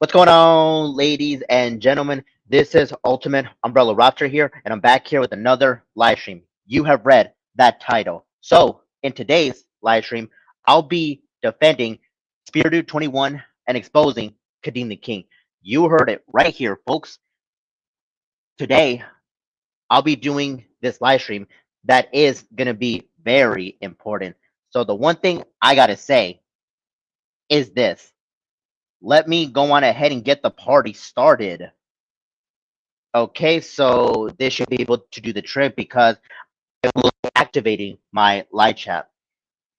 What's going on, ladies and gentlemen? This is Ultimate Umbrella Raptor here, and I'm back here with another live stream. You have read that title. So, in today's live stream, I'll be defending Speardude21 and exposing Kadeem the King. You heard it right here, folks. Today, I'll be doing this live stream that is going to be very important. So, the one thing I got to say is this. Let me go on ahead and get the party started. Okay, so this should be able to do the trick because it will be activating my live chat.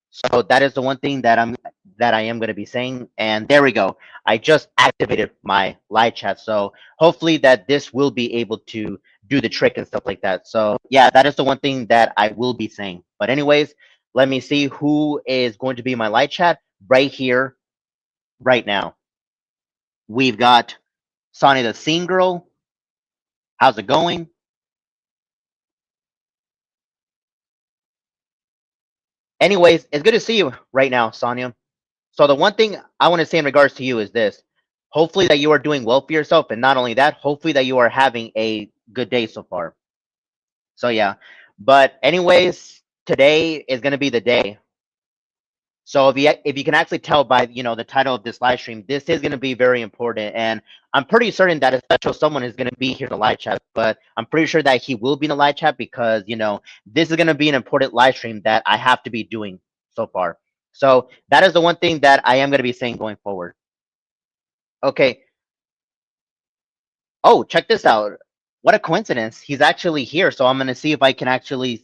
So that is the one thing that I am going to be saying. And there we go. I just activated my live chat. So hopefully that this will be able to do the trick and stuff like that. So yeah, that is the one thing that I will be saying. But anyways, let me see who is going to be my live chat right here, right now. We've got Sonny the Scene Girl. How's it going? Anyways, it's good to see you right now, Sonia. So the one thing I want to say in regards to you is this. Hopefully that you are doing well for yourself, and not only that, hopefully that you are having a good day so far. So yeah. But anyways, today is gonna be the day. So if you can actually tell by the title of this live stream, this is gonna be very important, and I'm pretty certain that a special someone is gonna be here in the live chat. But I'm pretty sure that he will be in the live chat because this is gonna be an important live stream that I have to be doing so far. So that is the one thing that I am gonna be saying going forward. Okay. Oh, check this out. What a coincidence. He's actually here. So I'm going to see if I can actually,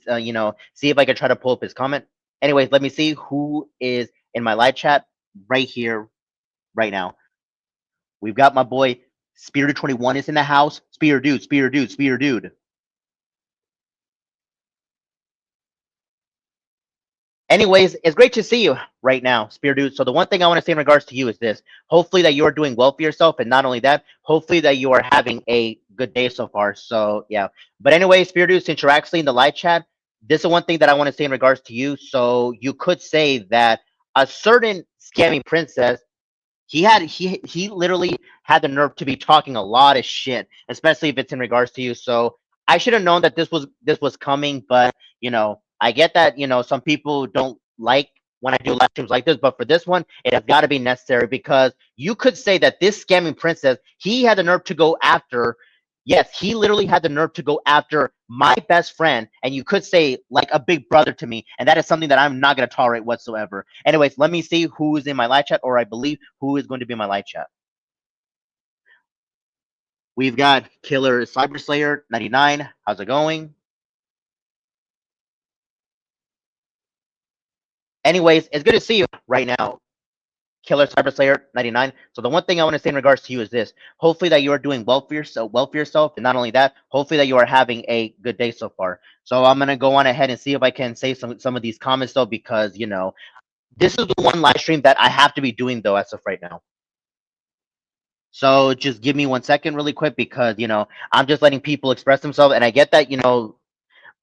see if I can try to pull up his comment. Anyways, let me see who is in my live chat right here, right now. We've got my boy Speardude21 is in the house. Spear dude. Anyways, it's great to see you right now, Speardude. So the one thing I want to say in regards to you is this. Hopefully that you are doing well for yourself, and not only that, hopefully that you are having a good day so far. So yeah. But anyway, Speardude, since you're actually in the live chat, this is one thing that I want to say in regards to you. So you could say that a certain scamming princess, he literally had the nerve to be talking a lot of shit, especially if it's in regards to you. So I should have known that this was coming, but I get that some people don't like when I do live streams like this, but for this one, it has got to be necessary because you could say that this scamming princess, he had the nerve to go after. Yes, he literally had the nerve to go after my best friend, and you could say like a big brother to me, and that is something that I'm not going to tolerate whatsoever. Anyways, let me see who is in my live chat, or I believe who is going to be in my live chat. We've got Killer Cyberslayer99. How's it going? Anyways, it's good to see you right now, Killer Cyberslayer99. So the one thing I want to say in regards to you is this. Hopefully that you are doing well for yourself, and not only that, hopefully that you are having a good day so far. So I'm gonna go on ahead and see if I can say some of these comments though, because this is the one live stream that I have to be doing though as of right now. So just give me 1 second really quick because I'm just letting people express themselves, and I get that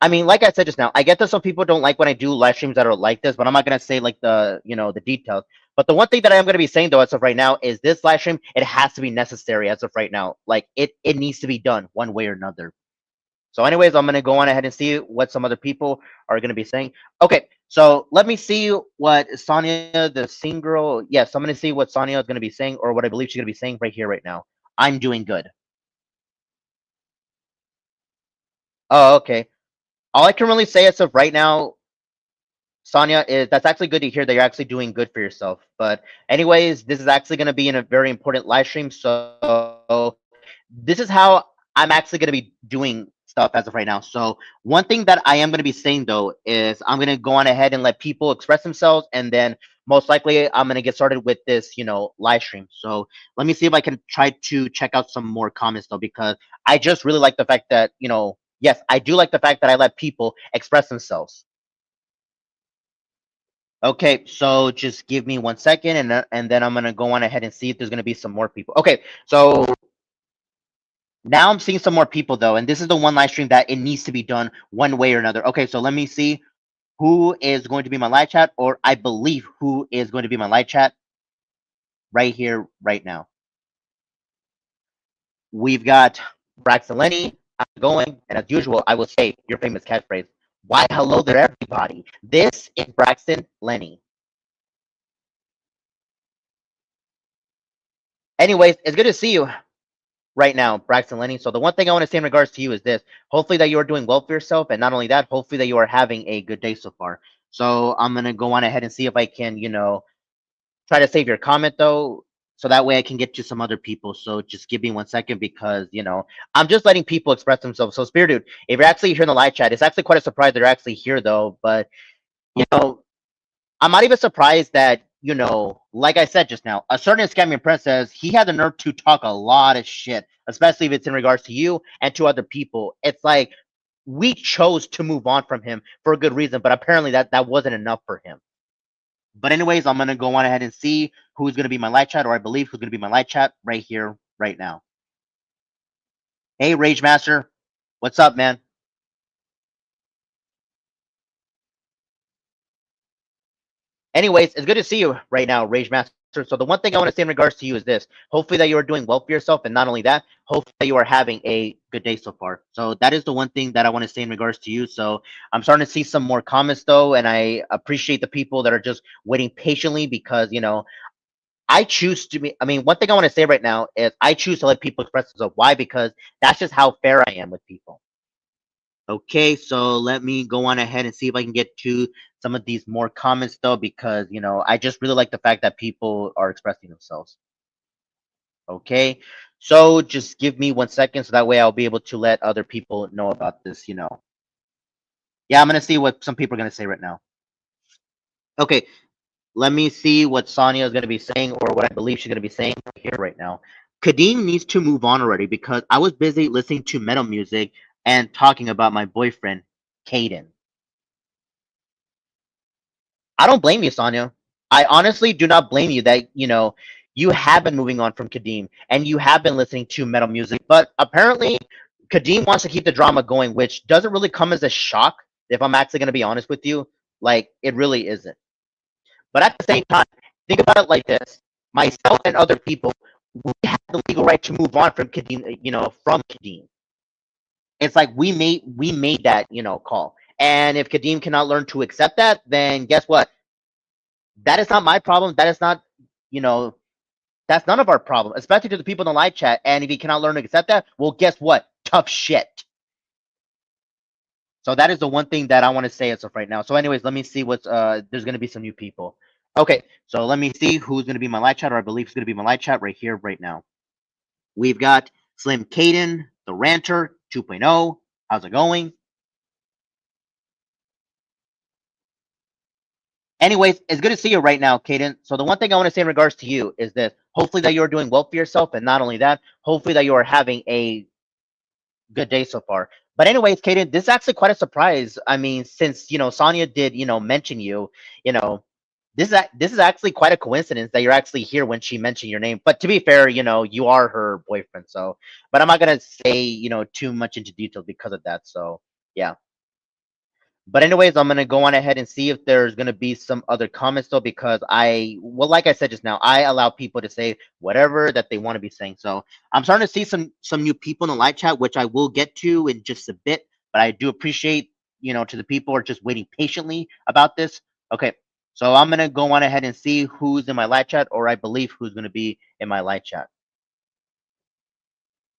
I mean, like I said just now, I get that some people don't like when I do live streams that are like this, but I'm not gonna say like the details. But the one thing that I am gonna be saying though, as of right now, is this live stream, it has to be necessary as of right now. Like it needs to be done one way or another. So, anyways, I'm gonna go on ahead and see what some other people are gonna be saying. Okay, so let me see what Sonia, the scene girl. Yes, I'm gonna see what Sonia is gonna be saying, or what I believe she's gonna be saying right here, right now. I'm doing good. Oh, okay. All I can really say as of right now, Sonia, is that's actually good to hear that you're actually doing good for yourself. But anyways, this is actually going to be in a very important live stream. So this is how I'm actually going to be doing stuff as of right now. So one thing that I am going to be saying though is I'm going to go on ahead and let people express themselves, and then most likely I'm going to get started with this, live stream. So let me see if I can try to check out some more comments though, because I just really like the fact that, yes, I do like the fact that I let people express themselves. Okay, so just give me 1 second, and then I'm gonna go on ahead and see if there's gonna be some more people. Okay, so now I'm seeing some more people though, and this is the one live stream that it needs to be done one way or another. Okay, so let me see who is going to be my live chat, or I believe who is going to be my live chat right here, right now. We've got Braxton Lenny. How's it going? And as usual, I will say your famous catchphrase. Why, hello there, everybody. This is Braxton Lenny. Anyways, it's good to see you right now, Braxton Lenny. So the one thing I want to say in regards to you is this. Hopefully that you are doing well for yourself. And not only that, hopefully that you are having a good day so far. So I'm going to go on ahead and see if I can, try to save your comment though. So that way I can get to some other people. So just give me 1 second because, I'm just letting people express themselves. So Speardude, if you're actually here in the live chat, it's actually quite a surprise that you're actually here though. But, you know, I'm not even surprised that, like I said just now, a certain scamming princess, he had the nerve to talk a lot of shit, especially if it's in regards to you and to other people. It's like we chose to move on from him for a good reason, but apparently that wasn't enough for him. But anyways, I'm gonna go on ahead and see who's gonna be my live chat, or I believe who's gonna be my live chat right here, right now. Hey, Rage Master, what's up, man? Anyways, it's good to see you right now, Rage Master. So the one thing I want to say in regards to you is this. Hopefully that you are doing well for yourself, and not only that, hopefully that you are having a good day so far. So that is the one thing that I want to say in regards to you. So I'm starting to see some more comments though, and I appreciate the people that are just waiting patiently because I choose to be. I mean, one thing I want to say right now is I choose to let people express themselves. Why? Because that's just how fair I am with people. Okay, so let me go on ahead and see if I can get to some of these more comments though, because I just really like the fact that people are expressing themselves. Okay, so just give me 1 second, so that way I'll be able to let other people know about this. Yeah, I'm gonna see what some people are gonna say right now. Okay, let me see what Sonia is gonna be saying, or what I believe she's gonna be saying here right now. Kadeem needs to move on already because I was busy listening to metal music and talking about my boyfriend, Caden. I don't blame you, Sonia. I honestly do not blame you that, you have been moving on from Kadeem and you have been listening to metal music, but apparently Kadeem wants to keep the drama going, which doesn't really come as a shock, if I'm actually going to be honest with you. Like, it really isn't. But at the same time, think about it like this. Myself and other people, we have the legal right to move on from Kadeem, from Kadeem. It's like we made that, call. And if Kadeem cannot learn to accept that, then guess what? That is not my problem. That is not, you know, that's none of our problem, especially to the people in the live chat. And if you cannot learn to accept that, well, guess what? Tough shit. So that is the one thing that I want to say as of right now. So, anyways, let me see what's there's gonna be some new people. Okay, so let me see who's gonna be my live chat, or I believe is gonna be my live chat right here, right now. We've got Slim Caden, the Ranter 2.0. How's it going? Anyways, it's good to see you right now, Caden. So the one thing I want to say in regards to you is this. Hopefully that you're doing well for yourself, and not only that, hopefully that you are having a good day so far. But anyways, Caden, this is actually quite a surprise. I mean, since Sonia did mention you, you know this is actually quite a coincidence that you're actually here when she mentioned your name. But to be fair, you are her boyfriend, so. But I'm not gonna say too much into detail because of that. So yeah. But anyways, I'm gonna go on ahead and see if there's gonna be some other comments though, because like I said just now, I allow people to say whatever that they want to be saying. So I'm starting to see some new people in the live chat, which I will get to in just a bit. But I do appreciate to the people who are just waiting patiently about this. Okay, so I'm gonna go on ahead and see who's in my live chat, or I believe who's gonna be in my live chat.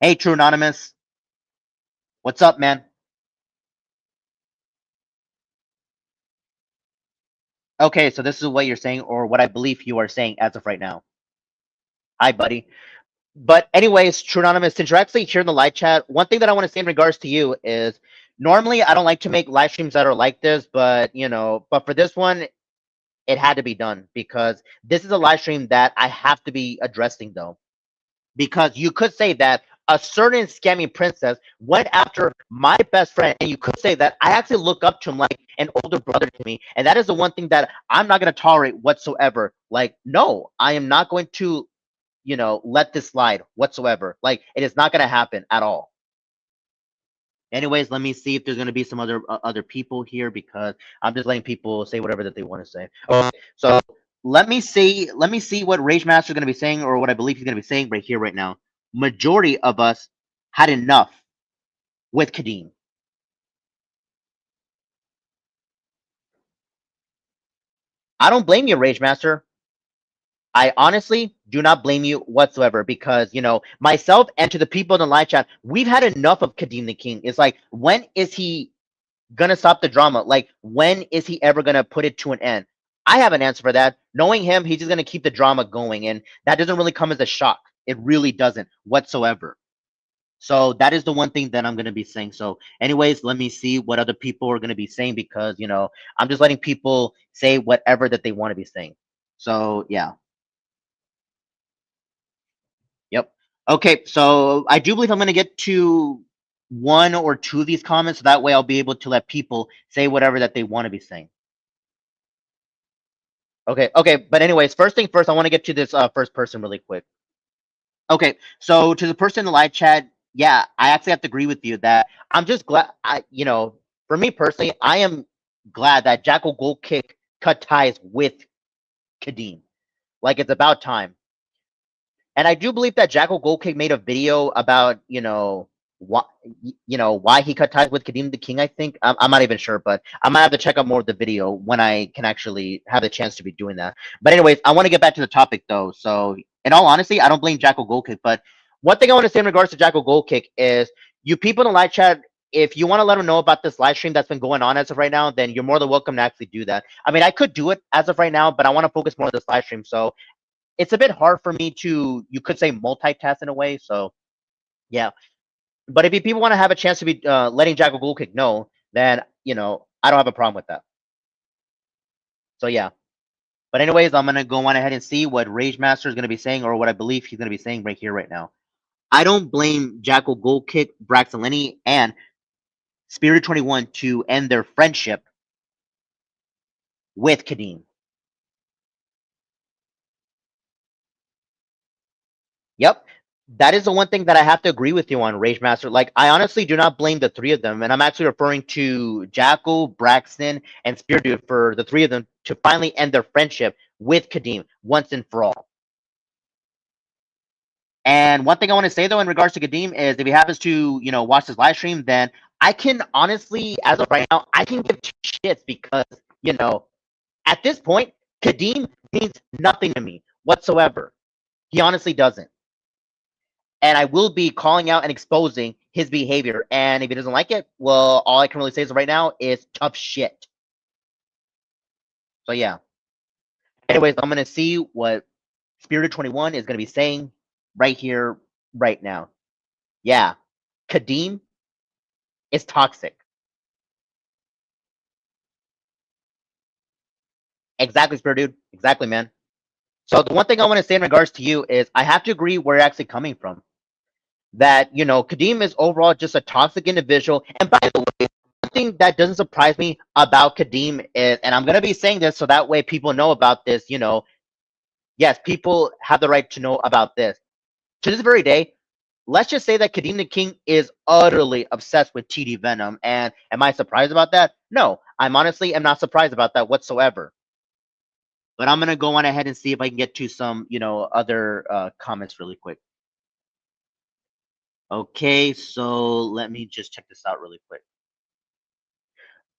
Hey, True Anonymous, what's up, man? Okay, so this is what you're saying, or what I believe you are saying as of right now. Hi, buddy. But anyways, True Anonymous, since you're actually here in the live chat, one thing that I want to say in regards to you is normally I don't like to make live streams that are like this, but but for this one, it had to be done because this is a live stream that I have to be addressing though. Because you could say that a certain scammy princess went after my best friend, and you could say that I actually look up to him like an older brother to me, and that is the one thing that I'm not going to tolerate whatsoever. Like, no, I am not going to let this slide whatsoever. Like, it is not going to happen at all. Anyways, let me see if there's going to be some other people here because I'm just letting people say whatever that they want to say. Okay, so let me see what Rage Master is going to be saying, or what I believe he's going to be saying right here, right now. Majority of us had enough with Kadeem. I don't blame you, Rage Master. I honestly do not blame you whatsoever because, myself and to the people in the live chat, we've had enough of Kadeem the King. It's like, when is he gonna stop the drama? Like, when is he ever gonna put it to an end? I have an answer for that. Knowing him, he's just gonna keep the drama going, and that doesn't really come as a shock. It really doesn't whatsoever. So that is the one thing that I'm gonna be saying. So, anyways, let me see what other people are gonna be saying because I'm just letting people say whatever that they want to be saying. So yeah. Yep. Okay, so I do believe I'm gonna get to one or two of these comments, so that way I'll be able to let people say whatever that they want to be saying. Okay, but anyways, first thing first, I want to get to this first person really quick. Okay, so to the person in the live chat, yeah, I actually have to agree with you that I'm just glad. For me personally, I am glad that Jackal Gold Kick cut ties with Kadeem. Like, it's about time. And I do believe that Jackal Gold King made a video about why why he cut ties with Kadeem the King. I think I'm not even sure, but I might have to check out more of the video when I can actually have the chance to be doing that. But anyways, I want to get back to the topic though. So in all honesty, I don't blame Jackal Gold Kick, but one thing I want to say in regards to Jackal Gold Kick is, you people in the live chat, if you want to let them know about this live stream that's been going on as of right now, then you're more than welcome to actually do that. I mean, I could do it as of right now, but I want to focus more on this live stream. So it's a bit hard for me to, you could say, multitask in a way. So yeah, but if you people want to have a chance to be letting Jackal Ghoul Kick know, then I don't have a problem with that. So yeah. But anyways, I'm gonna go on ahead and see what Rage Master is gonna be saying, or what I believe he's gonna be saying right here, right now. I don't blame Jackal Ghoul Kick, Braxton Lenny, and Speardude21 to end their friendship with Kadeem. Yep. That is the one thing that I have to agree with you on, Rage Master. Like, I honestly do not blame the three of them, and I'm actually referring to Jackal, Braxton, and Speardude for the three of them to finally end their friendship with Kadeem once and for all. And one thing I want to say though in regards to Kadeem is, if he happens to, watch this live stream, then I can honestly, as of right now, I can give two shits because, at this point, Kadeem means nothing to me whatsoever. He honestly doesn't. And I will be calling out and exposing his behavior. And if he doesn't like it, well, all I can really say is right now is tough shit. So yeah. Anyways, I'm gonna see what Speardude21 is gonna be saying right here, right now. Yeah, Kadeem is toxic. Exactly, Speardude. Exactly, man. So the one thing I want to say in regards to you is, I have to agree where you're actually coming from. That Kadeem is overall just a toxic individual. And by the way, one thing that doesn't surprise me about Kadeem is, and I'm gonna be saying this so that way people know about this. Yes, people have the right to know about this. To this very day, let's just say that Kadeem the King is utterly obsessed with TD Venom. And am I surprised about that? No, I'm honestly am not surprised about that whatsoever. But I'm gonna go on ahead and see if I can get to some, other comments really quick. Okay, so let me just check this out really quick.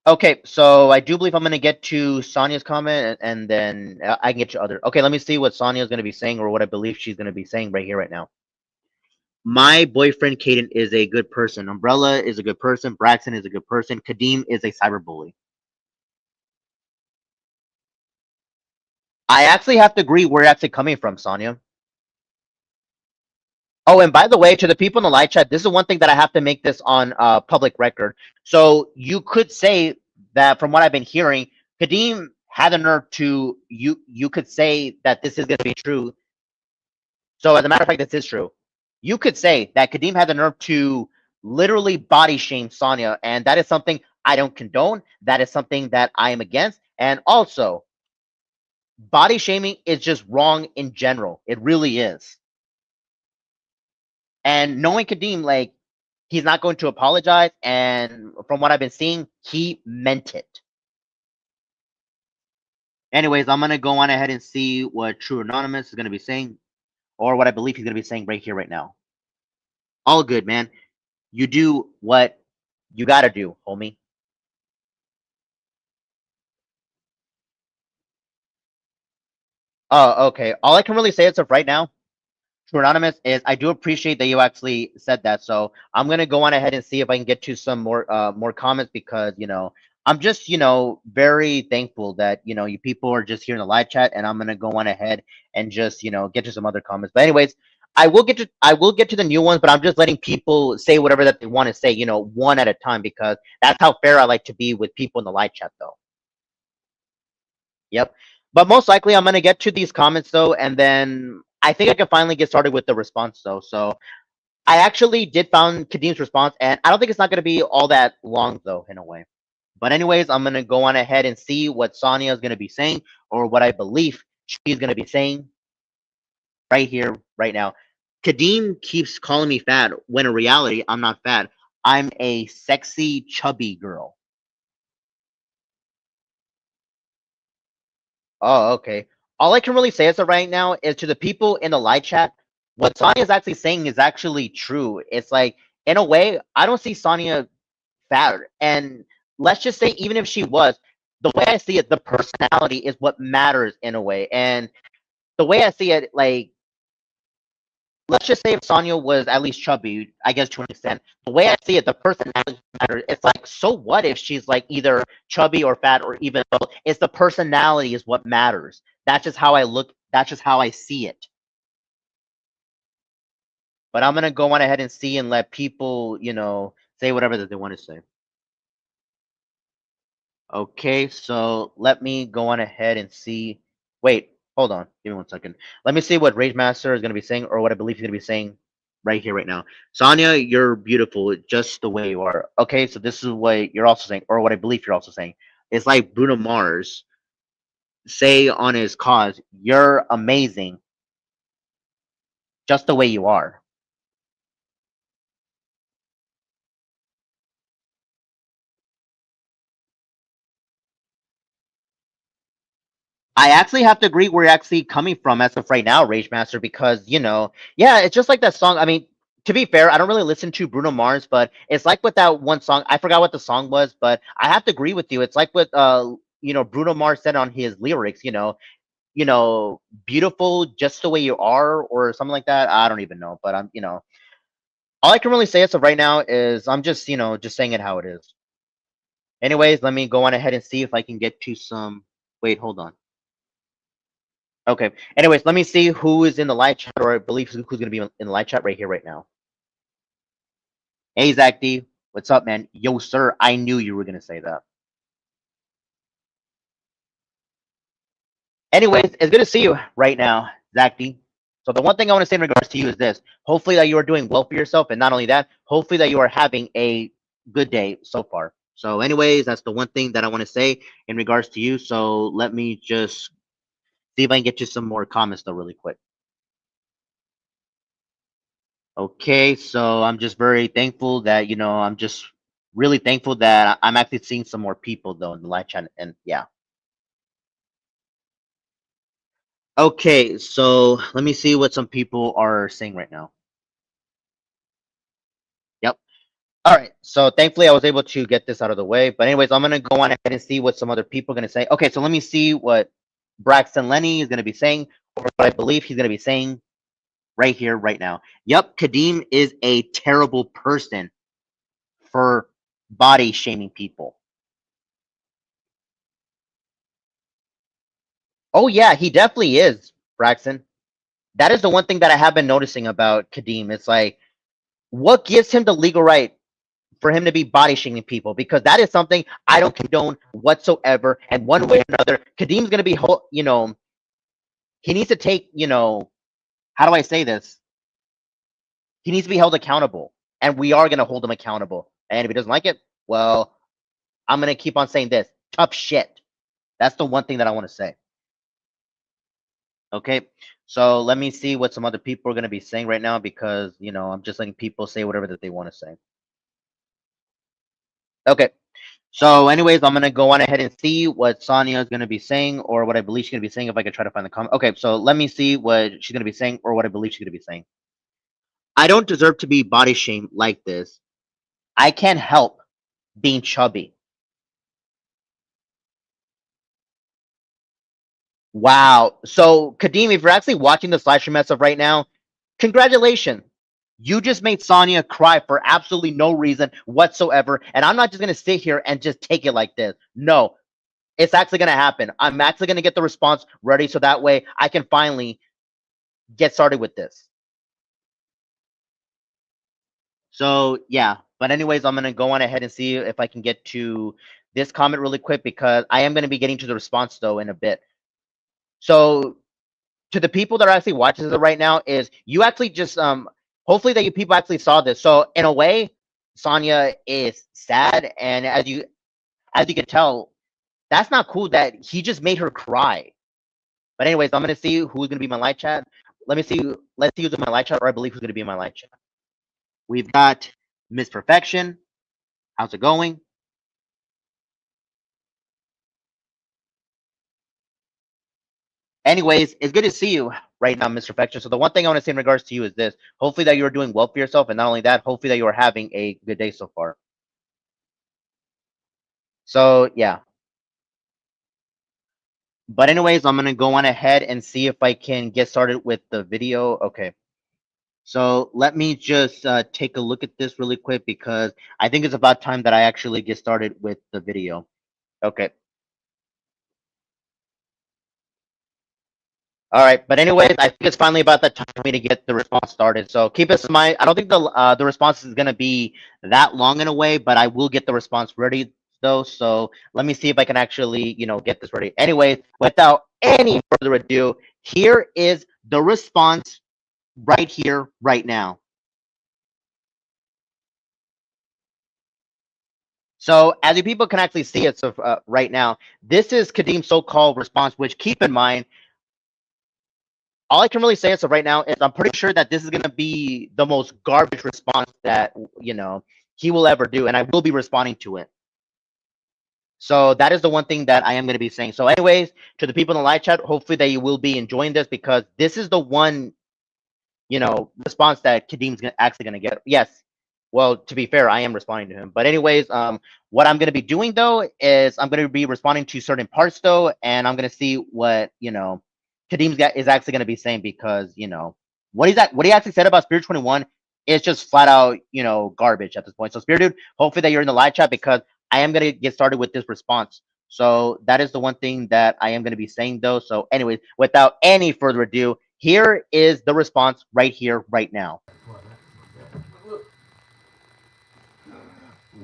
Okay, so I do believe I'm gonna get to Sonia's comment, and then I can get to other. Okay, let me see what Sonia's gonna be saying, or what I believe she's gonna be saying right here, right now. My boyfriend Caden is a good person. Umbrella is a good person. Braxton is a good person. Kadeem is a cyberbully. I actually have to agree where you're actually coming from, Sonia. Oh, and by the way, to the people in the live chat, this is one thing that I have to make this on public record. So you could say that, from what I've been hearing, Kadeem had the nerve to, you could say that this is going to be true. So as a matter of fact, this is true. You could say that Kadeem had the nerve to literally body shame Sonya, and that is something I don't condone. That is something that I am against. And also, body shaming is just wrong in general. It really is. And knowing Kadeem, like, he's not going to apologize. And from what I've been seeing, he meant it. Anyways, I'm going to go on ahead and see what True Anonymous is going to be saying, or what I believe he's going to be saying right here, right now. All good, man. You do what you gotta do, homie. Oh, okay. All I can really say as of right now, True Anonymous, is I do appreciate that you actually said that. So I'm gonna go on ahead and see if I can get to some more comments because I'm just very thankful that you people are just here in the live chat, and I'm gonna go on ahead and just get to some other comments. But anyways, I will get to the new ones, but I'm just letting people say whatever that they want to say, one at a time, because that's how fair I like to be with people in the live chat, though. Yep. But most likely, I'm gonna get to these comments though, and then I think I can finally get started with the response though. So I actually did found Kadeem's response, and I don't think it's not gonna be all that long though, in a way. But anyways, I'm gonna go on ahead and see what Sonia is gonna be saying, or what I believe she's gonna be saying right here, right now. Kadeem keeps calling me fat when in reality I'm not fat. I'm a sexy, chubby girl. Oh, okay. All I can really say as of right now is to the people in the live chat, what Sonya is actually saying is actually true. It's like, in a way, I don't see Sonya fat. And let's just say, even if she was, the way I see it, the personality is what matters in a way. And the way I see it, like, let's just say if Sonya was at least chubby, I guess to an extent, the way I see it, the personality matters. It's like, so what if she's like either chubby or fat or even both? It's the personality is what matters. That's just how I look. That's just how I see it. But I'm gonna go on ahead and see and let people, say whatever that they want to say. Okay, so let me go on ahead and see. Wait, hold on. Give me 1 second. Let me see what Rage Master is going to be saying, or what I believe he's going to be saying right here, right now. Sonya, you're beautiful just the way you are. Okay, so this is what you're also saying, or what I believe you're also saying. It's like Bruno Mars say on his cause, you're amazing just the way you are. I actually have to agree where you're actually coming from as of right now, Rage Master, because yeah, it's just like that song. I mean, to be fair, I don't really listen to Bruno Mars, but it's like with that one song. I forgot what the song was, but I have to agree with you. It's like what Bruno Mars said on his lyrics. Beautiful just the way you are, or something like that. I don't even know, but all I can really say as of right now is I'm just just saying it how it is. Anyways, let me go on ahead and see if I can get to some. Wait, hold on. Okay. Anyways, let me see who is in the live chat, or I believe who's going to be in the live chat right here, right now. Hey, Zach D. What's up, man? Yo, sir. I knew you were going to say that. Anyways, it's good to see you right now, Zach D. So the one thing I want to say in regards to you is this. Hopefully that you are doing well for yourself. And not only that, hopefully that you are having a good day so far. So anyways, that's the one thing that I want to say in regards to you. So let me just see if I can get you some more comments though really quick. Okay, so I'm just very thankful that I'm just really thankful that I'm actually seeing some more people though in the live chat, and yeah. Okay, so let me see what some people are saying right now. Yep. All right. So thankfully I was able to get this out of the way. But anyways, I'm gonna go on ahead and see what some other people are gonna say. Okay, so let me see what Braxton Lenny is gonna be saying, or what I believe he's gonna be saying right here, right now. Yep, Kadeem is a terrible person for body shaming people. Oh yeah, he definitely is, Braxton. That is the one thing that I have been noticing about Kadeem. It's like, what gives him the legal right for him to be body shaming people? Because that is something I don't condone whatsoever. And one way or another, Kadeem's going to be, he needs to take, how do I say this? He needs to be held accountable, and we are going to hold him accountable. And if he doesn't like it, well, I'm going to keep on saying this: tough shit. That's the one thing that I want to say. Okay, so let me see what some other people are going to be saying right now, because I'm just letting people say whatever that they want to say. Okay, so anyways, I'm going to go on ahead and see what Sonia is going to be saying, or what I believe she's going to be saying, if I could try to find the comment. Okay, so let me see what she's going to be saying, or what I believe she's going to be saying. I don't deserve to be body shamed like this. I can't help being chubby. Wow. So, Kadeem, if you're actually watching this live stream as of right now, congratulations. You just made Sonya cry for absolutely no reason whatsoever. And I'm not just going to sit here and just take it like this. No, it's actually going to happen. I'm actually going to get the response ready so that way I can finally get started with this. So, yeah. But, anyways, I'm going to go on ahead and see if I can get to this comment really quick because I am going to be getting to the response, though, in a bit. So, to the people that are actually watching this right now is you actually just hopefully that you people actually saw this. So in a way, Sonya is sad, and as you can tell, that's not cool that he just made her cry. But anyways, I'm gonna see who's gonna be in my live chat. Let me see. Let's see who's in my live chat, or I believe who's gonna be in my live chat. We've got Miss Perfection. How's it going? Anyways, it's good to see you right now, Mr. Perfection. So the one thing I want to say in regards to you is this: hopefully that you're doing well for yourself, and not only that, hopefully that you are having a good day so far. So yeah. But anyways, I'm gonna go on ahead and see if I can get started with the video. Okay. So let me just take a look at this really quick because I think it's about time that I actually get started with the video. Okay. All right. But anyways, I think it's finally about that time for me to get the response started. So keep this in mind. I don't think the response is gonna be that long in a way, but I will get the response ready though. So let me see if I can actually, get this ready. Anyways, without any further ado, here is the response right here, right now. So as you people can actually see it right now, this is Kadeem's so-called response, which keep in mind, all I can really say as of right now is I'm pretty sure that this is going to be the most garbage response that, he will ever do, and I will be responding to it. So that is the one thing that I am going to be saying. So anyways, to the people in the live chat, hopefully that you will be enjoying this because this is the one response that Kadeem's actually going to get. Yes. Well, to be fair, I am responding to him. But anyways, what I'm going to be doing though is I'm going to be responding to certain parts though, and I'm going to see what Kadeem's is actually going to be saying because what he actually said about Spear21 is just flat out garbage at this point. So Spear Dude, hopefully that you're in the live chat because I am going to get started with this response. So that is the one thing that I am going to be saying though. So anyways, without any further ado, here is the response right here, right now.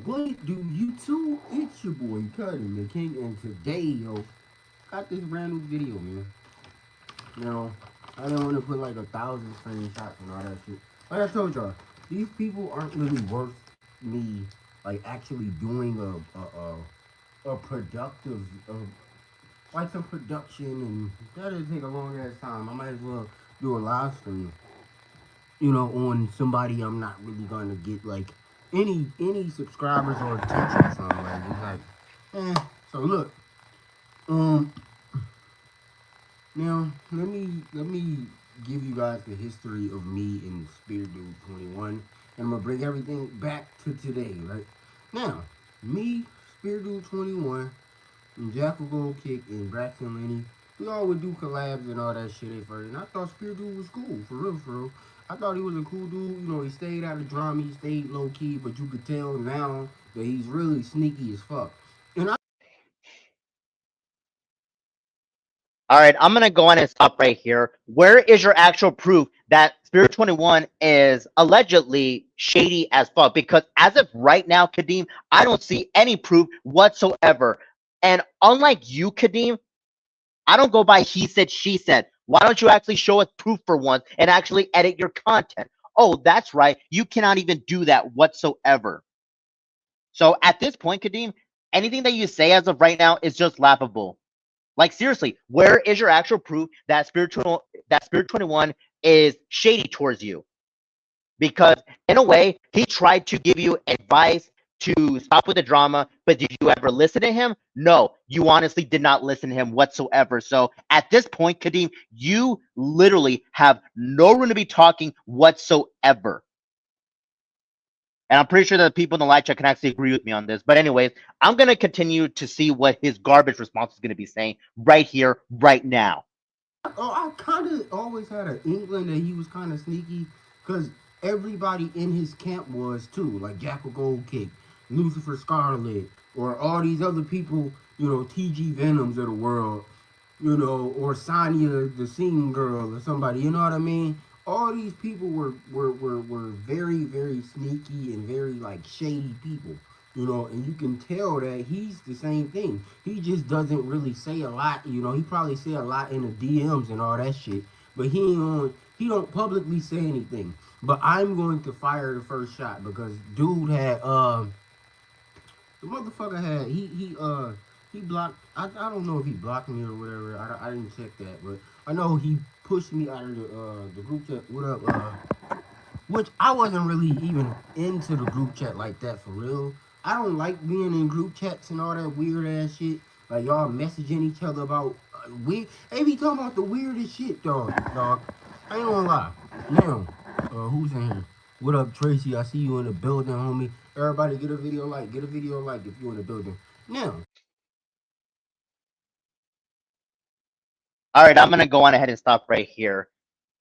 What do you two? It's your boy Kadeem, the king, and today, yo, got this brand new video, man. Now, I don't want to put like 1,000 screenshots and all that shit. Like I told y'all, these people aren't really worth me, like, actually doing a productive, like some production, and that'll take a long ass time. I might as well do a live stream, on somebody I'm not really gonna get like any subscribers or attention from. Like it's like, So look, um, now let me give you guys the history of me and Speardude21, and I'm gonna bring everything back to today. Right now, me, Speardude21, and Jack will go kick and Braxton Lenny. We all would do collabs and all that shit at first. And I thought Spear Dude was cool, for real, for real. I thought he was a cool dude. He stayed out of drama, he stayed low key, but you could tell now that he's really sneaky as fuck. And I All right, I'm gonna go on and stop right here. Where is your actual proof that Spirit21 is allegedly shady as fuck? Because as of right now, Kadeem, I don't see any proof whatsoever. And unlike you, Kadeem, I don't go by he said, she said. Why don't you actually show us proof for once and actually edit your content? Oh, that's right. You cannot even do that whatsoever. So at this point, Kadeem, anything that you say as of right now is just laughable. Like seriously, where is your actual proof that Spirit21 is shady towards you? Because in a way, he tried to give you advice to stop with the drama, but did you ever listen to him? No, you honestly did not listen to him whatsoever. So at this point, Kadeem, you literally have no room to be talking whatsoever. And I'm pretty sure that people in the live chat can actually agree with me on this. But anyways, I'm gonna continue to see what his garbage response is gonna be saying right here, right now. Oh, I kind of always had an inkling that he was kind of sneaky, because everybody in his camp was too, like Jackal Goldkick, Lucifer Scarlet, or all these other people, TG Venoms of the world, or Sonya the singing girl or somebody, you know what I mean? All these people were very, very sneaky and very like shady people, and you can tell that he's the same thing. He just doesn't really say a lot, he probably say a lot in the DMs and all that shit, but he don't publicly say anything. But I'm going to fire the first shot because dude had the motherfucker had he blocked. I don't know if he blocked me or whatever. I didn't check that, but I know he pushed me out of the group chat. What up? Which I wasn't really even into the group chat like that for real. I don't like being in group chats and all that weird ass shit. Like y'all messaging each other about we. They be talking about the weirdest shit, dog. Dog. I ain't gonna lie. Now, who's in here? What up, Tracy? I see you in the building, homie. Everybody, get a video like. Get a video like if you in the building. Now, All right, I'm gonna go on ahead and stop right here.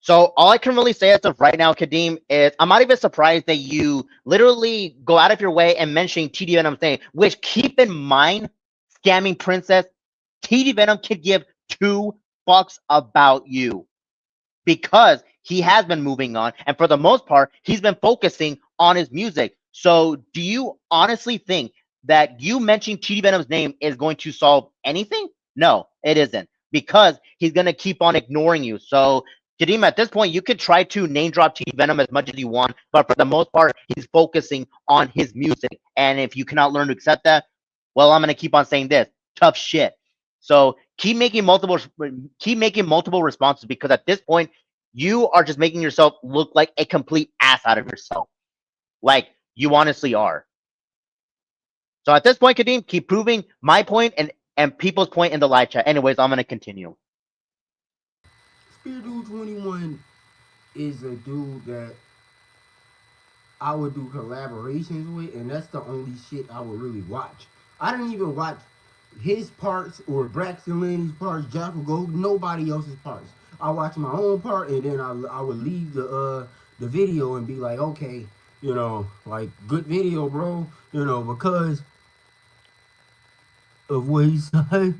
So all I can really say as of right now, Kadeem, is I'm not even surprised that you literally go out of your way and mention TD Venom's name. Which keep in mind, scamming princess, TD Venom could give two fucks about you because he has been moving on, and for the most part, he's been focusing on his music. So do you honestly think that you mentioning TD Venom's name is going to solve anything? No, it isn't, because he's going to keep on ignoring you. So Kadeem, at this point, you could try to name drop TD Venom as much as you want, but for the most part, he's focusing on his music. And if you cannot learn to accept that, well, I'm going to keep on saying this: tough shit. So keep making multiple responses, because at this point, you are just making yourself look like a complete ass out of yourself. Like you honestly are. So at this point, Kadeem, keep proving my point and people's point in the live chat. Anyways, I'm gonna continue. Speardude21 is a dude that I would do collaborations with, and that's the only shit I would really watch. I didn't even watch his parts or Braxton Landy's parts, Jackal Gold, nobody else's parts. I watch my own part, and then I would leave the video and be like, okay, like good video, bro, because of what he said.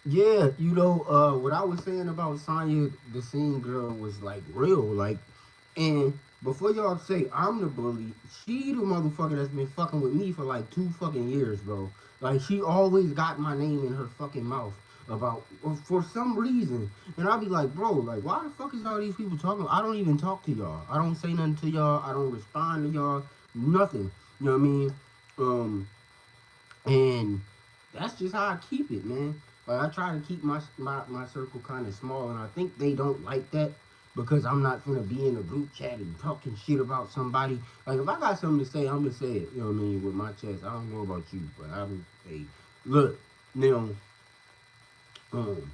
Yeah, what I was saying about Sonya, the scene girl, was like real. Like, and before y'all say I'm the bully, she the motherfucker that's been fucking with me for like 2 fucking years, bro. Like, she always got my name in her fucking mouth about for some reason, and I'll be like, bro, like, why the fuck is all these people talking? I don't even talk to y'all. I don't say nothing to y'all. I don't respond to y'all. Nothing. You know what I mean? Um, and that's just how I keep it, man. Like, I try to keep my circle kind of small, and I think they don't like that because I'm not gonna be in a group chat and talking shit about somebody. Like, if I got something to say, I'm gonna say it. You know what I mean? With my chest. I don't know about you, but I'm hey, look now. Um,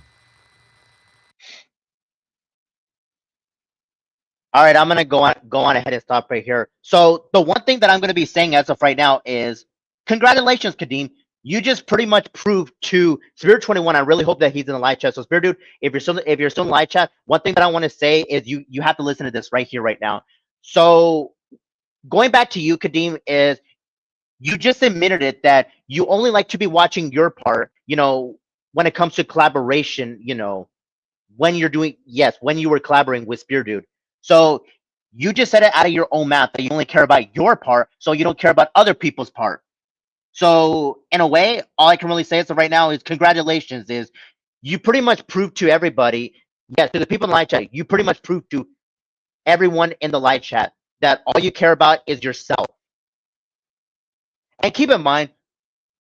All right, I'm gonna go on ahead and stop right here. So the one thing that I'm gonna be saying as of right now is congratulations, Kadeem. You just pretty much proved to Spirit21. I really hope that he's in the live chat. So Spirit Dude, if you're still in the live chat, one thing that I want to say is you have to listen to this right here, right now. So going back to you, Kadeem, is you just admitted it that you only like to be watching your part, when it comes to collaboration, when you're doing, yes, when you were collaborating with Spear Dude. So you just said it out of your own mouth that you only care about your part, so you don't care about other people's part. So in a way, all I can really say as of right now is congratulations. Is you pretty much proved to everybody, yes, to the people in the live chat, you pretty much proved to everyone in the live chat that all you care about is yourself. And keep in mind,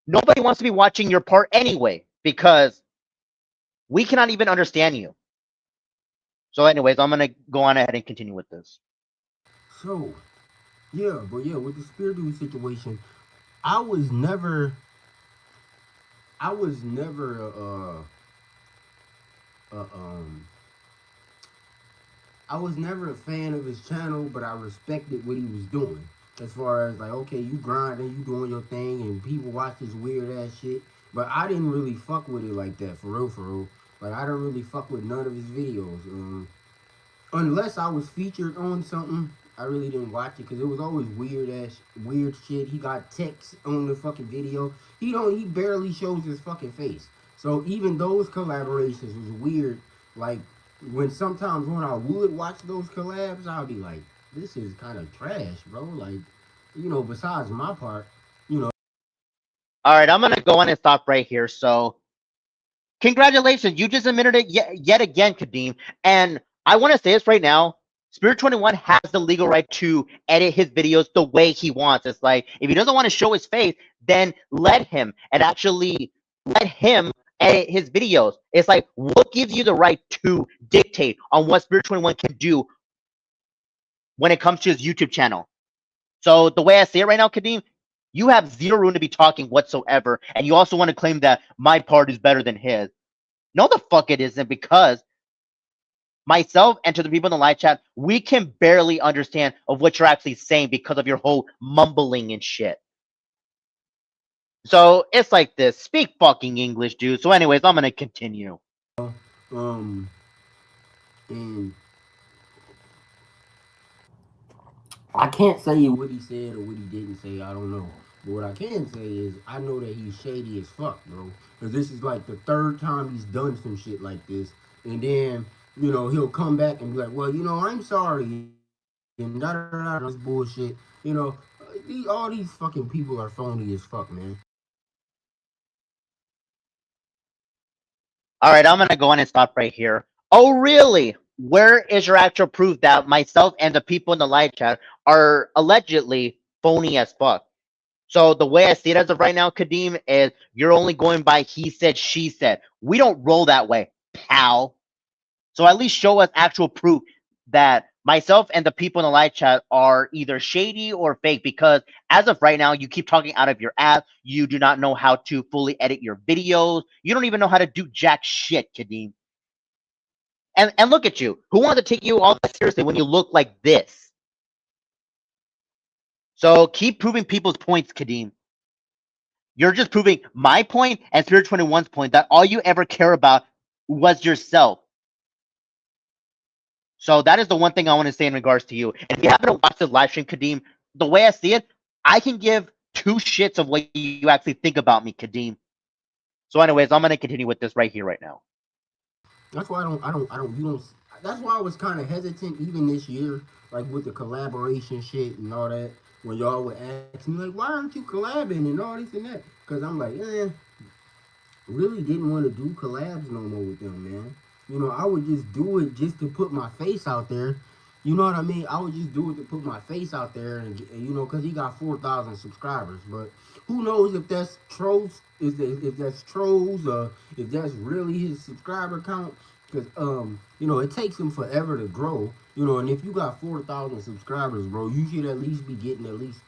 nobody wants to be watching your part anyway, because we cannot even understand you. So, anyways, I'm gonna go on ahead and continue with this. so yeah, but yeah, with the Spirit Dude situation, I was never, I was never, uh, um, I was never a fan of his channel, but I respected what he was doing. As far as like, okay, you grinding, you doing your thing, and people watch this weird ass shit. But I didn't really fuck with it like that, for real, for real. Like I don't really fuck with none of his videos. Unless I was featured on something, I really didn't watch it because it was always weird shit. He got text on the fucking video. He barely shows his fucking face. So even those collaborations was weird. Like sometimes when I would watch those collabs, I'd be like, this is kind of trash, bro. Like, besides my part, you know. All right, I'm gonna go on and stop right here. So, congratulations, you just admitted it yet again, Kadeem. And I want to say this right now. Spirit21 has the legal right to edit his videos the way he wants. It's like if he doesn't want to show his face, then let him and actually let him edit his videos. It's like what gives you the right to dictate on what Spirit21 can do when it comes to his YouTube channel? So the way I see it right now, Kadeem, you have zero room to be talking whatsoever, and you also want to claim that my part is better than his. No, the fuck it isn't, because myself and to the people in the live chat, we can barely understand of what you're actually saying because of your whole mumbling and shit. So it's like this. Speak fucking English, dude. So, anyways, I'm gonna continue. Um, and I can't say what he said or what he didn't say. I don't know. But what I can say is I know that he's shady as fuck, bro. Because this is like the third time he's done some shit like this. And then, he'll come back and be like, well, I'm sorry. And da da da da. This bullshit. All these fucking people are phony as fuck, man. All right, I'm gonna go on and stop right here. Oh, really? Where is your actual proof that myself and the people in the live chat are allegedly phony as fuck? So the way I see it as of right now, Kadeem, is you're only going by he said, she said. We don't roll that way, pal. So at least show us actual proof that myself and the people in the live chat are either shady or fake, because as of right now, you keep talking out of your ass. You do not know how to fully edit your videos. You don't even know how to do jack shit, Kadeem. And look at you. Who wants to take you all that seriously when you look like this? So keep proving people's points, Kadeem. You're just proving my point and Spirit21's point that all you ever care about was yourself. So that is the one thing I want to say in regards to you. And if you haven't watched the live stream, Kadeem, the way I see it, I can give two shits of what you actually think about me, Kadeem. So, anyways, I'm gonna continue with this right here, right now. That's why you don't. That's why I was kind of hesitant even this year, like with the collaboration shit and all that. When y'all would ask me like, why aren't you collabing and all this and that? Because I'm like, really didn't want to do collabs no more with them, man. I would just do it just to put my face out there. You know what I mean? I would just do it to put my face out there, and because he got 4,000 subscribers. But who knows if that's trolls? If that's trolls, or if that's really his subscriber count? Because it takes him forever to grow. And if you got 4,000 subscribers, bro, you should at least be getting at least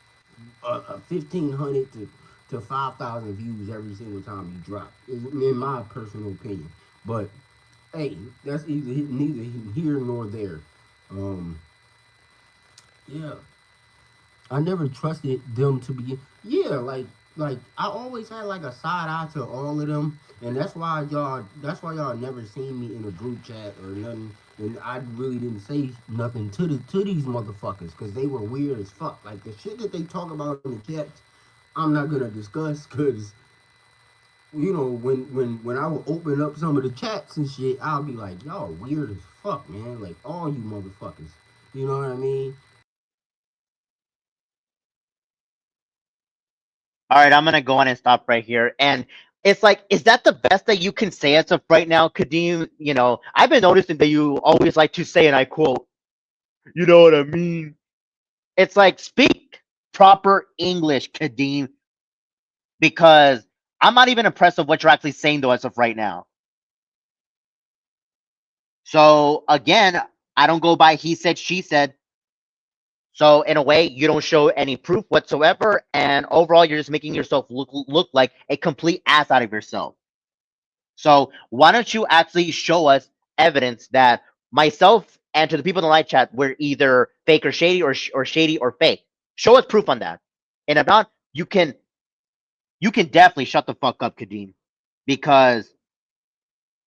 1,500 to 5,000 views every single time you drop, in my personal opinion. But hey, that's neither here nor there. Um, yeah, I never trusted them to be. Yeah, like I always had like a side eye to all of them, and that's why y'all never seen me in a group chat or nothing. And I really didn't say nothing to these motherfuckers because they were weird as fuck. Like the shit that they talk about in the chats, I'm not gonna discuss because when I would open up some of the chats and shit, I'll be like, y'all weird as fuck, man. Like all you motherfuckers. You know what I mean? All right, I'm gonna go on and stop right here. And it's like, is that the best that you can say as of right now, Kadeem? I've been noticing that you always like to say, and I quote, you know what I mean? It's like, speak proper English, Kadeem, because I'm not even impressed with what you're actually saying though as of right now. So again, I don't go by he said, she said. So in a way, you don't show any proof whatsoever, and overall, you're just making yourself look like a complete ass out of yourself. So why don't you actually show us evidence that myself And to the people in the live chat, we're either fake or shady, or shady or fake. Show us proof on that. And if not, you can definitely shut the fuck up, Kadeem, because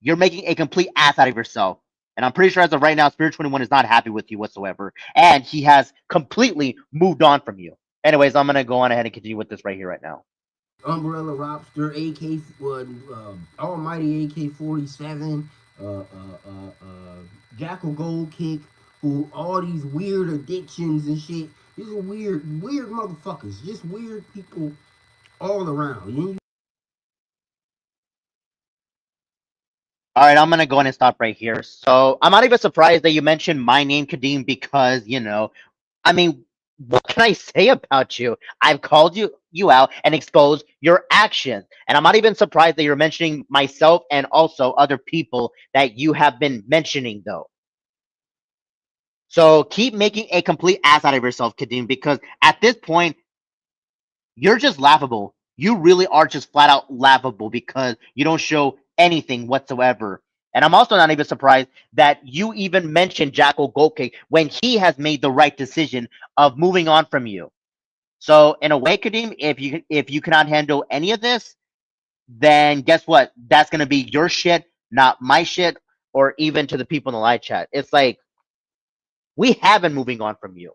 you're making a complete ass out of yourself. And I'm pretty sure as of right now, Speardude21 is not happy with you whatsoever. And he has completely moved on from you. Anyways, I'm going to go on ahead and continue with this right here, right now. Umbrella Robster, AK, Almighty AK-47, Jackal Gold Kick, who all these weird addictions and shit. These are weird motherfuckers. Just weird people all around. All right, I'm going to go ahead and stop right here. So I'm not even surprised that you mentioned my name, Kadeem, because, I mean, what can I say about you? I've called you out and exposed your actions. And I'm not even surprised that you're mentioning myself and also other people that you have been mentioning, though. So keep making a complete ass out of yourself, Kadeem, because at this point, you're just laughable. You really are just flat out laughable because you don't show anything whatsoever. And I'm also not even surprised that you even mentioned Jackal Goldcake when he has made the right decision of moving on from you. So in a way, Kadeem, if you cannot handle any of this, then guess what? That's gonna be your shit, not my shit, or even to the people in the live chat. It's like we have been moving on from you.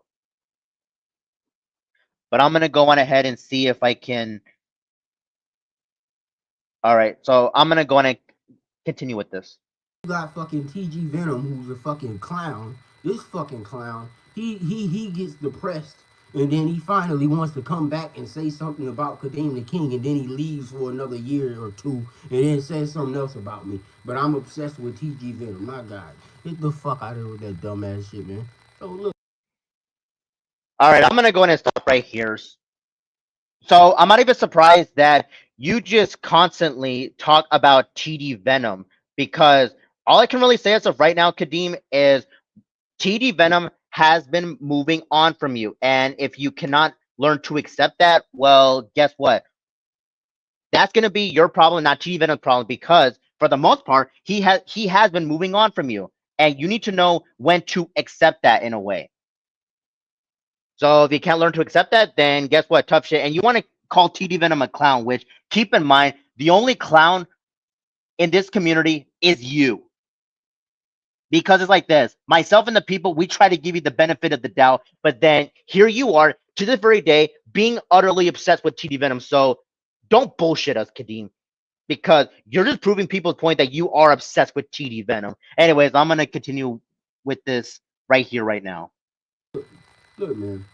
But I'm gonna go on ahead and see if I can. All right, so I'm gonna go on and continue with this. You got fucking TG Venom, who's a fucking clown. This fucking clown, he gets depressed, and then he finally wants to come back and say something about Kadeem the King, and then he leaves for another year or two, and then says something else about me. But I'm obsessed with TG Venom. My God, get the fuck out of here with that dumbass shit, man. So look. All right, I'm gonna go in and stop right here. So I'm not even surprised that you just constantly talk about TD Venom because all I can really say as of right now, Kadeem, is TD Venom has been moving on from you, and if you cannot learn to accept that, well, guess what? That's gonna be your problem, not TD Venom's problem, because for the most part, he has been moving on from you, and you need to know when to accept that in a way. So if you can't learn to accept that, then guess what? Tough shit. And you want to call TD Venom a clown, which keep in mind, the only clown in this community is you. Because it's like this. Myself and the people, we try to give you the benefit of the doubt, but then here you are to this very day being utterly obsessed with TD Venom. So don't bullshit us, Kadeem. Because you're just proving people's point that you are obsessed with TD Venom. Anyways, I'm gonna continue with this right here, right now. Look, man.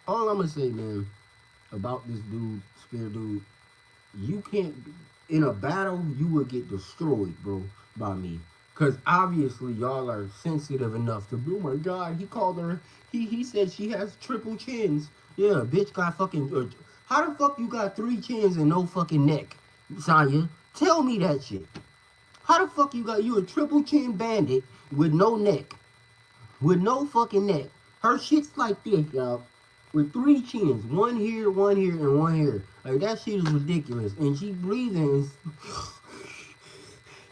All I'm gonna say, man, about this dude, Spear Dude, you can't, in a battle, you will get destroyed, bro, by me. Cause obviously y'all are sensitive enough to, oh my God, he called her, he said she has triple chins. Yeah, bitch got fucking, how the fuck you got 3 chins and no fucking neck, Sonya? Tell me that shit. How the fuck you a triple chin bandit with no neck? With no fucking neck. Her shit's like this, y'all. With 3 chins. One here, and one here. Like, that shit is ridiculous. And she breathing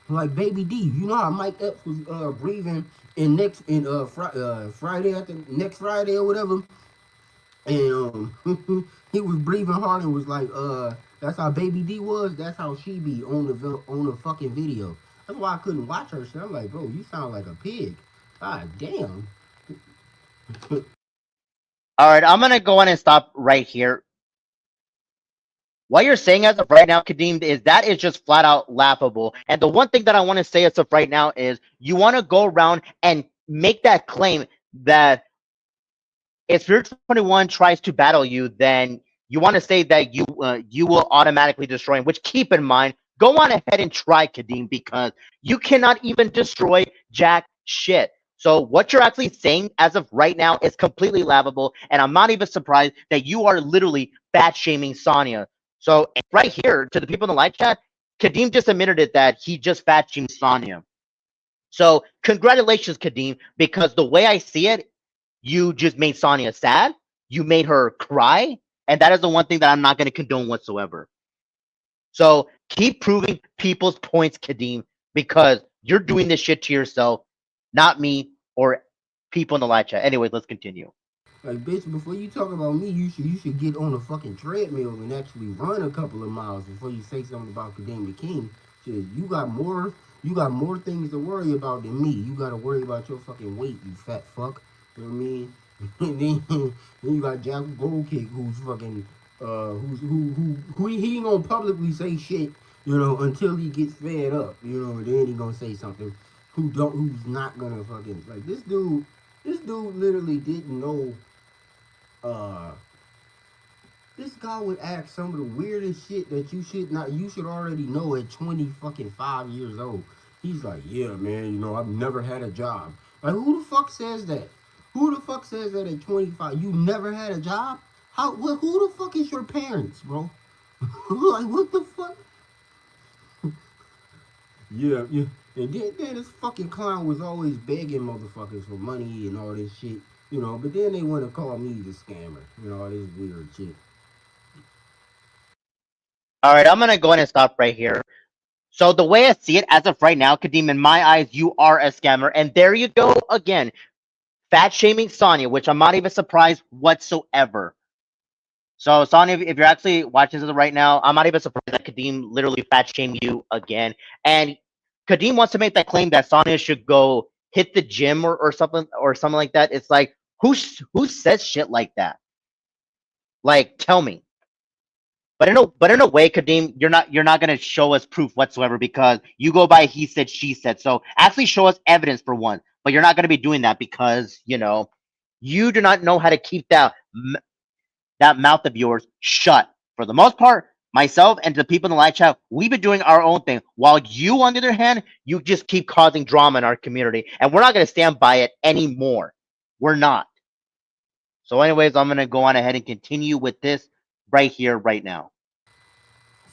like Baby D. You know how Mike Epps was breathing Friday, after next Friday or whatever? And he was breathing hard and was like, that's how Baby D was. That's how she be on the fucking video. That's why I couldn't watch her shit. I'm like, bro, you sound like a pig. God damn. All right, I'm gonna go on and stop right here. What you're saying as of right now, Kadeem, is that is just flat out laughable. And the one thing that I want to say as of right now is you want to go around and make that claim that if Spirit 21 tries to battle you, then you want to say that you will automatically destroy him. Which keep in mind, go on ahead and try, Kadeem, because you cannot even destroy jack shit. So what you're actually saying as of right now is completely laughable, and I'm not even surprised that you are literally fat shaming Sonya. So right here to the people in the live chat, Kadeem just admitted it that he just fat shamed Sonya. So congratulations, Kadeem, because the way I see it, you just made Sonya sad. You made her cry, and that is the one thing that I'm not going to condone whatsoever. So keep proving people's points, Kadeem, because you're doing this shit to yourself, not me or people in the live chat. Anyways, let's continue. Like, bitch, before you talk about me, you should get on a fucking treadmill and actually run a couple of miles before you say something about Kadeem the King. Shit, you got more things to worry about than me. You gotta worry about your fucking weight, you fat fuck. You know what I mean? And then you got Jack Goldkick, who's fucking who he ain't gonna publicly say shit, until he gets fed up, and then he gonna say something. Who's not gonna fucking like this dude literally didn't know. uh this guy would ask some of the weirdest shit that you should already know at 20 fucking 5 years old. He's like, yeah, man, I've never had a job. Like, who the fuck says that? Who the fuck says that at 25? You never had a job? Who the fuck is your parents, bro? Like, what the fuck? Yeah, yeah. And then this fucking clown was always begging motherfuckers for money and all this shit, but then they want to call me the scammer, all this weird shit. All right, I'm gonna go ahead and stop right here. So the way I see it, as of right now, Kadeem, in my eyes, you are a scammer, and there you go again, fat shaming Sonya, which I'm not even surprised whatsoever. So Sonya, if you're actually watching this right now, I'm not even surprised that Kadeem literally fat shamed you again. And Kadeem wants to make that claim that Sonya should go hit the gym or something like that. It's like who says shit like that? Like, tell me. But in a way, Kadeem, you're not gonna show us proof whatsoever because you go by he said she said. So actually show us evidence for one. But you're not gonna be doing that because you do not know how to keep that mouth of yours shut. For the most part, myself and the people in the live chat, we've been doing our own thing. While you, on the other hand, you just keep causing drama in our community, and we're not gonna stand by it anymore. We're not. So, anyways, I'm gonna go on ahead and continue with this right here, right now.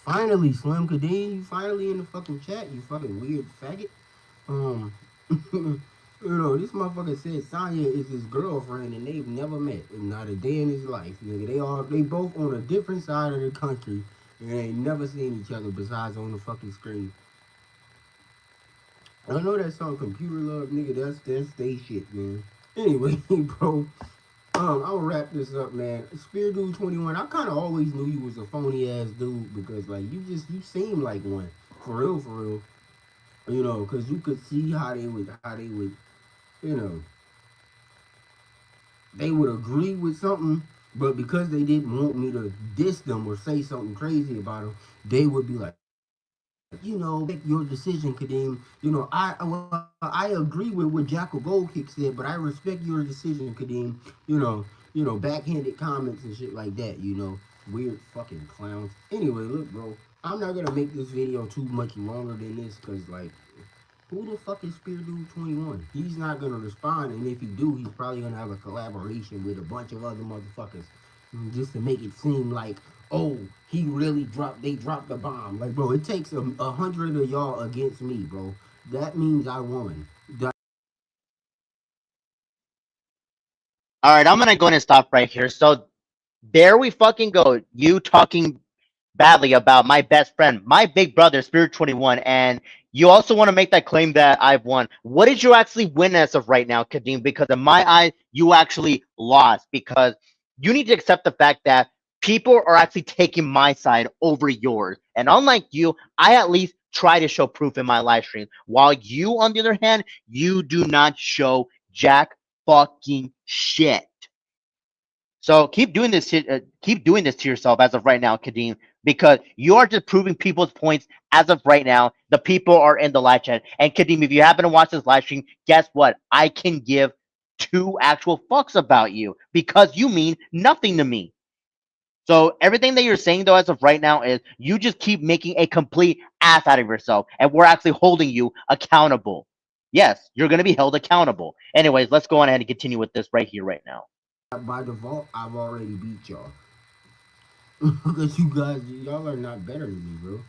Finally, Slim Kadeem, you finally in the fucking chat, you fucking weird faggot. Um, this motherfucker said Sonya is his girlfriend and they've never met, and not a day in his life. Nigga, they both on a different side of the country and they ain't never seen each other besides on the fucking screen. I know that song Computer Love, nigga, that's they shit, man. Anyway, bro, I'll wrap this up, man. Speardude21, I kind of always knew you was a phony ass dude because, like, you seem like one. For real. Because you could see how they would, you know, they would agree with something, but because they didn't want me to diss them or say something crazy about them, they would be like, make your decision, Kadeem. I agree with what Jackal Goldkick said, but I respect your decision, Kadeem. Backhanded comments and shit like that. Weird fucking clowns. Anyway, look, bro, I'm not gonna make this video too much longer than this, cause like, who the fuck is Speardude21? He's not gonna respond, and if he do, he's probably gonna have a collaboration with a bunch of other motherfuckers, just to make it seem like, oh, they dropped the bomb. Like, bro, it takes 100 of y'all against me, bro. That means I won. All right, I'm gonna go ahead and stop right here. So there we fucking go. You talking badly about my best friend, my big brother, Spirit21, and you also want to make that claim that I've won. What did you actually win as of right now, Kadeem? Because in my eyes, you actually lost because you need to accept the fact that people are actually taking my side over yours. And unlike you, I at least try to show proof in my live stream. While you, on the other hand, you do not show jack fucking shit. So keep doing this to yourself as of right now, Kadeem, because you are just proving people's points as of right now. The people are in the live chat, and Kadeem, if you happen to watch this live stream, guess what? I can give two actual fucks about you because you mean nothing to me. So everything that you're saying though, as of right now, is you just keep making a complete ass out of yourself, and we're actually holding you accountable. Yes, you're gonna be held accountable. Anyways, let's go on ahead and continue with this right here, right now. By default, I've already beat y'all. Because y'all are not better than me, bro.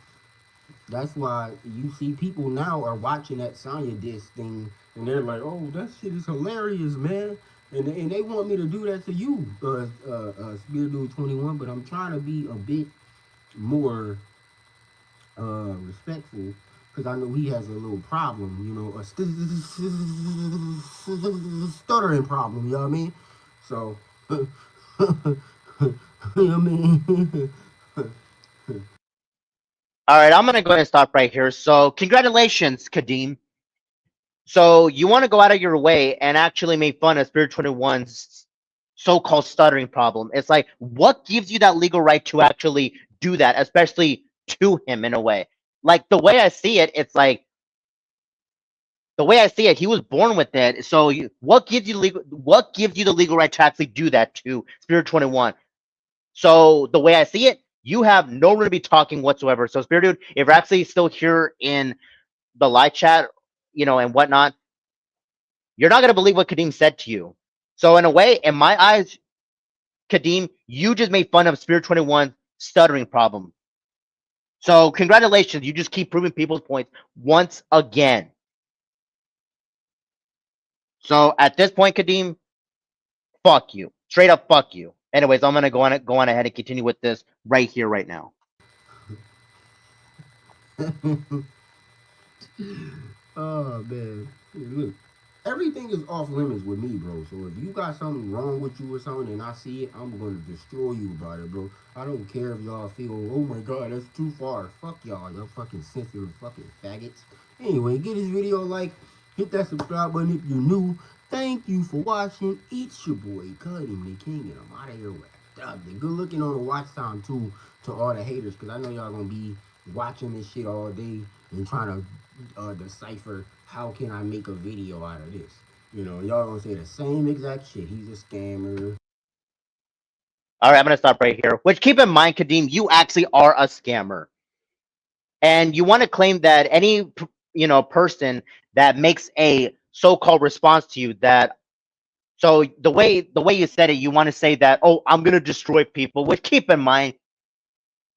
That's why you see people now are watching that Sonya diss thing, and they're like, "Oh, that shit is hilarious, man," and they want me to do that to you, Speardude21. But I'm trying to be a bit more respectful, because I know he has a little problem, a stuttering problem. You know what I mean? So, you know what I mean? All right, I'm gonna go ahead and stop right here. So, congratulations, Kadeem. So, you want to go out of your way and actually make fun of Spirit 21's so-called stuttering problem. It's like, what gives you that legal right to actually do that, especially to him in a way? Like the way I see it, it's like the way I see it, he was born with it. So, what gives you legal? What gives you the legal right to actually do that to Spirit 21? So the way I see it, you have no room to be talking whatsoever. So Spirit Dude, if you're actually still here in the live chat, and whatnot, you're not gonna believe what Kadeem said to you. So in a way, in my eyes, Kadeem, you just made fun of Spirit 21's stuttering problem. So congratulations, you just keep proving people's points once again. So at this point, Kadeem, fuck you. Straight up fuck you. Anyways, I'm gonna go on ahead and continue with this right here, right now. Oh man, hey, look, everything is off limits with me, bro. So if you got something wrong with you or something and I see it, I'm gonna destroy you about it, bro. I don't care if y'all feel, oh my god, that's too far. Fuck y'all fucking sensitive fucking faggots. Anyway, get this video a like, hit that subscribe button if you're new. Thank you for watching. It's your boy Kadeem, the king, and I'm out of here with good looking on the watch time too to all the haters, cause I know y'all gonna be watching this shit all day and trying to decipher how can I make a video out of this. Y'all gonna say the same exact shit. He's a scammer. All right, I'm gonna stop right here. Which keep in mind, Kadeem, you actually are a scammer, and you want to claim that any person that makes a so-called response to you that so the way you said it, you want to say that, oh, I'm gonna destroy people. Which keep in mind,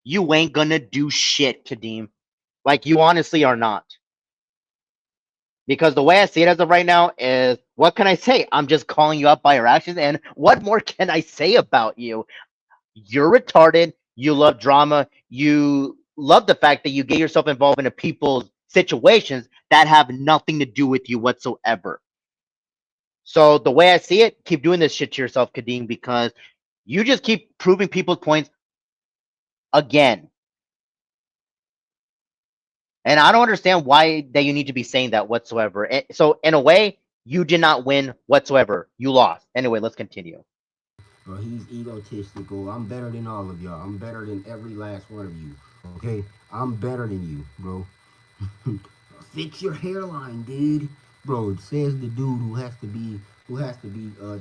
you ain't gonna do shit, Kadeem. Like you honestly are not. Because the way I see it as of right now is, what can I say? I'm just calling you out by your actions, and what more can I say about you? You're retarded. You love drama. You love the fact that you get yourself involved into people's situations that have nothing to do with you whatsoever. So the way I see it, keep doing this shit to yourself, Kadeem, because you just keep proving people's points again. And I don't understand why that you need to be saying that whatsoever. So in a way, you did not win whatsoever. You lost. Anyway, let's continue. He's egotistical. I'm better than all of y'all. I'm better than every last one of you. Okay? I'm better than you, bro. Fix your hairline, dude. Bro, it says the dude who has to be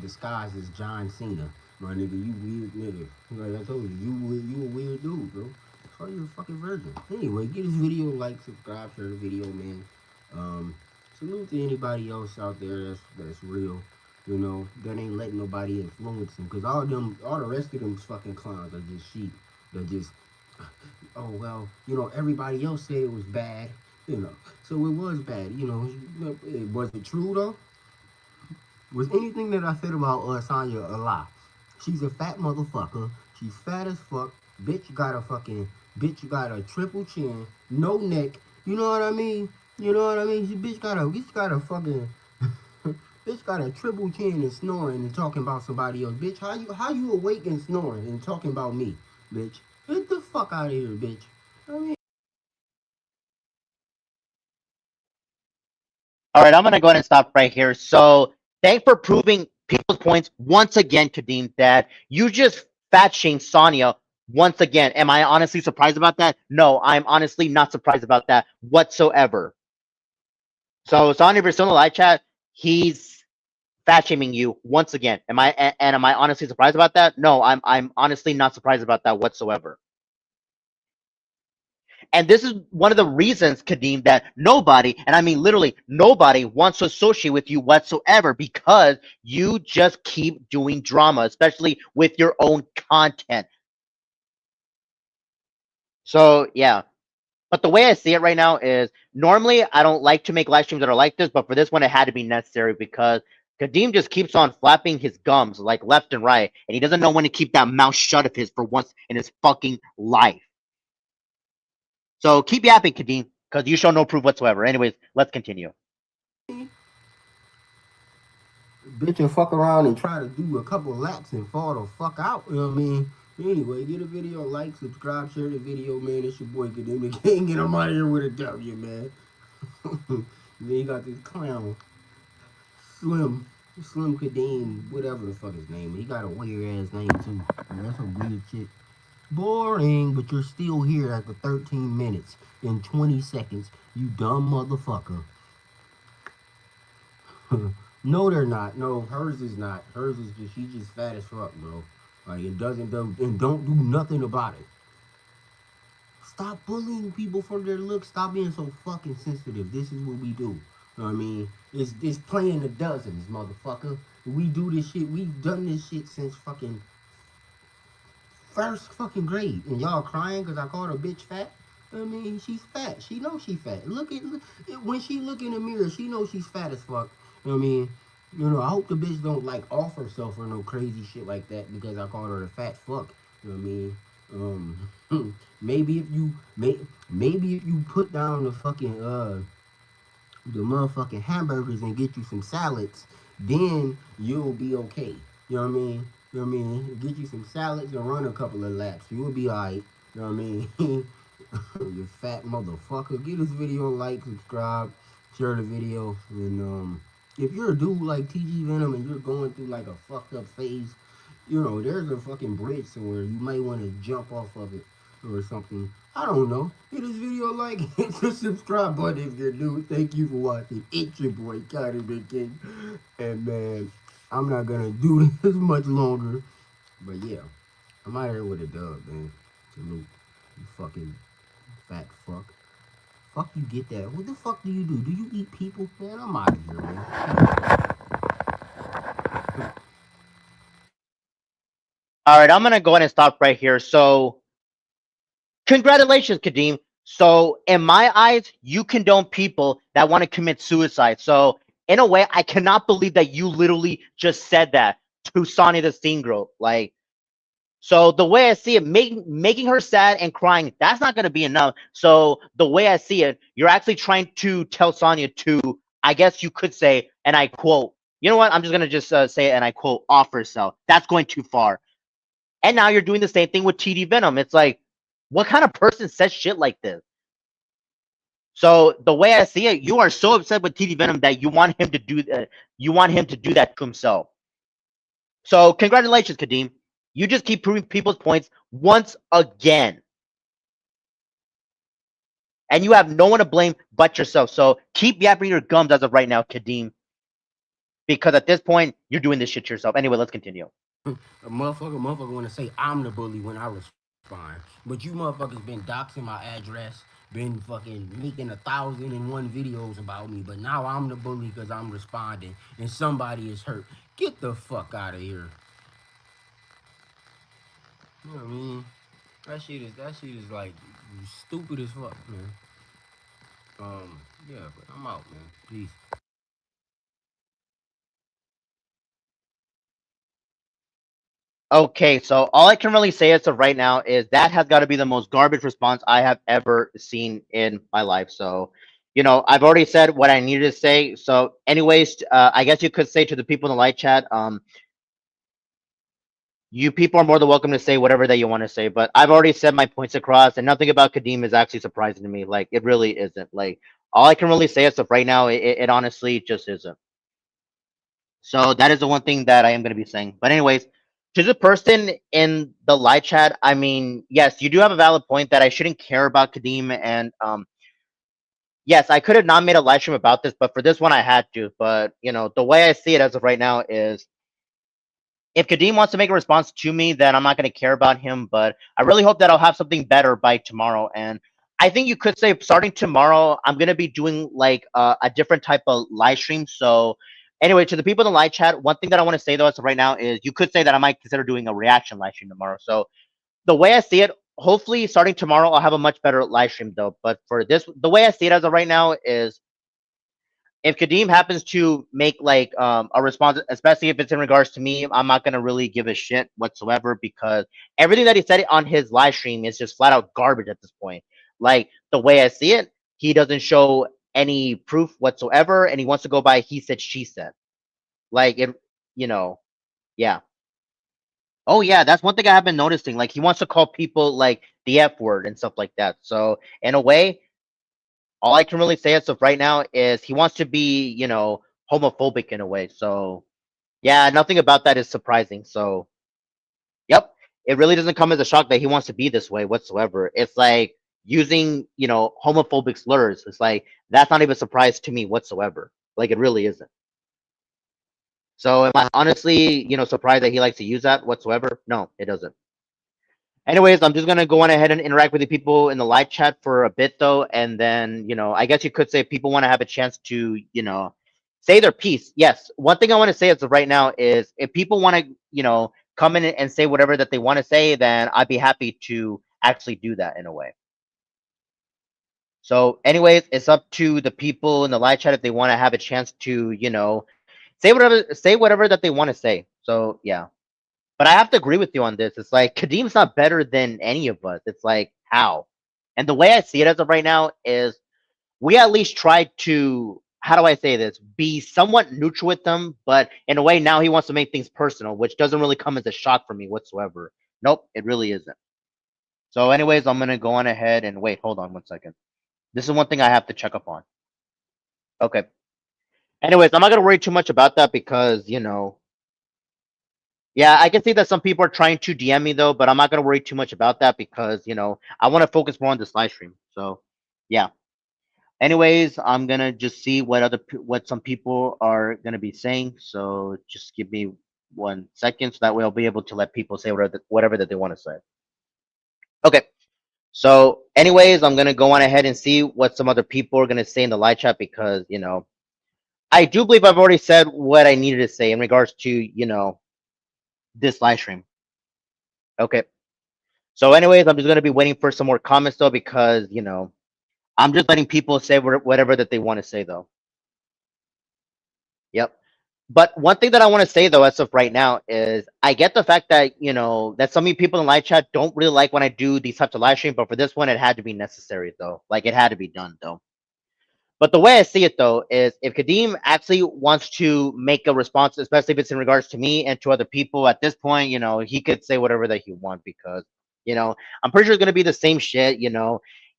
disguised as John Cena. My nigga, you weird nigga. Like I told you, you a weird dude, bro. Call you a fucking virgin. Anyway, get this video a like, subscribe, share the video, man. Um, salute to anybody else out there that's real. That ain't letting nobody influence them. Cause all the rest of them fucking clowns are just sheep. They're just, oh well, everybody else said it was bad, so it was bad. Was it true though? Was anything that I said about Sonya a lie? She's a fat motherfucker. She's fat as fuck. Bitch got a triple chin, no neck. You know what I mean? You know what I mean? She bitch got a fucking bitch got a triple chin and snoring and talking about somebody else. Bitch, how you awake and snoring and talking about me, bitch? Get the fuck out of here, bitch. I mean, All right, I'm gonna go ahead and stop right here. So thanks for proving people's points once again, Kadeem, that you just fat shamed Sonya once again. Am I honestly surprised about that? No, I'm honestly not surprised about that whatsoever. So Sonya, if you're still in the live chat, he's fat shaming you once again. Am I honestly surprised about that? No, I'm honestly not surprised about that whatsoever. And this is one of the reasons, Kadeem, that nobody, and I mean literally nobody, wants to associate with you whatsoever, because you just keep doing drama, especially with your own content. So, yeah. But the way I see it right now is, normally I don't like to make live streams that are like this, but for this one, it had to be necessary because Kadeem just keeps on flapping his gums like left and right, and he doesn't know when to keep that mouth shut of his for once in his fucking life. So keep yapping, Kadeem. because you show no proof whatsoever. Anyways, let's continue. Bitch and fuck around and try to do a couple laps and fall the fuck out. You know what I mean? Anyway, get a video, like, subscribe, share the video, man. It's your boy Kadeem the King, and I'm out here with a W, man. Then you got this clown, Slim, Slim Kadeem, whatever the fuck his name. He got a weird ass name too. Man, that's some weird shit. Boring, but you're still here after 13 minutes and 20 seconds, you dumb motherfucker. No, they're not. No, hers is not. Hers is just, she's just fat as fuck, bro. Like, it doesn't do, and don't do nothing about it. Stop bullying people for their looks. Stop being so fucking sensitive. This is what we do. You know what I mean? It's playing the dozens, motherfucker. We do this shit. We've done this shit since fucking first fucking grade. And y'all crying because I called a bitch fat? I mean, she's fat. She knows she's fat. When she look in the mirror, she knows she's fat as fuck. You know what I mean? You know, I hope the bitch don't like off herself or no crazy shit like that because I called her a fat fuck. You know what I mean? Maybe if you maybe if you put down the motherfucking hamburgers and get you some salads, then you'll be okay. You know what I mean? You know what I mean? Get you some salads and run a couple of laps. You'll be alright. You know what I mean? You fat motherfucker. Give this video a like, subscribe, share the video, and if you're a dude like TG Venom and you're going through like a fucked up phase, you know, there's a fucking bridge somewhere. You might want to jump off of it or something. I don't know. Hit this video a like, hit the subscribe button if you're new. Thank you for watching. It's your boy, Kadeem the King. And man, I'm not gonna do this much longer. But yeah, I'm out here with a dub, man. Salute. You fucking fat fuck. Fuck you get that. What the fuck do you do? Do you eat people? Man, I'm out of here, man. All right, I'm gonna go ahead and stop right here. So, congratulations, Kadeem. So, in my eyes, you condone people that want to commit suicide. So, in a way, I cannot believe that you literally just said that to Sonny the Steam Girl. Like, so the way I see it, making her sad and crying, that's not going to be enough. So the way I see it, you're actually trying to tell Sonya to, I guess you could say, and I quote, you know what? I'm just going to just say it, and I quote, off herself. That's going too far. And now you're doing the same thing with TD Venom. It's like, what kind of person says shit like this? So the way I see it, you are so upset with TD Venom that you want him to do that. You want him to do that to himself. So congratulations, Kadeem. You just keep proving people's points once again. And you have no one to blame but yourself. So keep yapping your gums as of right now, Kadeem. Because at this point, you're doing this shit to yourself. Anyway, let's continue. A motherfucker want to say I'm the bully when I respond. But you motherfuckers been doxing my address, been fucking making 1,001 videos about me, but now I'm the bully because I'm responding and somebody is hurt. Get the fuck out of here. You know what I mean? That shit is like stupid as fuck, man. Yeah, but I'm out, man. Peace. Okay, so all I can really say as of right now is that has got to be the most garbage response I have ever seen in my life. So, I've already said what I needed to say. So, anyways, I guess you could say to the people in the live chat, you people are more than welcome to say whatever that you want to say, but I've already said my points across, and nothing about Kadeem is actually surprising to me. Like, it really isn't. Like, all I can really say as of right now, it honestly just isn't. So that is the one thing that I am going to be saying. But anyways, to the person in the live chat, I mean, yes, you do have a valid point that I shouldn't care about Kadeem, and yes, I could have not made a live stream about this, but for this one I had to. But the way I see it as of right now is, if Kadeem wants to make a response to me, then I'm not going to care about him. But I really hope that I'll have something better by tomorrow. And I think you could say starting tomorrow, I'm going to be doing like a different type of live stream. So anyway, to the people in the live chat, one thing that I want to say though as of right now is you could say that I might consider doing a reaction live stream tomorrow. So the way I see it, hopefully starting tomorrow, I'll have a much better live stream though. But for this, the way I see it as of right now is, if Kadeem happens to make like a response, especially if it's in regards to me, I'm not gonna really give a shit whatsoever, because everything that he said on his live stream is just flat out garbage at this point. Like, the way I see it, he doesn't show any proof whatsoever, and he wants to go by he said she said. Like it, you know, yeah. Oh yeah, that's one thing I have been noticing. Like he wants to call people like the F word and stuff like that. So in a way, all I can really say as of right now is he wants to be, homophobic in a way. So yeah, nothing about that is surprising. So yep, it really doesn't come as a shock that he wants to be this way whatsoever. It's like using, homophobic slurs. It's like that's not even a surprise to me whatsoever. Like it really isn't. So am I honestly, surprised that he likes to use that whatsoever? No, it doesn't. Anyways, I'm just gonna go on ahead and interact with the people in the live chat for a bit though, and then I guess you could say if people want to have a chance to say their piece. Yes, one thing I want to say as of right now is if people want to come in and say whatever that they want to say, then I'd be happy to actually do that in a way. So, anyways, it's up to the people in the live chat if they want to have a chance to say whatever that they want to say. So yeah. But I have to agree with you on this. It's like Kadeem's not better than any of us. It's like how? And the way I see it as of right now is we at least tried to how do I say this? Be somewhat neutral with them, but in a way now he wants to make things personal, which doesn't really come as a shock for me whatsoever. Nope, it really isn't. So anyways, I'm gonna go on ahead and wait, hold on one second. This is one thing I have to check up on. Okay. Anyways, I'm not gonna worry too much about that because, yeah, I can see that some people are trying to DM me though, but I'm not gonna worry too much about that because I want to focus more on this live stream. So, yeah. Anyways, I'm gonna just see what some people are gonna be saying. So just give me 1 second, so that way I'll be able to let people say whatever that they want to say. Okay. So, anyways, I'm gonna go on ahead and see what some other people are gonna say in the live chat because I do believe I've already said what I needed to say in regards to this live stream. Okay. So, anyways, I'm just gonna be waiting for some more comments though, because I'm just letting people say whatever that they want to say though. Yep. But one thing that I want to say though, as of right now, is I get the fact that that some of you people in live chat don't really like when I do these types of live stream, but for this one, it had to be necessary though. Like it had to be done though. But the way I see it though is if Kadeem actually wants to make a response, especially if it's in regards to me and to other people, at this point, he could say whatever that he wants because, I'm pretty sure it's gonna be the same shit,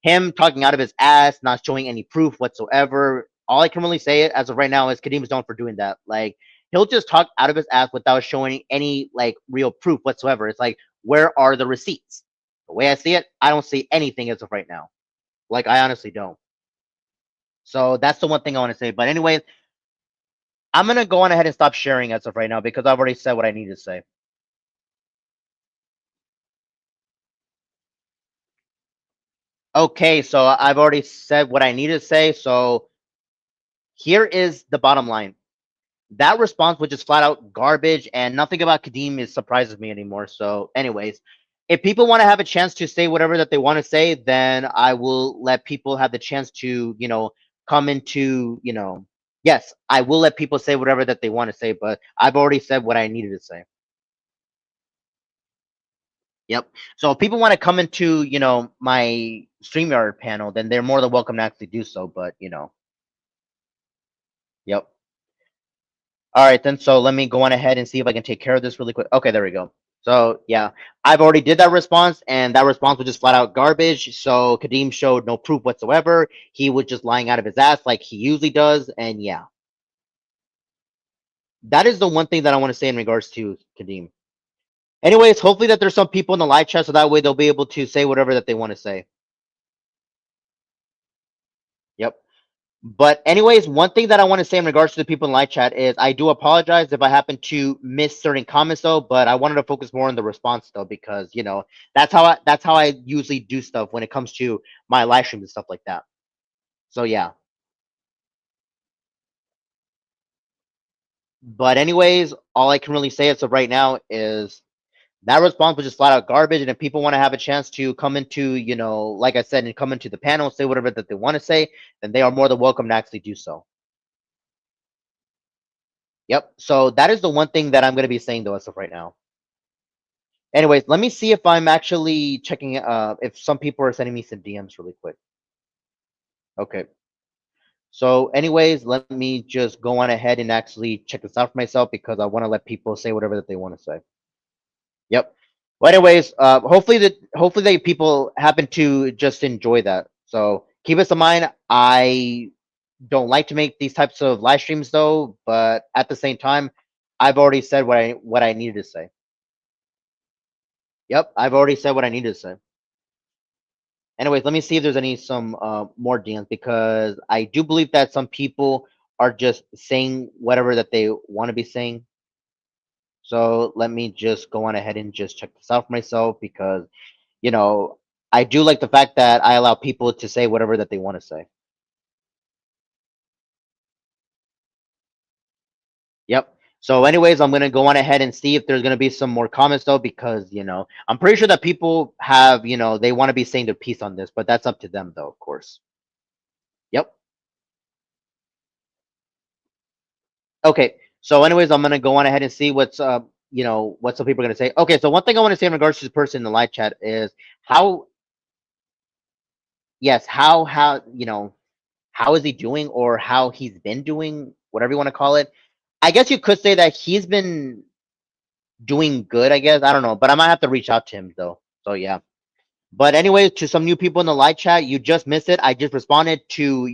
him talking out of his ass, not showing any proof whatsoever. All I can really say as of right now is Kadeem's known for doing that. Like he'll just talk out of his ass without showing any like real proof whatsoever. It's like, where are the receipts? The way I see it, I don't see anything as of right now. Like I honestly don't. So that's the one thing I want to say. But anyways, I'm gonna go on ahead and stop sharing as of right now because I've already said what I need to say. Okay, so I've already said what I need to say. So here is the bottom line. That response was just flat out garbage, and nothing about Kadeem is surprises me anymore. So, anyways, if people want to have a chance to say whatever that they want to say, then I will let people have the chance to, come into, yes, I will let people say whatever that they want to say, but I've already said what I needed to say. Yep. So if people want to come into, my StreamYard panel, then they're more than welcome to actually do so. But yep. All right, then. So let me go on ahead and see if I can take care of this really quick. Okay, there we go. So yeah, I've already did that response, and that response was just flat out garbage. So Kadeem showed no proof whatsoever. He was just lying out of his ass like he usually does, and yeah, that is the one thing that I want to say in regards to Kadeem. Anyways, hopefully that there's some people in the live chat, so that way they'll be able to say whatever that they want to say. Yep. But anyways, one thing that I want to say in regards to the people in live chat is I do apologize if I happen to miss certain comments though, but I wanted to focus more on the response though because that's how I usually do stuff when it comes to my live streams and stuff like that. So yeah. But anyways, all I can really say as of right now is that response was just flat out garbage. And if people want to have a chance to come into, like I said, and come into the panel, say whatever that they want to say, then they are more than welcome to actually do so. Yep. So that is the one thing that I'm going to be saying though as of right now. Anyways, let me see if I'm actually checking if some people are sending me some DMs really quick. Okay. So, anyways, let me just go on ahead and actually check this out for myself because I want to let people say whatever that they want to say. Yep. Well, anyways, hopefully the people happen to just enjoy that. So keep this in mind. I don't like to make these types of live streams though, but at the same time, I've already said what I needed to say. Yep, I've already said what I needed to say. Anyways, let me see if there's any some more DMs because I do believe that some people are just saying whatever that they want to be saying. So let me just go on ahead and just check this out for myself because you know, I do like the fact that I allow people to say whatever that they want to say. Yep. So, anyways, I'm gonna go on ahead and see if there's gonna be some more comments though, because I'm pretty sure that people have, they want to be saying their piece on this, but that's up to them though, of course. Yep. Okay. So, anyways, I'm gonna go on ahead and see what some people are gonna say. Okay. So, one thing I want to say in regards to the person in the live chat is how, yes, how is he doing or how he's been doing, whatever you want to call it. I guess you could say that he's been doing good, I guess. I don't know, but I might have to reach out to him though. So yeah. But anyway, to some new people in the live chat, you just missed it. I just responded to,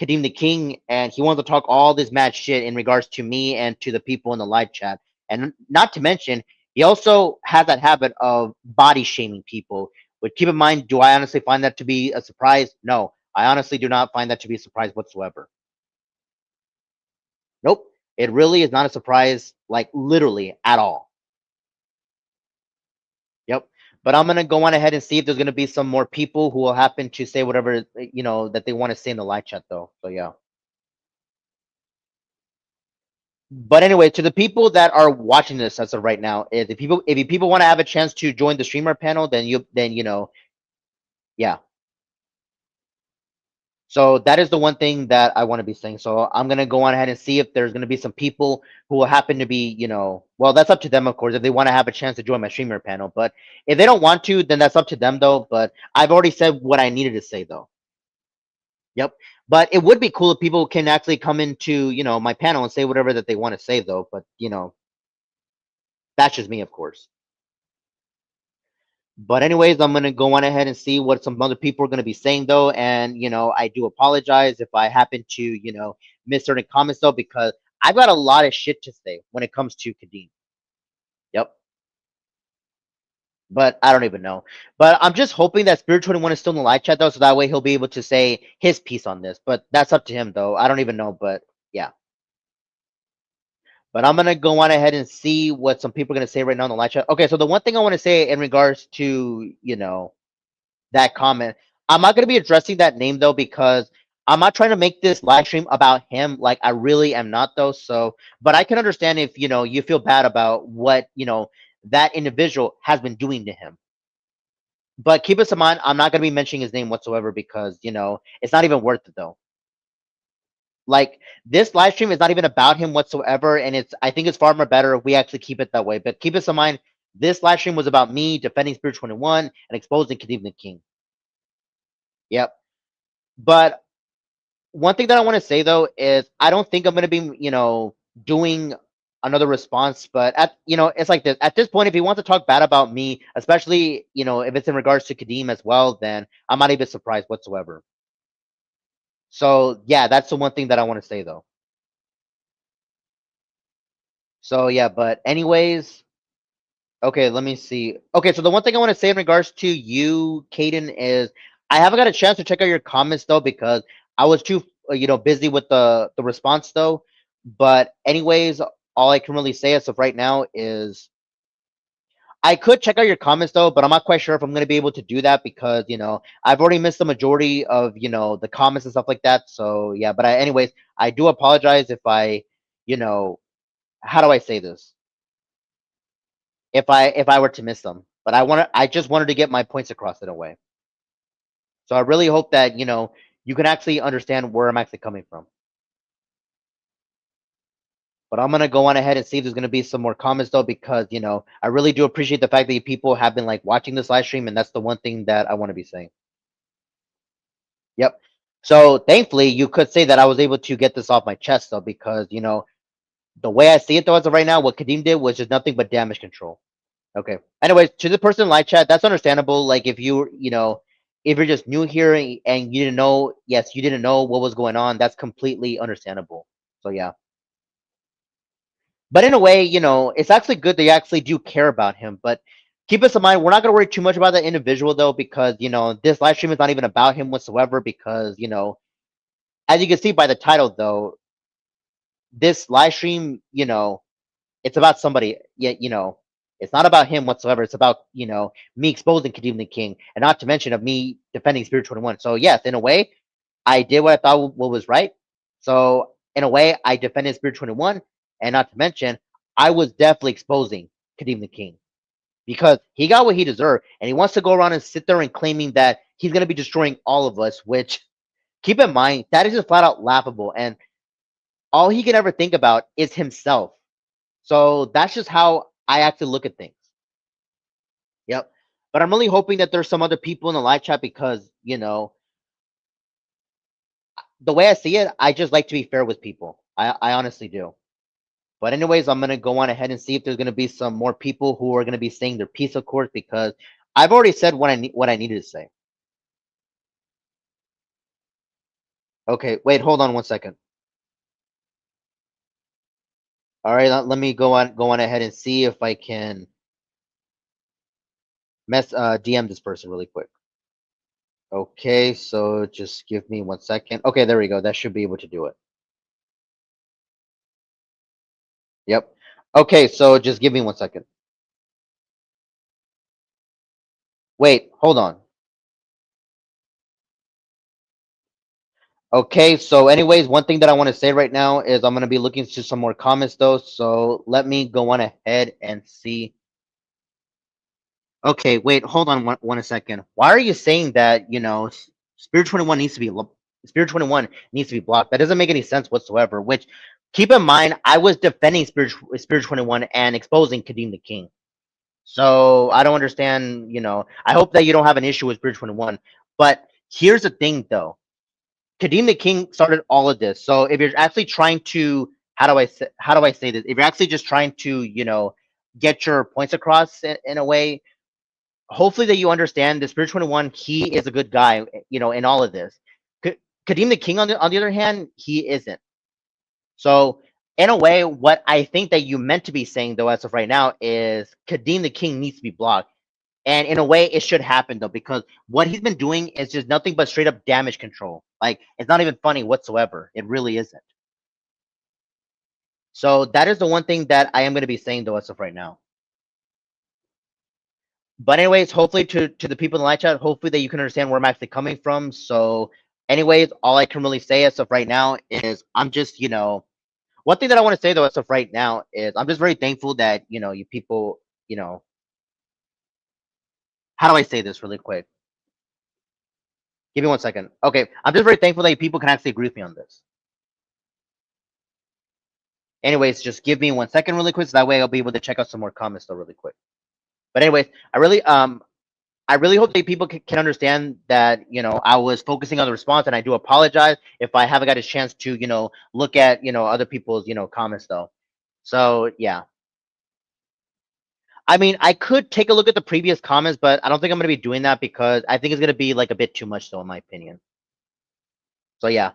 Kadeem the King, and he wants to talk all this mad shit in regards to me and to the people in the live chat. And not to mention, he also has that habit of body shaming people. But keep in mind, do I honestly find that to be a surprise? No, I honestly do not find that to be a surprise whatsoever. Nope. It really is not a surprise, like literally at all. Yep. But I'm gonna go on ahead and see if there's gonna be some more people who will happen to say whatever that they want to say in the live chat though. So yeah. But anyway, to the people that are watching this as of right now, if you people want to have a chance to join the streamer panel, then yeah. So that is the one thing that I want to be saying. So I'm gonna go on ahead and see if there's gonna be some people who will happen to be, well, that's up to them, of course, if they want to have a chance to join my streamer panel. But if they don't want to, then that's up to them, though. But I've already said what I needed to say, though. Yep. But it would be cool if people can actually come into, my panel and say whatever that they want to say, though. But that's just me, of course. But anyways, I'm gonna go on ahead and see what some other people are gonna be saying though, and I do apologize if I happen to miss certain comments though, because I've got a lot of shit to say when it comes to Kadeem. Yep. But I don't even know. But I'm just hoping that Speardude21 is still in the live chat though, so that way he'll be able to say his piece on this. But that's up to him though. I don't even know, but yeah. But I'm gonna go on ahead and see what some people are gonna say right now in the live chat. Okay, so the one thing I want to say in regards to that comment. I'm not going to be addressing that name though because I'm not trying to make this live stream about him. Like I really am not though. So, but I can understand if you feel bad about what that individual has been doing to him. But keep this in mind, I'm not going to be mentioning his name whatsoever because it's not even worth it though. Like this live stream is not even about him whatsoever, and I think it's far more better if we actually keep it that way. But keep this in mind, this live stream was about me defending Speardude21 and exposing Kadeem the King. Yep. But one thing that I want to say though is I don't think I'm going to be, doing another response. But it's like this. At this point, if he wants to talk bad about me, especially if it's in regards to Kadeem as well, then I'm not even surprised whatsoever. So yeah, that's the one thing that I want to say though. So yeah, but anyways, okay, let me see. Okay, so the one thing I want to say in regards to you, Caden, is I haven't got a chance to check out your comments though because I was too, busy with the response though. But anyways, all I can really say as of right now is I could check out your comments though, but I'm not quite sure if I'm going to be able to do that because I've already missed the majority of the comments and stuff like that. So yeah, but anyways, I do apologize if you know, how do I say this? If I were to miss them. But I just wanted to get my points across in a way. So I really hope that, you can actually understand where I'm actually coming from. But I'm gonna go on ahead and see if there's gonna be some more comments though, because I really do appreciate the fact that you people have been like watching this live stream, and that's the one thing that I want to be saying. Yep. So thankfully, you could say that I was able to get this off my chest though, because the way I see it though as of right now, what Kadeem did was just nothing but damage control. Okay. Anyways, to the person in live chat, that's understandable. Like if if you're just new here and you didn't know, yes, you didn't know what was going on. That's completely understandable. So yeah. But in a way, it's actually good that you actually do care about him. But keep us in mind, we're not going to worry too much about that individual though, because this live stream is not even about him whatsoever. Because as you can see by the title though, this live stream, it's about somebody. Yeah, it's not about him whatsoever. It's about me exposing Kadeem the King, and not to mention of me defending Speardude21. So yes, in a way, I did what I thought what was right. So in a way, I defended Speardude21, and not to mention, I was definitely exposing Kadeem the King because he got what he deserved, and he wants to go around and sit there and claiming that he's going to be destroying all of us. Which, keep in mind, that is just flat out laughable, and all he can ever think about is himself. So that's just how I actually look at things. Yep. But I'm really hoping that there's some other people in the live chat because, the way I see it, I just like to be fair with people. I honestly do. But anyways, I'm gonna go on ahead and see if there's gonna be some more people who are gonna be saying their piece, of course, because I've already said what I needed to say. Okay, wait, hold on one second. All right, let me go on ahead and see if I can DM this person really quick. Okay, so just give me 1 second. Okay, there we go. That should be able to do it. Yep. Okay, so just give me 1 second. Wait, hold on. Okay, so anyways, one thing that I want to say right now is I'm gonna be looking to some more comments though. So let me go on ahead and see. Okay, wait, hold on one second. Why are you saying that, Spirit 21 needs to be Spirit 21 needs to be blocked? That doesn't make any sense whatsoever. Which keep in mind, I was defending Spirit 21 and exposing Kadeem the King. So I don't understand, I hope that you don't have an issue with Spirit 21. But here's the thing though. Kadeem the King started all of this. So if you're actually trying to, how do I say this? If you're actually just trying to, get your points across in a way, hopefully that you understand the Spirit 21. He is a good guy, in all of this. Kadeem the King, on the other hand, he isn't. So in a way, what I think that you meant to be saying though, as of right now, is Kadeem the King needs to be blocked. And in a way, it should happen though, because what he's been doing is just nothing but straight up damage control. Like, it's not even funny whatsoever. It really isn't. So that is the one thing that I am going to be saying though, as of right now. But anyways, hopefully to the people in the live chat, hopefully that you can understand where I'm actually coming from. So anyways, all I can really say as of right now is I'm just, one thing that I want to say though, as of right now, is I'm just very thankful that, you people, how do I say this really quick? Give me 1 second. Okay, I'm just very thankful that you people can actually agree with me on this. Anyways, just give me 1 second really quick, so that way I'll be able to check out some more comments though really quick. But anyways, I really hope that people can understand that, I was focusing on the response, and I do apologize if I haven't got a chance to, look at, other people's, comments though. So yeah. I mean, I could take a look at the previous comments, but I don't think I'm gonna be doing that because I think it's gonna be like a bit too much though, in my opinion. So yeah.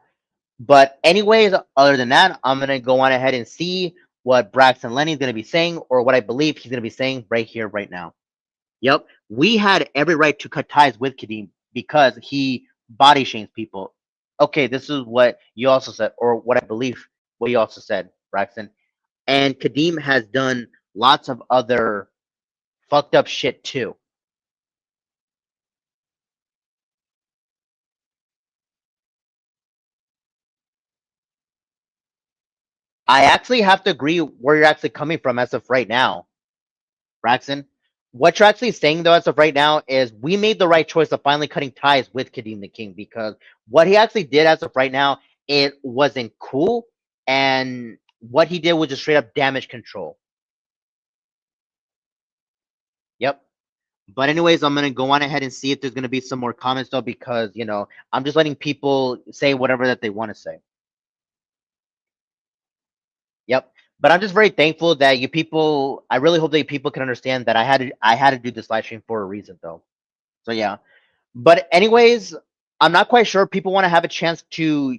But anyways, other than that, I'm gonna go on ahead and see what Braxton Lenny's gonna be saying, or what I believe he's gonna be saying right here, right now. Yep, we had every right to cut ties with Kadeem because he body shames people. Okay, this is what you also said, or what I believe what you also said, Braxton. And Kadeem has done lots of other fucked up shit too. I actually have to agree where you're actually coming from as of right now, Braxton. What you're actually saying though, as of right now, is we made the right choice of finally cutting ties with Kadeem the King, because what he actually did as of right now, it wasn't cool, and what he did was just straight up damage control. Yep. But anyways, I'm gonna go on ahead and see if there's gonna be some more comments though, because I'm just letting people say whatever that they want to say. Yep. But I'm just very thankful that you people. I really hope that you people can understand that I had to do this live stream for a reason though. So yeah. But anyways, I'm not quite sure. People want to have a chance to,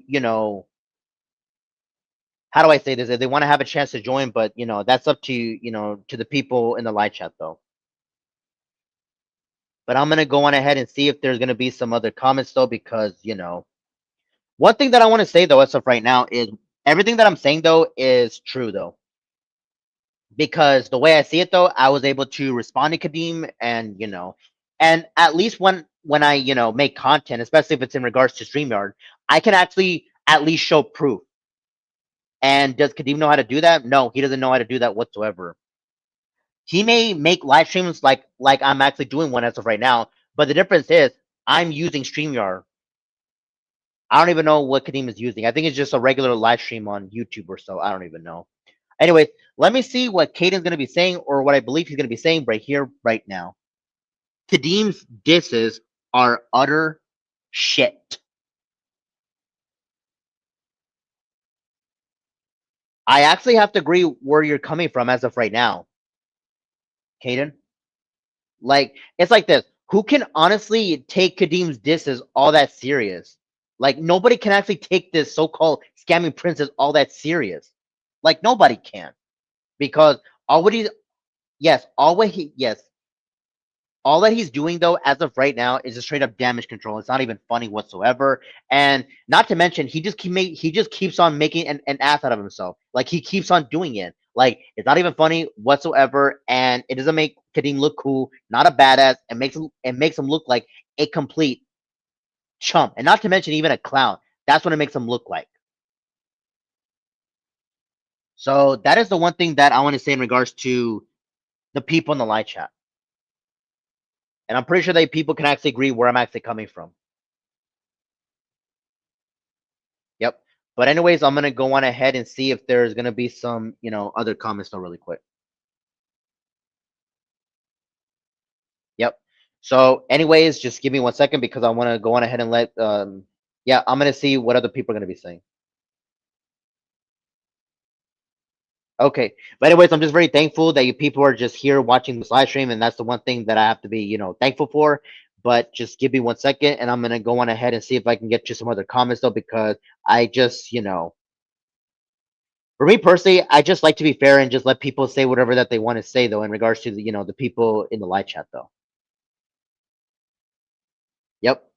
how do I say this? If they want to have a chance to join, but that's up to to the people in the live chat though. But I'm gonna go on ahead and see if there's gonna be some other comments though, because one thing that I want to say though, as of right now, is everything that I'm saying though is true though. Because the way I see it though, I was able to respond to Kadeem, and and at least when I make content, especially if it's in regards to StreamYard, I can actually at least show proof. And does Kadeem know how to do that? No, he doesn't know how to do that whatsoever. He may make live streams like I'm actually doing one as of right now, but the difference is I'm using StreamYard. I don't even know what Kadeem is using. I think it's just a regular live stream on YouTube or so. I don't even know. Anyways, let me see what Caden's going to be saying, or what I believe he's going to be saying right here, right now. Kadeem's disses are utter shit. I actually have to agree where you're coming from as of right now, Caden. Like, it's like this. Who can honestly take Kadeem's disses all that serious? Like, nobody can actually take this so-called scamming princess all that serious. Like, nobody can. Because all what he, yes, yes, all that he's doing though, as of right now, is just straight up damage control. It's not even funny whatsoever, and not to mention, he just keeps on making an ass out of himself. Like, he keeps on doing it. Like, it's not even funny whatsoever, and it doesn't make Kadeem look cool, not a badass. It makes him look like a complete chump, and not to mention even a clown. That's what it makes him look like. So that is the one thing that I want to say in regards to the people in the live chat, and I'm pretty sure that people can actually agree where I'm actually coming from. Yep. But anyways, I'm gonna go on ahead and see if there's gonna be some, other comments though, really quick. Yep. So, anyways, just give me 1 second, because I want to go on ahead and let. Yeah, I'm gonna see what other people are gonna be saying. Okay. But anyways, I'm just very thankful that you people are just here watching this live stream, and that's the one thing that I have to be, thankful for. But just give me 1 second, and I'm gonna go on ahead and see if I can get you some other comments though, because I just, for me personally, I just like to be fair and just let people say whatever that they want to say though, in regards to the people in the live chat though. Yep.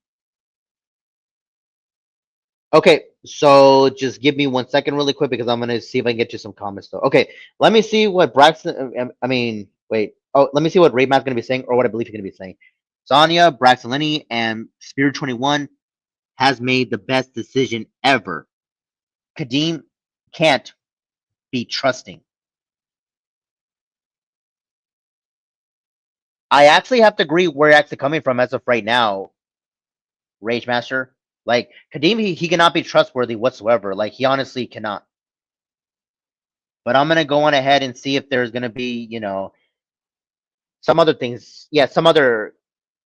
Okay, so just give me 1 second really quick, because I'm gonna see if I can get you some comments though. Okay, let me see what Braxton. I mean, wait. Oh, let me see what Rayman's gonna be saying, or what I believe he's gonna be saying. Sonia, Braxton Lenny, and Spear21 has made the best decision ever. Kadeem can't be trusting. I actually have to agree where you're actually coming from as of right now, Rage Master. Like, Kadeem, he cannot be trustworthy whatsoever. Like, he honestly cannot. But I'm gonna go on ahead and see if there's gonna be, some other things. Yeah, some other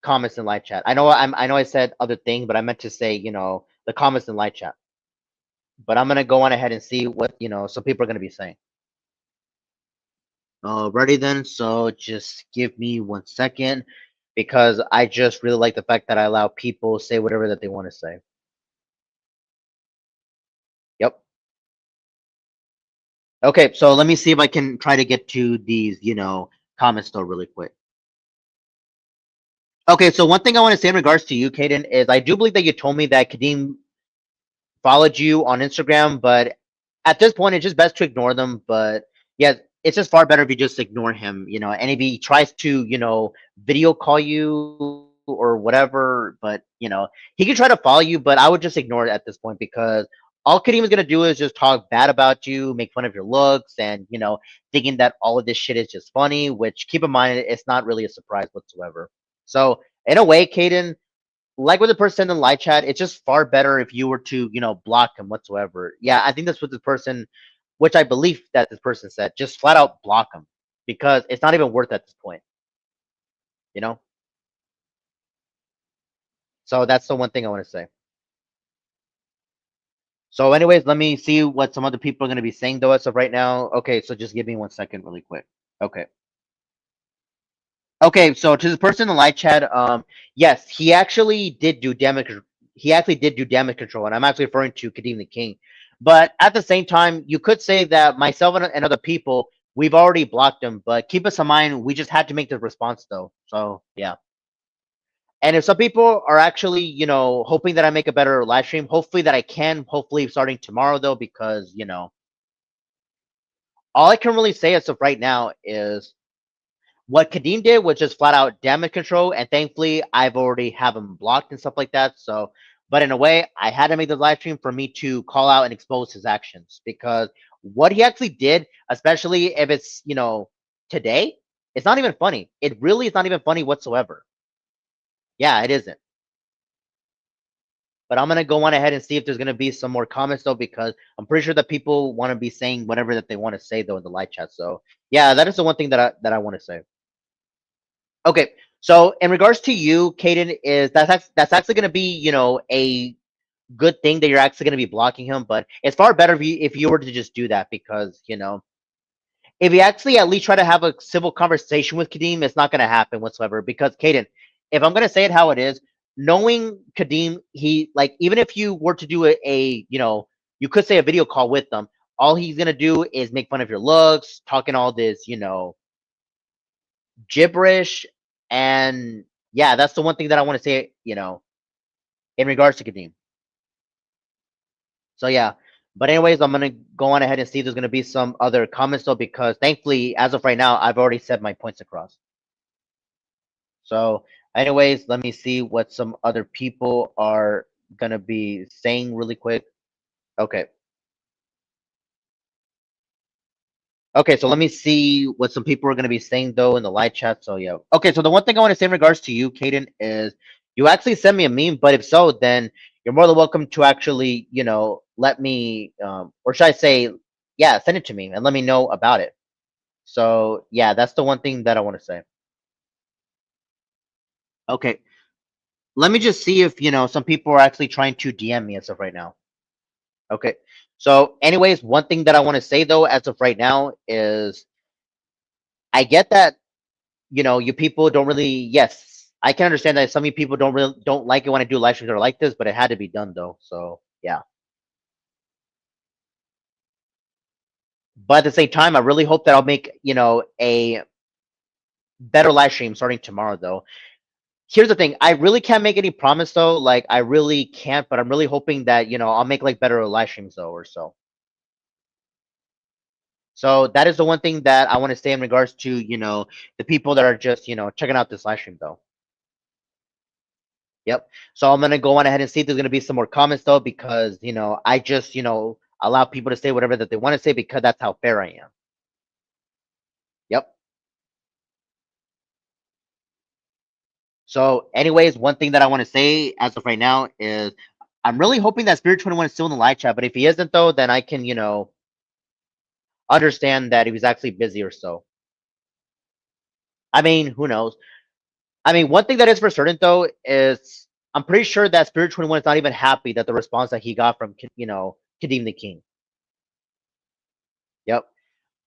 comments in live chat. I know I said other things, but I meant to say, the comments in live chat. But I'm gonna go on ahead and see what, some people are gonna be saying. Alrighty then, so just give me 1 second, because I just really like the fact that I allow people say whatever that they want to say. Yep. Okay, so let me see if I can try to get to these, comments though, really quick. Okay, so one thing I want to say in regards to you, Kaden, is I do believe that you told me that Kadeem followed you on Instagram, but at this point, it's just best to ignore them. But yeah, it's just far better if you just ignore him, and if he tries to, video call you or whatever, but he can try to follow you, but I would just ignore it at this point, because all Kadeem is gonna do is just talk bad about you, make fun of your looks, and thinking that all of this shit is just funny. Which, keep in mind, it's not really a surprise whatsoever. So in a way, Caden, like with the person in the live chat, it's just far better if you were to, block him whatsoever. Yeah, I think that's what the person, which I believe that this person said, just flat out block him, because it's not even worth at this point, you know? So that's the one thing I want to say. So, anyways, let me see what some other people are going to be saying though as of right now. Okay, so just give me 1 second, really quick. Okay. Okay, so to the person in the live chat, yes, he actually did do damage. He actually did do damage control, and I'm actually referring to Kadeem the King. But at the same time, you could say that myself and other people, we've already blocked him. But keep us in mind, we just had to make the response though. So yeah. And if some people are actually, hoping that I make a better live stream, hopefully that I can, hopefully starting tomorrow though, because all I can really say as of right now is what Kadeem did was just flat out damage control, and thankfully I've already have him blocked and stuff like that. So, but in a way, I had to make the live stream for me to call out and expose his actions because what he actually did, especially if it's today, it's not even funny. It really is not even funny whatsoever. Yeah, it isn't. But I'm gonna go on ahead and see if there's gonna be some more comments though, because I'm pretty sure that people want to be saying whatever that they want to say though in the live chat. So yeah, that is the one thing that I want to say. Okay, so in regards to you, Caden, is that's actually gonna be a good thing that you're actually gonna be blocking him. But it's far better if you were to just do that because if you actually at least try to have a civil conversation with Kadeem, it's not going to happen whatsoever. Because Caden, if I'm going to say it how it is, knowing Kadeem, he like even if you were to do you could say a video call with them. All he's going to do is make fun of your looks, talking all this, gibberish, and yeah, that's the one thing that I want to say, in regards to Kadeem. So yeah. But anyways, I'm gonna go on ahead and see if there's gonna be some other comments though, because thankfully, as of right now, I've already said my points across. So, anyways, let me see what some other people are gonna be saying really quick. Okay. Okay, so let me see what some people are going to be saying though in the live chat. So yeah. Okay, so the one thing I want to say in regards to you, Caden, is you actually sent me a meme, but if so, then you're more than welcome to actually, let me, or should I say, yeah, send it to me and let me know about it. So yeah, that's the one thing that I want to say. Okay, let me just see if some people are actually trying to DM me as of right now. Okay, so anyways, one thing that I want to say though as of right now is I get that you people don't really. Yes, I can understand that some of you people don't like it when I do live streams or like this, but it had to be done though. So yeah. But at the same time, I really hope that I'll make a better live stream starting tomorrow though. Here's the thing, I really can't make any promise though. Like I really can't, but I'm really hoping that I'll make like better live streams though or so. So that is the one thing that I want to say in regards to the people that are just checking out this live stream though. Yep. So I'm gonna go on ahead and see if there's gonna be some more comments though, because I just allow people to say whatever that they want to say because that's how fair I am. Yep. So, anyways, one thing that I want to say as of right now is I'm really hoping that Speardude21 is still in the live chat, but if he isn't though, then I can understand that he was actually busy or so. I mean, who knows? I mean, one thing that is for certain though is I'm pretty sure that Speardude21 is not even happy that the response that he got from Kadeem the King. Yep.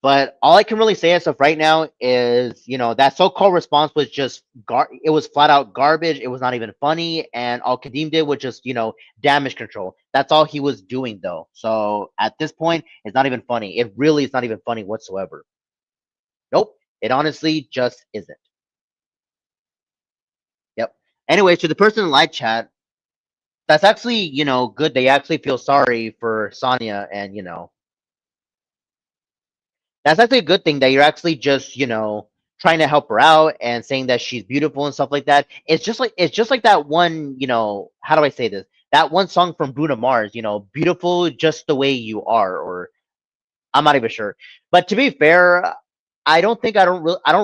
But all I can really say as of right now is, that so-called response was just it was flat out garbage. It was not even funny, and all Kadeem did was just, damage control. That's all he was doing, though. So at this point, it's not even funny. It really is not even funny whatsoever. Nope, it honestly just isn't. Yep. Anyway, to the person in the live chat, that's actually, good. They actually feel sorry for Sonya, and that's actually a good thing that you're actually just trying to help her out and saying that she's beautiful and stuff like that. It's just like that one, how do I say this, that one song from Bruno Mars, beautiful just the way you are, or I'm not even sure. But to be fair, I don't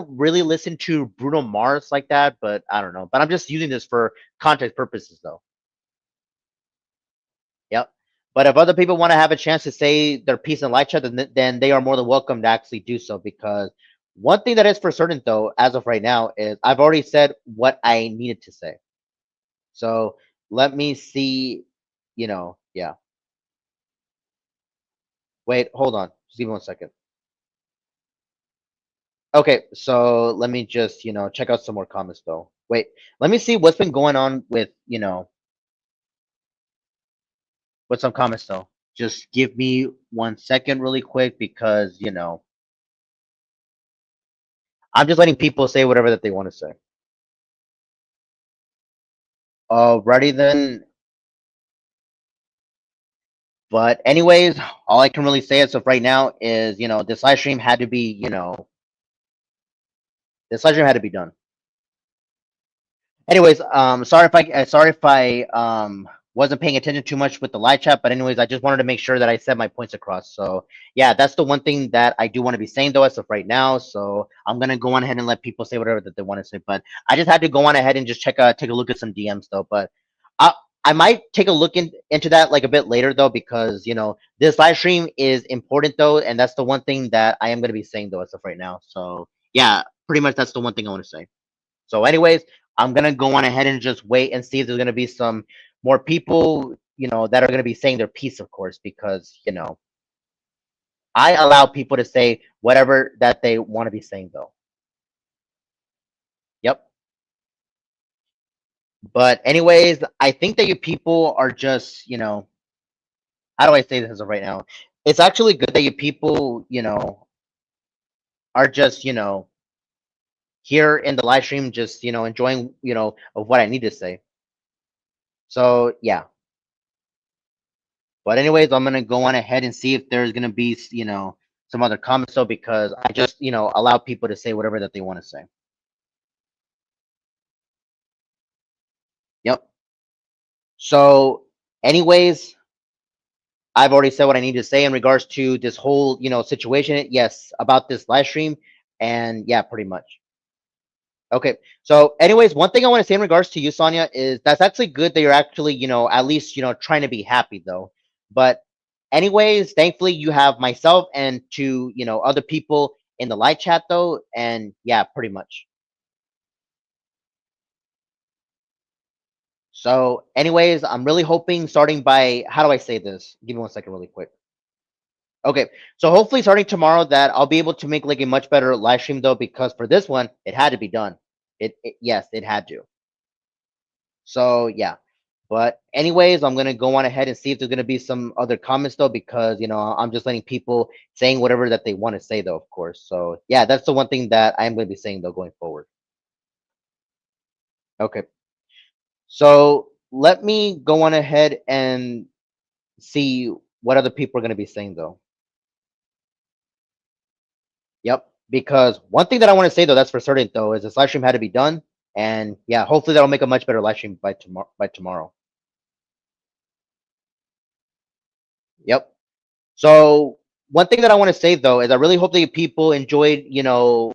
really listen to Bruno Mars like that, but I don't know, but I'm just using this for context purposes though. Yep. But if other people want to have a chance to say their piece in live chat, then they are more than welcome to actually do so. Because one thing that is for certain, though, as of right now, is I've already said what I needed to say. So Let me see, yeah. Wait, hold on. Just give me 1 second. Okay, so let me just, check out some more comments though. Wait, let me see what's been going on with, with some comments though. Just give me 1 second really quick because, I'm just letting people say whatever that they want to say. Alrighty then. But anyways, all I can really say as of right now is, this live stream had to be, this live stream had to be done. Anyways, sorry if I wasn't paying attention too much with the live chat, but anyways, I just wanted to make sure that I said my points across. So yeah, that's the one thing that I do want to be saying though as of right now. So I'm gonna go on ahead and let people say whatever that they want to say. But I just had to go on ahead and just take a look at some DMs though. But I I might take a look into that like a bit later though, because this live stream is important though, and that's the one thing that I am gonna be saying though as of right now. So yeah, pretty much that's the one thing I want to say. So, anyways, I'm gonna go on ahead and just wait and see if there's gonna be some more people, that are gonna be saying their piece, of course, because I allow people to say whatever that they want to be saying, though. Yep. But anyways, I think that you people are just, how do I say this as of right now? It's actually good that you people, are just, here in the live stream, just enjoying, of what I need to say. So yeah. But anyways, I'm gonna go on ahead and see if there's gonna be some other comments though, because I just allow people to say whatever that they want to say. Yep. So, anyways, I've already said what I need to say in regards to this whole situation. Yes, about this live stream, and yeah, pretty much. Okay. So, anyways, one thing I want to say in regards to you, Sonia, is that's actually good that you're actually, at least, trying to be happy though. But, anyways, thankfully you have myself and two, other people in the live chat though. And yeah, pretty much. So, anyways, I'm really hoping starting by, how do I say this? Give me 1 second, really quick. Okay. So, hopefully, starting tomorrow, that I'll be able to make like a much better live stream though, because for this one, it had to be done. Yes, it had to. So, yeah. But anyways, I'm gonna go on ahead and see if there's gonna be some other comments though, because I'm just letting people saying whatever that they want to say though, of course. So yeah, that's the one thing that I'm gonna be saying though going forward. Okay. So let me go on ahead and see what other people are gonna be saying though. Yep. Because one thing that I want to say though, that's for certain though, is this live stream had to be done. And yeah, hopefully that'll make a much better live stream by tomorrow. Yep. So one thing that I want to say though is I really hope that people enjoyed,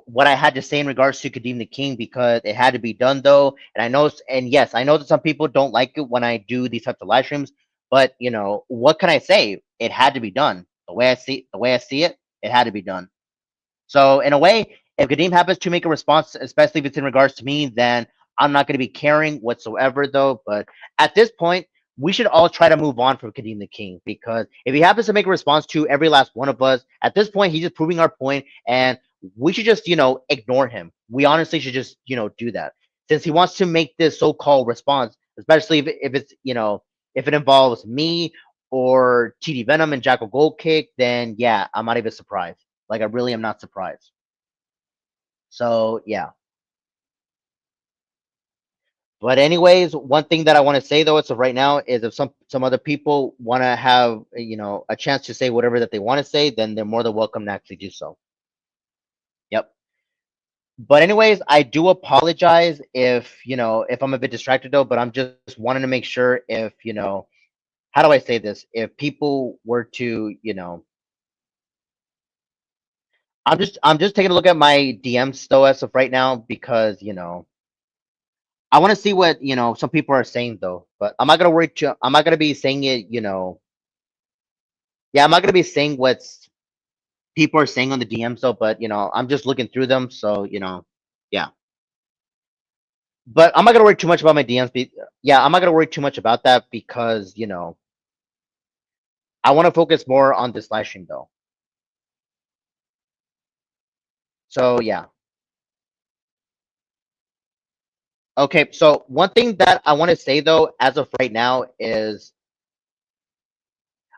what I had to say in regards to Kadeem the King, because it had to be done though. And I know, and yes, I know that some people don't like it when I do these types of live streams, but what can I say? It had to be done. The way I see it, it had to be done. So in a way, if Kadeem happens to make a response, especially if it's in regards to me, then I'm not going to be caring whatsoever, though. But at this point, we should all try to move on from Kadeem the King, because if he happens to make a response to every last one of us, at this point, he's just proving our point, and we should just ignore him. We honestly should just do that, since he wants to make this so-called response, especially if it's if it involves me or TD Venom and Jackal Gold Kick, then yeah, I'm not even surprised. Like, I really am not surprised. So yeah. But anyways, one thing that I want to say though, as of right now, is if some other people want to have a chance to say whatever that they want to say, then they're more than welcome to actually do so. Yep. But anyways, I do apologize if I'm a bit distracted though, but I'm just wanting to make sure if how do I say this? If people were to I'm just taking a look at my DMs though as of right now, because I want to see what some people are saying though, but I'm not gonna worry. I'm not gonna be saying it. Yeah, I'm not gonna be saying what people are saying on the DMs though. But I'm just looking through them. So yeah. But I'm not gonna worry too much about my DMs. Yeah, I'm not gonna worry too much about that because I want to focus more on this live stream though. So yeah. Okay, so one thing that I want to say though, as of right now, is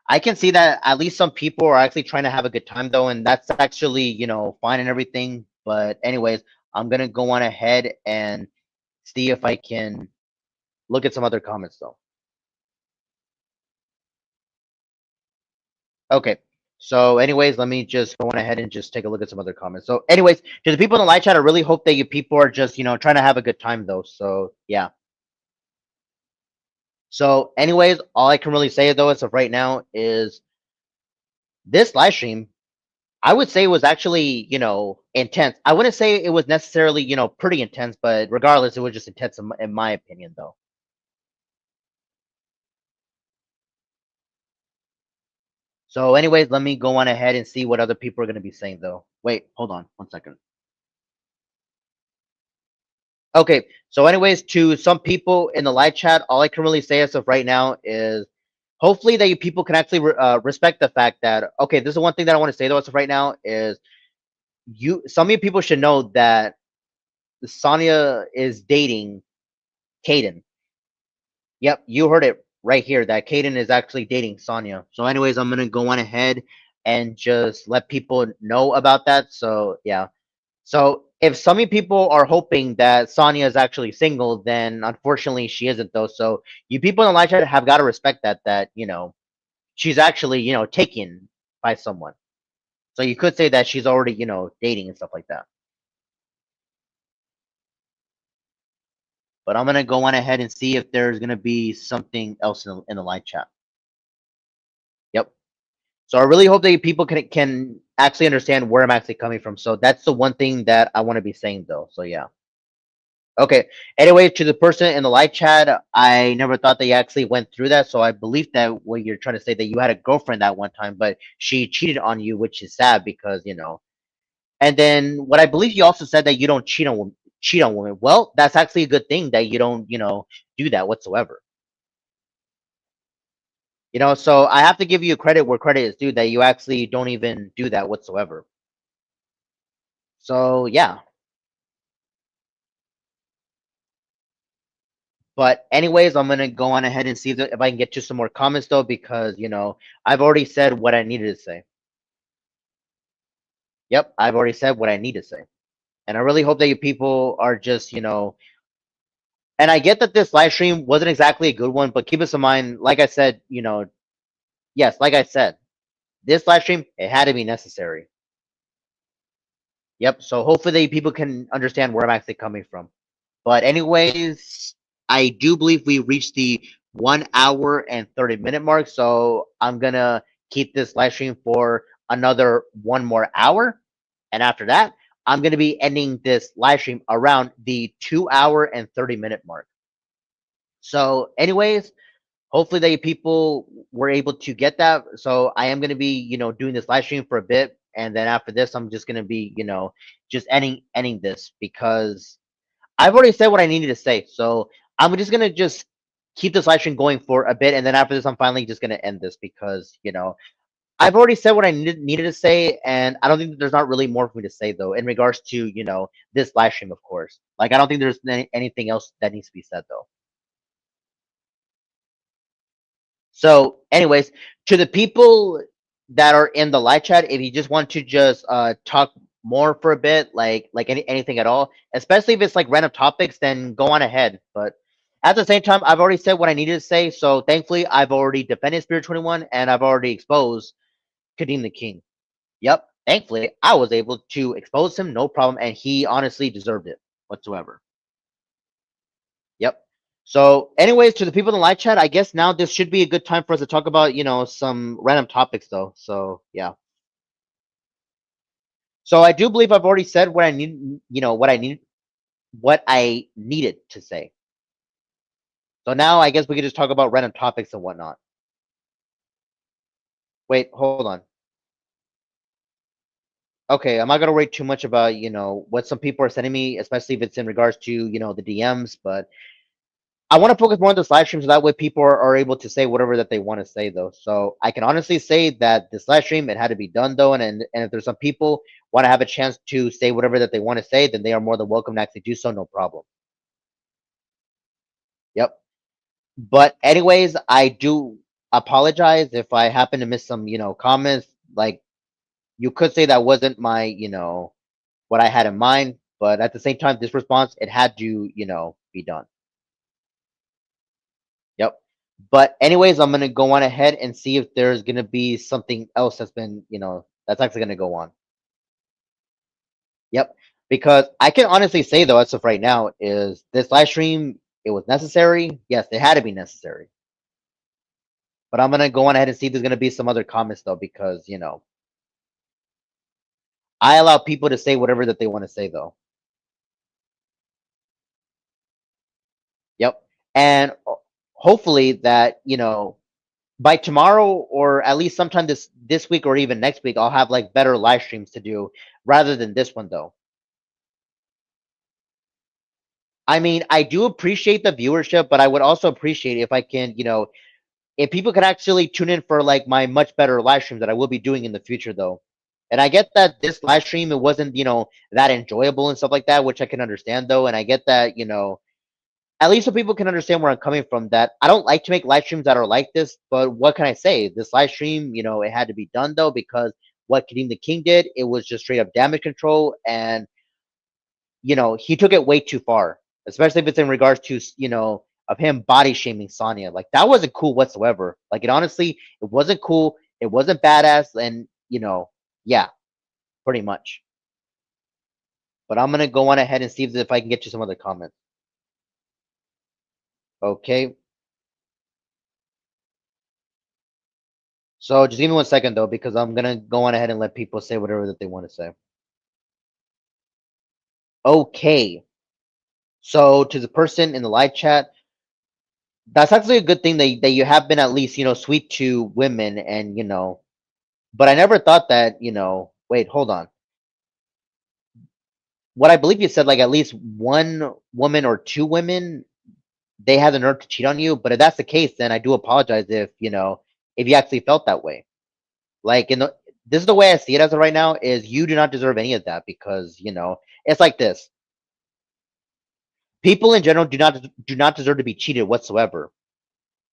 I can see that at least some people are actually trying to have a good time though, and that's actually, fine and everything. But anyways, I'm gonna go on ahead and see if I can look at some other comments though. Okay. So anyways, let me just go on ahead and just take a look at some other comments. So anyways, to the people in the live chat, I really hope that you people are just, trying to have a good time though. So yeah. So anyways, all I can really say though as of right now is this live stream, I would say was actually, intense. I wouldn't say it was necessarily, pretty intense, but regardless, it was just intense in my opinion though. So anyways, let me go on ahead and see what other people are going to be saying though. Wait, hold on one second. Okay, so anyways, to some people in the live chat, all I can really say as of right now is hopefully that you people can actually respect the fact that, okay, this is one thing that I want to say though as of right now is some of you people should know that Sonya is dating Caden. Yep, you heard it right here that Caden is actually dating Sonya. So anyways, I'm gonna go on ahead and just let people know about that. So yeah. So if some of you people are hoping that Sonya is actually single, then unfortunately she isn't though. So you people in the live chat have got to respect that she's actually taken by someone. So you could say that she's already dating and stuff like that. But I'm gonna go on ahead and see if there's gonna be something else in the live chat. Yep. So I really hope that you people can actually understand where I'm actually coming from. So that's the one thing that I want to be saying though. So yeah. Okay. Anyway, to the person in the live chat, I never thought that you actually went through that. So I believe that what you're trying to say that you had a girlfriend that one time, but she cheated on you, which is sad because And then what I believe you also said that you don't cheat on women. Well, that's actually a good thing that you don't do that whatsoever. So I have to give you credit where credit is due that you actually don't even do that whatsoever. So yeah. But anyways, I'm gonna go on ahead and see if I can get to some more comments though, because I've already said what I needed to say. Yep, I've already said what I need to say, and I really hope that you people are just And I get that this live stream wasn't exactly a good one, but keep this in mind. Like I said, yes, like I said, this live stream it had to be necessary. Yep. So hopefully that you people can understand where I'm actually coming from. But anyways, I do believe we reached the 1 hour and 30-minute mark. So I'm gonna keep this live stream for another one more hour. And after that, I'm gonna be ending this live stream around the 2 hour and 30-minute mark. So, anyways, hopefully that you people were able to get that. So I am gonna be, doing this live stream for a bit, and then after this, I'm just gonna be, just ending this because I've already said what I needed to say, so I'm just gonna just keep this live stream going for a bit, and then after this, I'm finally just gonna end this because I've already said what I needed to say, and I don't think there's not really more for me to say though in regards to this live stream, of course. Like I don't think there's anything else that needs to be said though. So, anyways, to the people that are in the live chat, if you just want to just talk more for a bit, like anything at all, especially if it's like random topics, then go on ahead. But at the same time, I've already said what I needed to say. So thankfully, I've already defended Spirit21 and I've already exposed Kadeem the King. Yep. Thankfully, I was able to expose him, no problem, and he honestly deserved it whatsoever. Yep. So, anyways, to the people in the live chat, I guess now this should be a good time for us to talk about, some random topics, though. So, yeah. So, I do believe I've already said what I need, what I needed to say. So now I guess we could just talk about random topics and whatnot. Wait, hold on. Okay, I'm not gonna worry too much about, what some people are sending me, especially if it's in regards to, the DMs, but I want to focus more on this live stream so that way people are able to say whatever that they want to say though. So I can honestly say that this live stream it had to be done though, and if there's some people want to have a chance to say whatever that they want to say, then they are more than welcome to actually do so, no problem. Yep. But anyways, I do apologize if I happen to miss some, comments. Like you could say that wasn't my, what I had in mind, but at the same time, this response it had to, be done. Yep. But anyways, I'm gonna go on ahead and see if there's gonna be something else that's been, that's actually gonna go on. Yep. Because I can honestly say though, as of right now, is this live stream it was necessary? Yes, it had to be necessary. But I'm gonna go on ahead and see if there's gonna be some other comments though, because I allow people to say whatever that they want to say though. Yep. And hopefully that, by tomorrow or at least sometime this week or even next week, I'll have like better live streams to do rather than this one though. I mean, I do appreciate the viewership, but I would also appreciate if I can, if people can actually tune in for like my much better live streams that I will be doing in the future though. And I get that this live stream it wasn't, that enjoyable and stuff like that, which I can understand though. And I get that, at least so people can understand where I'm coming from. That I don't like to make live streams that are like this, but what can I say? This live stream, it had to be done though because what Kadeem the King did, it was just straight up damage control, and he took it way too far, especially if it's in regards to of him body shaming Sonya. Like that wasn't cool whatsoever. Like it honestly, it wasn't cool. It wasn't badass, and yeah, pretty much. But I'm gonna go on ahead and see if I can get you some other comments. Okay. So just give me 1 second though, because I'm gonna go on ahead and let people say whatever that they want to say. Okay. So to the person in the live chat, that's actually a good thing that you have been at least, sweet to women and but I never thought that, wait, hold on. What I believe you said, like at least one woman or two women, they had the nerve to cheat on you. But if that's the case, then I do apologize if you actually felt that way. Like this is the way I see it as of right now is you do not deserve any of that because it's like this. People in general do not deserve to be cheated whatsoever.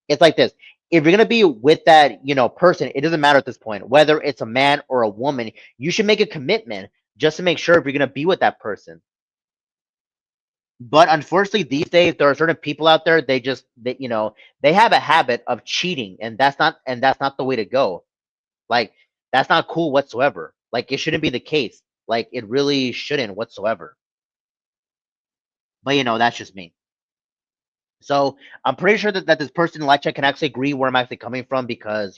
It's like this. If you're gonna be with that person, it doesn't matter at this point whether it's a man or a woman. You should make a commitment just to make sure if you're gonna be with that person. But unfortunately, these days there are certain people out there. They have a habit of cheating, and that's not the way to go. Like that's not cool whatsoever. Like it shouldn't be the case. Like it really shouldn't whatsoever. But that's just me. So I'm pretty sure that this person in live chat can actually agree where I'm actually coming from because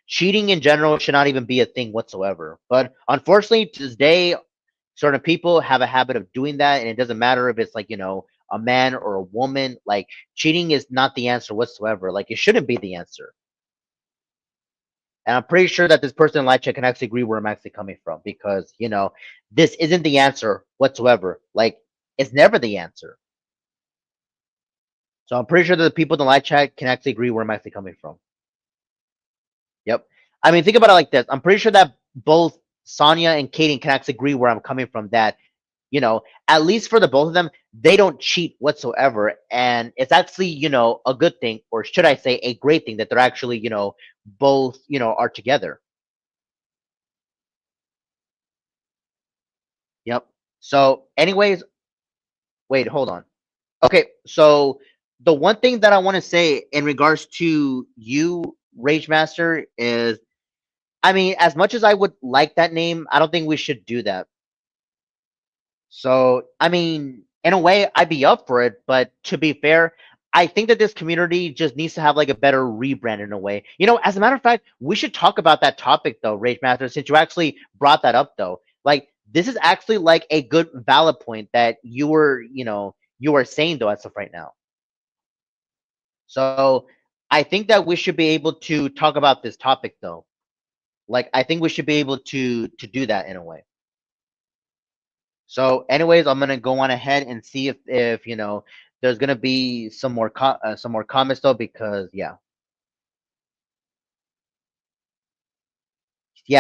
cheating in general should not even be a thing whatsoever. But unfortunately, to this day, certain people have a habit of doing that, and it doesn't matter if it's like a man or a woman. Like cheating is not the answer whatsoever. Like it shouldn't be the answer. And I'm pretty sure that this person in live chat can actually agree where I'm actually coming from because this isn't the answer whatsoever. Like it's never the answer. So I'm pretty sure that the people in the live chat can actually agree where I'm actually coming from. Yep. I mean, think about it like this. I'm pretty sure that both Sonya and Kaden can actually agree where I'm coming from. That at least for the both of them, they don't cheat whatsoever, and it's actually a good thing, or should I say, a great thing that they're actually both are together. Yep. So, anyways, wait, hold on. Okay, so the one thing that I want to say in regards to you, Rage Master, is I mean, as much as I would like that name, I don't think we should do that. So, I mean, in a way, I'd be up for it. But to be fair, I think that this community just needs to have like a better rebrand in a way. As a matter of fact, we should talk about that topic though, Rage Master, since you actually brought that up though. Like, this is actually like a good valid point that you were saying though as of right now. So I think that we should be able to talk about this topic though. Like, I think we should be able to do that in a way. So, anyways, I'm gonna go on ahead and see if there's gonna be some more comments though, because yeah.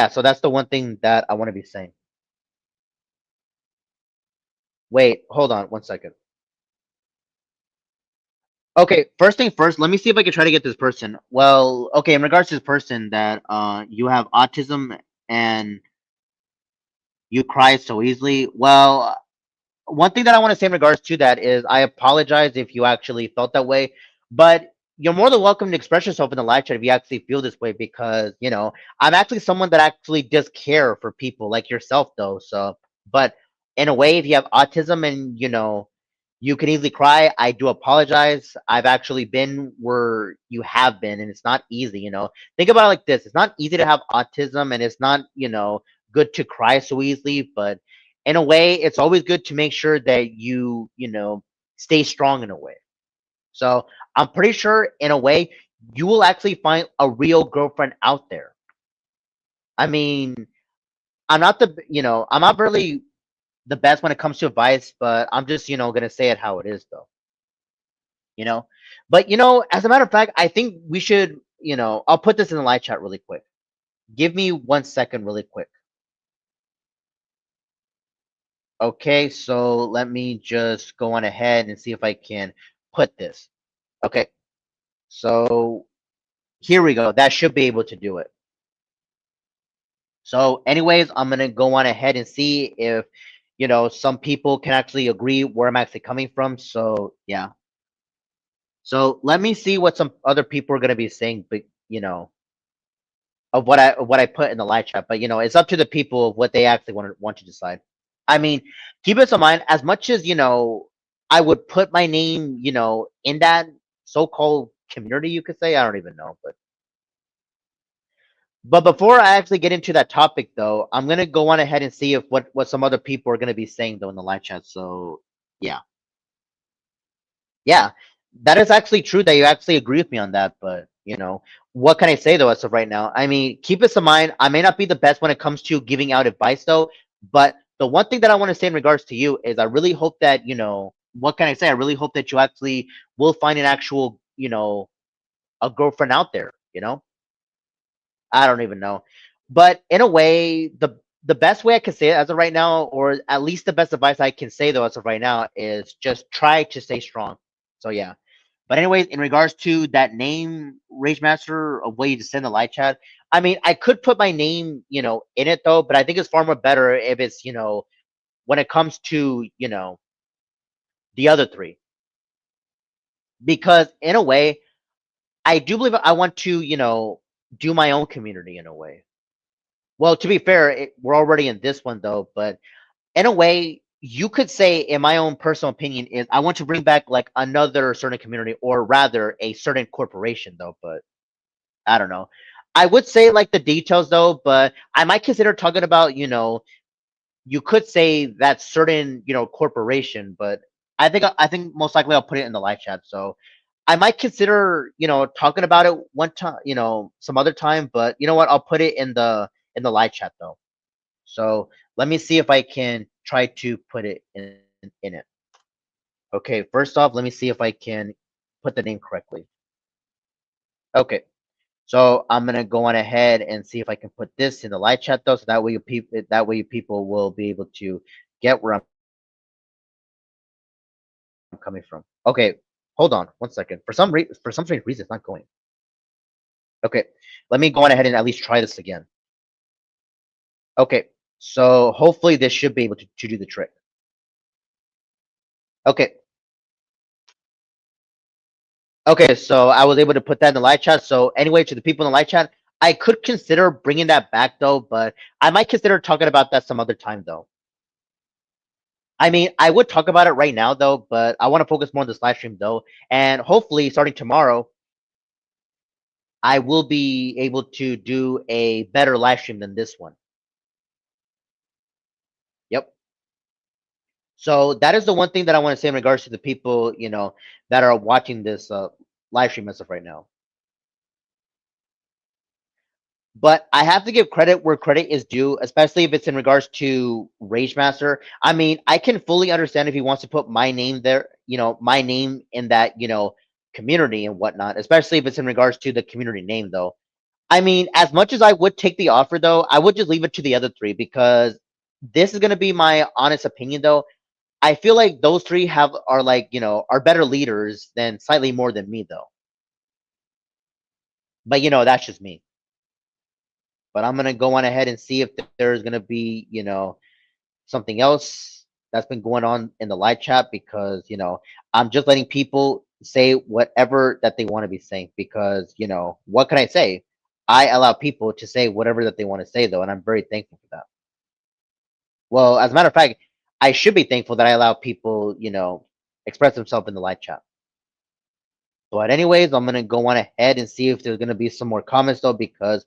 So that's the one thing that I want to be saying. Wait, hold on one second. Okay, first thing first, let me see if I can try to get this person. Well, okay, in regards to this person that you have autism and you cry so easily. Well, one thing that I want to say in regards to that is I apologize if you actually felt that way, but you're more than welcome to express yourself in the live chat if you actually feel this way, because I'm actually someone that actually does care for people like yourself though. So, but in a way, if you have autism and you can easily cry, I do apologize. I've actually been where you have been, and it's not easy. Think about it like this: it's not easy to have autism, and it's not good to cry so easily, but in a way, it's always good to make sure that you stay strong in a way. So I'm pretty sure in a way you will actually find a real girlfriend out there. I mean, I'm not really the best when it comes to advice, but I'm just, gonna say it how it is though. You know? But as a matter of fact, I think we should, I'll put this in the live chat really quick. Give me 1 second really quick. Okay, so let me just go on ahead and see if I can put this. Okay, so here we go. That should be able to do it. So, anyways, I'm gonna go on ahead and see if some people can actually agree where I'm actually coming from. So yeah. So let me see what some other people are gonna be saying, but of what I put in the live chat. But it's up to the people of what they actually want to decide. I mean, keep this in mind. As much as I would put my name, in that so-called community, you could say. I don't even know, but before I actually get into that topic, though, I'm gonna go on ahead and see if what some other people are gonna be saying though in the live chat. So yeah, yeah, that is actually true that you actually agree with me on that. But what can I say though as of right now? I mean, keep this in mind. I may not be the best when it comes to giving out advice though, but the one thing that I want to say in regards to you is I really hope that what can I say? I really hope that you actually will find an actual a girlfriend out there. I don't even know. But in a way, the best way I can say it as of right now, or at least the best advice I can say though as of right now, is just try to stay strong. So yeah. But anyways, in regards to that name, Rage Master, of what you just send the live chat, I mean, I could put my name, in it though, but I think it's far more better if it's, when it comes to, the other three. Because in a way, I do believe I want to, do my own community in a way. Well, to be fair, we're already in this one though, but in a way, you could say, in my own personal opinion, is I want to bring back like another certain community, or rather a certain corporation though. But I don't know. I would say like the details though, but I might consider talking about you could say that certain corporation, but I think most likely I'll put it in the live chat. So I might consider talking about it one time, some other time. But you know what? I'll put it in the live chat though. So let me see if I can try to put it in it. Okay, first off, let me see if I can put the name correctly. Okay, so I'm gonna go on ahead and see if I can put this in the live chat though, so that way you people will be able to get where I'm coming from. Okay, hold on 1 second. For some strange reason, it's not going. Okay, let me go on ahead and at least try this again. Okay, so hopefully this should be able to do the trick. Okay, okay, so I was able to put that in the live chat. So anyway, to the people in the live chat, I could consider bringing that back though, but I might consider talking about that some other time though. I mean, I would talk about it right now though, but I want to focus more on this live stream though, and hopefully starting tomorrow, I will be able to do a better live stream than this one. Yep. So that is the one thing that I want to say in regards to the people, that are watching this live stream as of right now. But I have to give credit where credit is due, especially if it's in regards to Rage Master. I mean, I can fully understand if he wants to put my name there, my name in that, community and whatnot, especially if it's in regards to the community name, though. I mean, as much as I would take the offer, though, I would just leave it to the other three because this is going to be my honest opinion, though. I feel like those three are like, are better leaders than slightly more than me, though. But, that's just me. But I'm gonna go on ahead and see if there's gonna be, something else that's been going on in the live chat because, I'm just letting people say whatever that they want to be saying because, what can I say? I allow people to say whatever that they want to say though, and I'm very thankful for that. Well, as a matter of fact, I should be thankful that I allow people, express themselves in the live chat. But anyways, I'm gonna go on ahead and see if there's gonna be some more comments though, because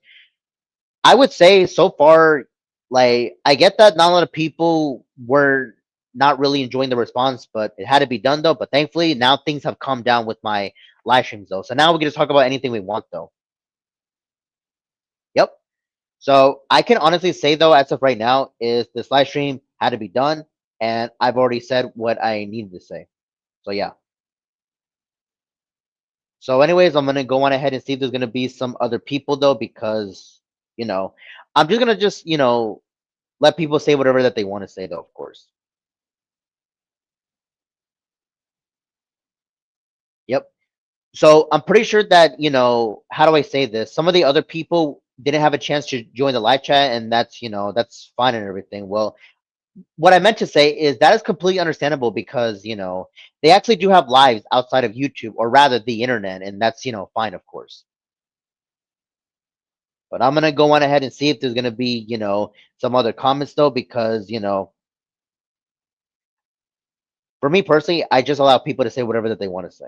I would say so far, like I get that not a lot of people were not really enjoying the response, but it had to be done though. But thankfully, now things have calmed down with my live streams though. So now we can just talk about anything we want though. Yep. So I can honestly say though, as of right now, is this live stream had to be done, and I've already said what I needed to say. So yeah. So anyways, I'm gonna go on ahead and see if there's gonna be some other people though, because you know, I'm just gonna just let people say whatever that they want to say though, of course. Yep. So I'm pretty sure that, how do I say this? Some of the other people didn't have a chance to join the live chat, and that's fine and everything. Well, what I meant to say is that is completely understandable because, they actually do have lives outside of YouTube or rather the internet, and that's, fine, of course. But I'm gonna go on ahead and see if there's gonna be, some other comments though, because, for me personally, I just allow people to say whatever that they want to say.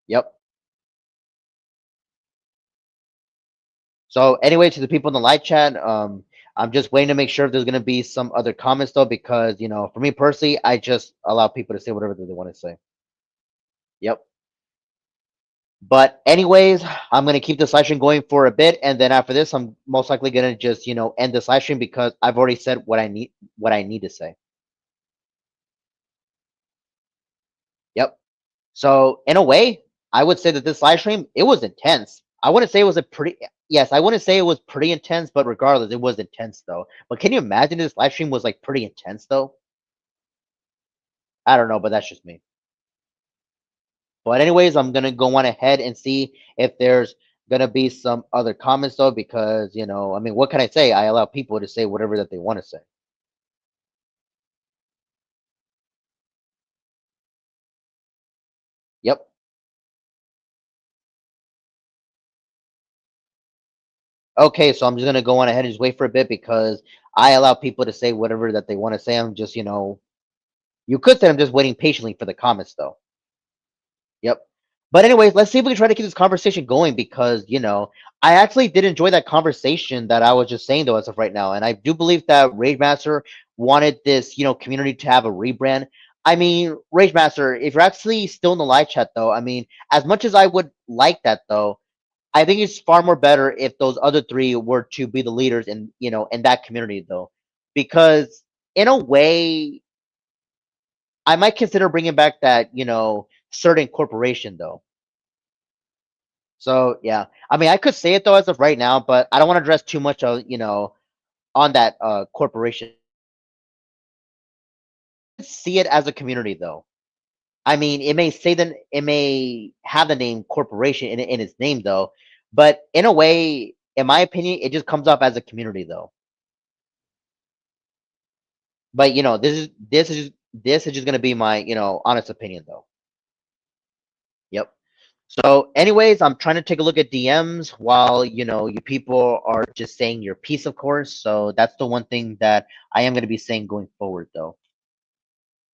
Yep. So anyway, to the people in the live chat, I'm just waiting to make sure if there's gonna be some other comments though, because for me personally, I just allow people to say whatever they want to say. Yep. But anyways, I'm gonna keep this live stream going for a bit, and then after this, I'm most likely gonna just end this live stream because I've already said what I need to say. Yep. So in a way, I would say that this live stream it was intense. I wouldn't say it was a pretty yes, I wouldn't say it was pretty intense, but regardless, it was intense though. But can you imagine this live stream was like pretty intense though? I don't know, but that's just me. But anyways, I'm gonna go on ahead and see if there's gonna be some other comments though, because I mean, what can I say? I allow people to say whatever that they want to say. Yep. Okay, so I'm just gonna go on ahead and just wait for a bit because I allow people to say whatever that they want to say. I'm just, you could say I'm just waiting patiently for the comments though. Yep. But anyways, let's see if we can try to keep this conversation going because, I actually did enjoy that conversation that I was just saying though as of right now. And I do believe that Rage Master wanted this, community to have a rebrand. I mean, Rage Master, if you're actually still in the live chat though, I mean, as much as I would like that though, I think it's far more better if those other three were to be the leaders in that community though. Because in a way, I might consider bringing back that, certain corporation though. So yeah, I mean, I could say it though as of right now, but I don't want to address too much of on that corporation. See it as a community though. I mean, it may have the name corporation in its name though, but in a way, in my opinion, it just comes off as a community though. But this is just gonna be my honest opinion though. Yep. So, anyways, I'm trying to take a look at DMs while you people are just saying your piece, of course. So that's the one thing that I am going to be saying going forward, though.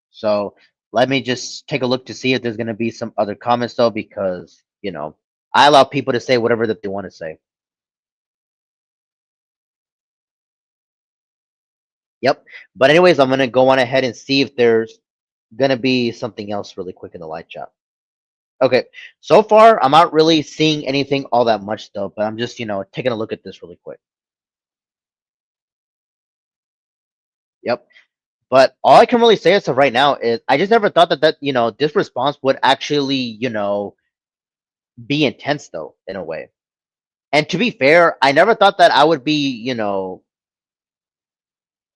So let me just take a look to see if there's going to be some other comments, though, because I allow people to say whatever that they want to say. Yep. But anyways, I'm going to go on ahead and see if there's going to be something else really quick in the live chat. Okay, so far I'm not really seeing anything all that much though, but I'm just taking a look at this really quick. Yep. But all I can really say as of right now is I just never thought that this response would actually be intense though in a way. And to be fair, I never thought that I would be.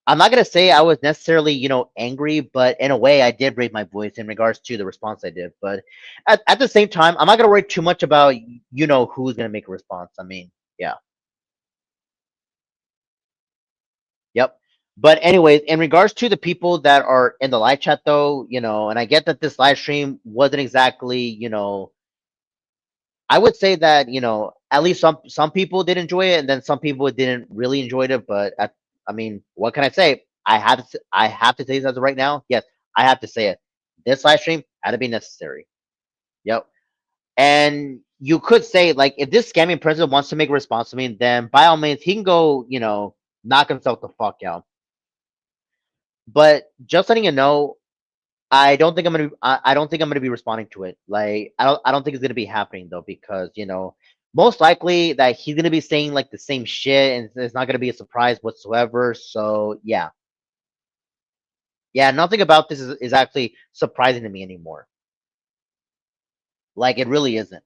I'm not gonna say I was necessarily angry, but in a way I did raise my voice in regards to the response I did. But at the same time, I'm not gonna worry too much about who's gonna make a response. I mean, yeah. Yep. But anyways, in regards to the people that are in the live chat though, and I get that this live stream wasn't exactly. I would say that at least some people did enjoy it, and then some people didn't really enjoy it. But I mean, what can I say? I have to say this as of right now. Yes, I have to say it. This live stream had to be necessary. Yep. And you could say like, if this scamming president wants to make a response to me, then by all means he can go knock himself the fuck out. But just letting you know, I don't think I'm gonna be responding to it. Like I don't think it's gonna be happening though, because most likely that he's gonna be saying like the same shit, and it's not gonna be a surprise whatsoever. So yeah, yeah, nothing about this is actually surprising to me anymore. Like it really isn't.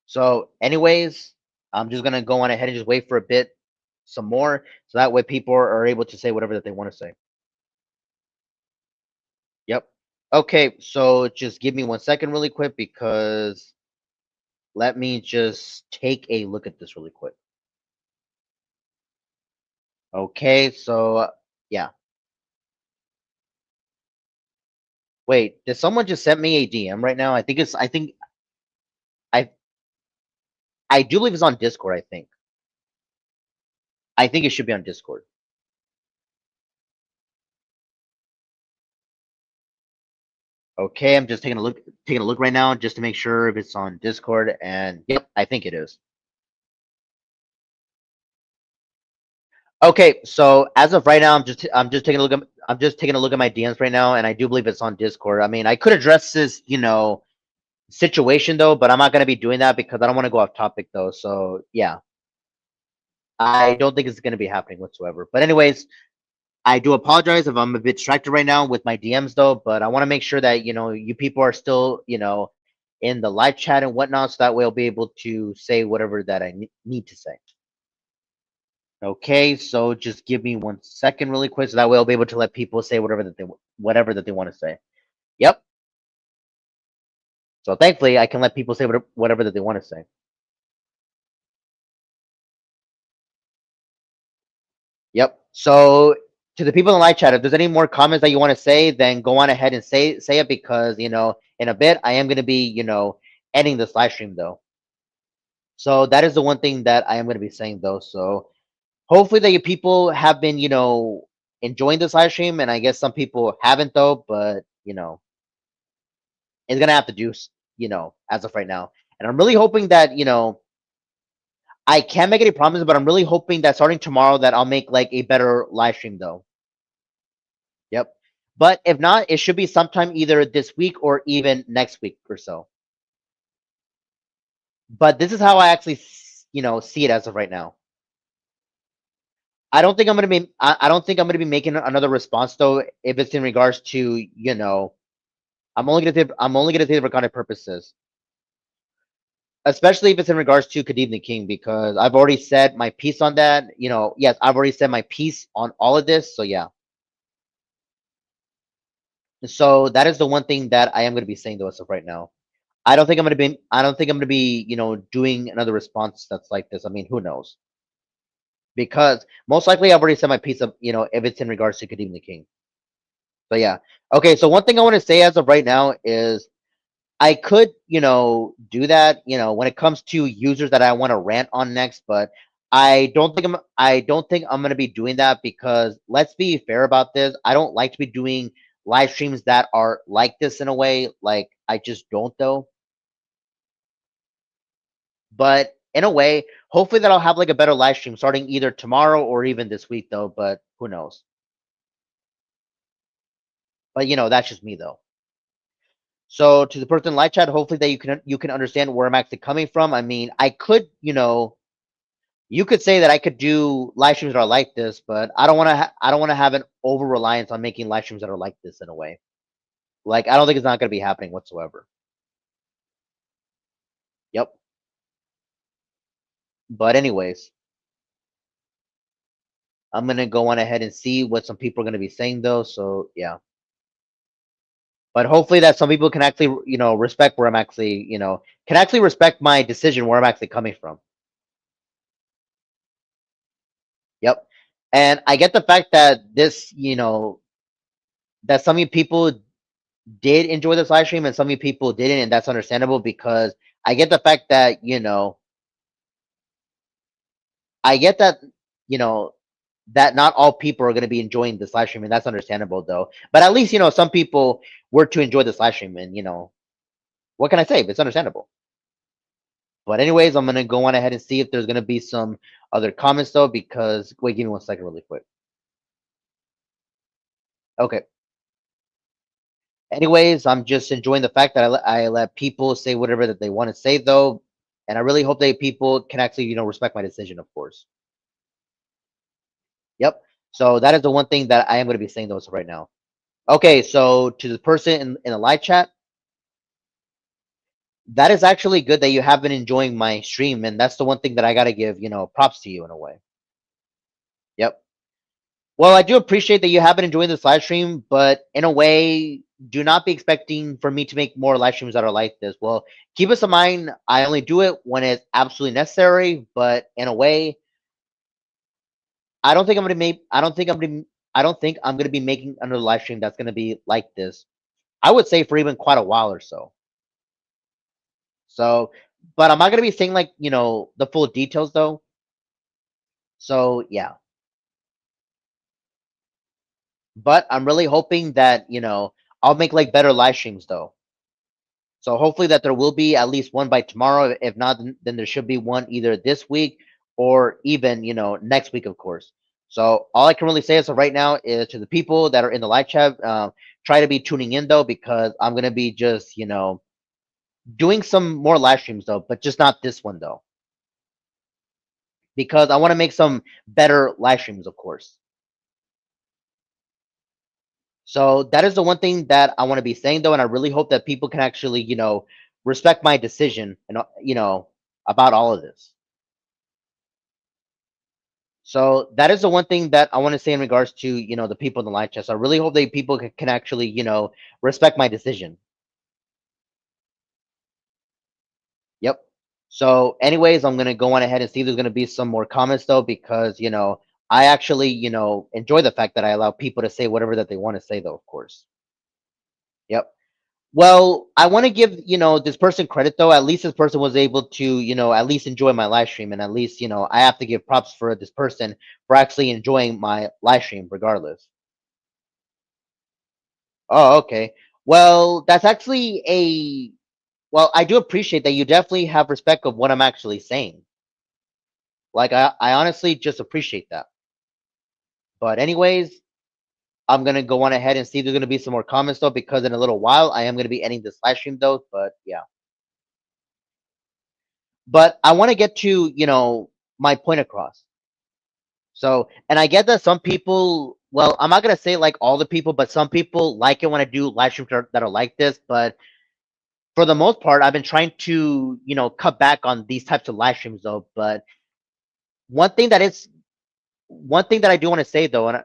So, anyways, I'm just gonna go on ahead and just wait for a bit, some more, so that way people are able to say whatever that they want to say. Yep. Okay, so just give me 1 second really quick, because let me just take a look at this really quick. Okay, so yeah. Wait, did someone just send me a DM right now? I I do believe it's on Discord, I think. I think it should be on Discord. Okay, I'm just taking a look right now just to make sure if it's on Discord, and yep, I think it is. Okay, so as of right now, I'm just taking a look at my DMs right now, and I do believe it's on Discord. I mean, I could address this situation though, but I'm not gonna be doing that because I don't want to go off topic though. So yeah, I don't think it's gonna be happening whatsoever. But anyways, I do apologize if I'm a bit distracted right now with my DMs though, but I want to make sure that you people are still in the live chat and whatnot, so that way I'll be able to say whatever that I need to say. Okay, so just give me 1 second really quick, so that way I'll be able to let people say whatever that they want to say. Yep. So thankfully I can let people say whatever that they want to say. Yep. So to the people in the live chat, if there's any more comments that you want to say, then go on ahead and say it, because in a bit I am going to be ending this live stream though. So that is the one thing that I am going to be saying though. So hopefully that you people have been enjoying this live stream, and I guess some people haven't though, but it's gonna have to do as of right now. And I'm really hoping that I can't make any promises, but I'm really hoping that starting tomorrow that I'll make like a better live stream though. Yep. But if not, it should be sometime either this week or even next week or so. But this is how I actually see it as of right now. I don't think I'm gonna be making another response though, if it's in regards to I'm only gonna say it for content purposes. Especially if it's in regards to Kadeem the King, because I've already said my piece on that. Yes, I've already said my piece on all of this. So yeah. So that is the one thing that I am going to be saying to us right now. I don't think I'm going to be doing another response that's like this. I mean, who knows? Because most likely I've already said my piece of if it's in regards to Kadeem the King. So yeah. Okay. So one thing I want to say as of right now is I could do that when it comes to users that I want to rant on next, but I don't think I'm gonna be doing that, because let's be fair about this. I don't like to be doing live streams that are like this in a way. Like I just don't though. But in a way, hopefully that I'll have like a better live stream starting either tomorrow or even this week though, but who knows. But that's just me though. So to the person in live chat, hopefully that you can understand where I'm actually coming from. I mean, I could, you could say that I could do live streams that are like this, but I don't want to. I don't want to have an over reliance on making live streams that are like this in a way. Like I don't think it's not going to be happening whatsoever. Yep. But anyways, I'm gonna go on ahead and see what some people are gonna be saying though. So yeah. But hopefully that some people can actually, respect where I'm actually, can actually respect my decision where I'm actually coming from. Yep. And I get the fact that this, that some people did enjoy this live stream and some people didn't, and that's understandable because I get the fact that, I get that, you know, that not all people are going to be enjoying this live stream, and that's understandable though. But at least, some people were to enjoy this live stream, and what can I say? It's understandable. But anyways, I'm gonna go on ahead and see if there's gonna be some other comments though, because wait, give me 1 second, really quick. Okay. Anyways, I'm just enjoying the fact that I let people say whatever that they want to say though, and I really hope that people can actually respect my decision, of course. Yep. So that is the one thing that I am going to be saying those right now. Okay, so to the person in the live chat, that is actually good that you have been enjoying my stream, and that's the one thing that I got to give props to you in a way. Yep. Well, I do appreciate that you have been enjoying this live stream, but in a way, do not be expecting for me to make more live streams that are like this. Well, keep us in mind, I only do it when it's absolutely necessary, but in a way, I don't think I'm gonna make I don't think I'm gonna be making another live stream that's gonna be like this. I would say for even quite a while or so. So, but I'm not gonna be saying like, the full details though. So yeah. But I'm really hoping that, I'll make like better live streams though. So hopefully that there will be at least one by tomorrow. If not, then there should be one either this week or even next week, of course. So all I can really say as of right now is to the people that are in the live chat, try to be tuning in though, because I'm gonna be just doing some more live streams though, but just not this one though, because I want to make some better live streams, of course. So that is the one thing that I want to be saying though, and I really hope that people can actually, respect my decision and about all of this. So that is the one thing that I want to say in regards to the people in the live chat. So I really hope that people can actually respect my decision. Yep. So, anyways, I'm gonna go on ahead and see if there's gonna be some more comments though, because I actually enjoy the fact that I allow people to say whatever that they want to say though, of course. Yep. Well, I want to give this person credit though. At least this person was able to at least enjoy my live stream, and at least I have to give props for this person for actually enjoying my live stream, regardless. Oh, okay. Well, that's actually a well. I do appreciate that you definitely have respect of what I'm actually saying. Like I honestly just appreciate that. But anyways, I'm gonna go on ahead and see if there's gonna be some more comments though, because in a little while I am gonna be ending this live stream though. But yeah. But I want to get to my point across. So, and I get that some people, well, I'm not gonna say like all the people, but some people like it when I do live streams that are like this. But for the most part, I've been trying to cut back on these types of live streams though. But one thing that is one thing that I do want to say though, and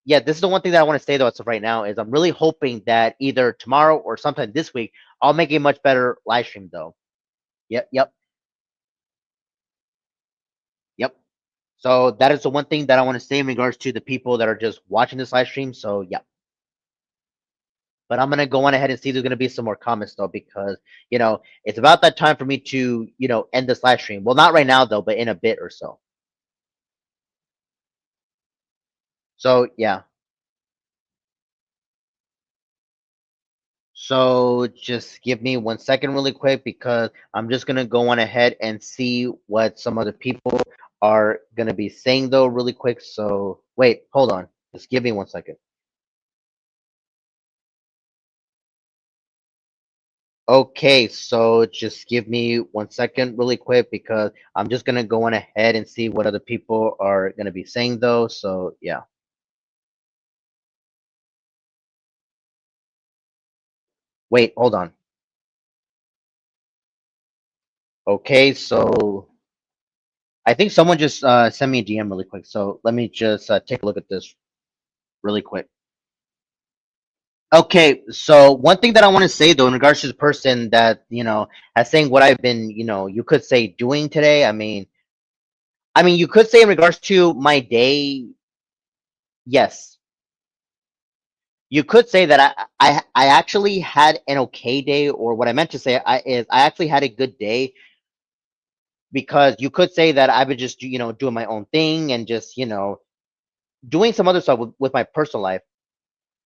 yeah, this is the one thing that I want to say though as of right now is I'm really hoping that either tomorrow or sometime this week I'll make a much better live stream though. Yep, yep, yep. So that is the one thing that I want to say in regards to the people that are just watching this live stream. So yeah. But I'm gonna go on ahead and see if there's gonna be some more comments though, because it's about that time for me to end this live stream. Well, not right now though, but in a bit or so. So yeah. So just give me 1 second really quick because I'm just gonna go on ahead and see what some other people are gonna be saying though really quick. So wait, hold on. Just give me 1 second. Okay, so just give me 1 second really quick because I'm just gonna go on ahead and see what other people are gonna be saying though. So yeah. Wait, hold on. Okay, so I think someone just sent me a DM really quick. So let me just take a look at this really quick. Okay, so one thing that I want to say though, in regards to the person that has saying what I've been, you could say doing today. I mean, you could say in regards to my day, yes. You could say that I actually had an okay day, or what I meant to say is I actually had a good day because you could say that I would just doing my own thing and just doing some other stuff with my personal life.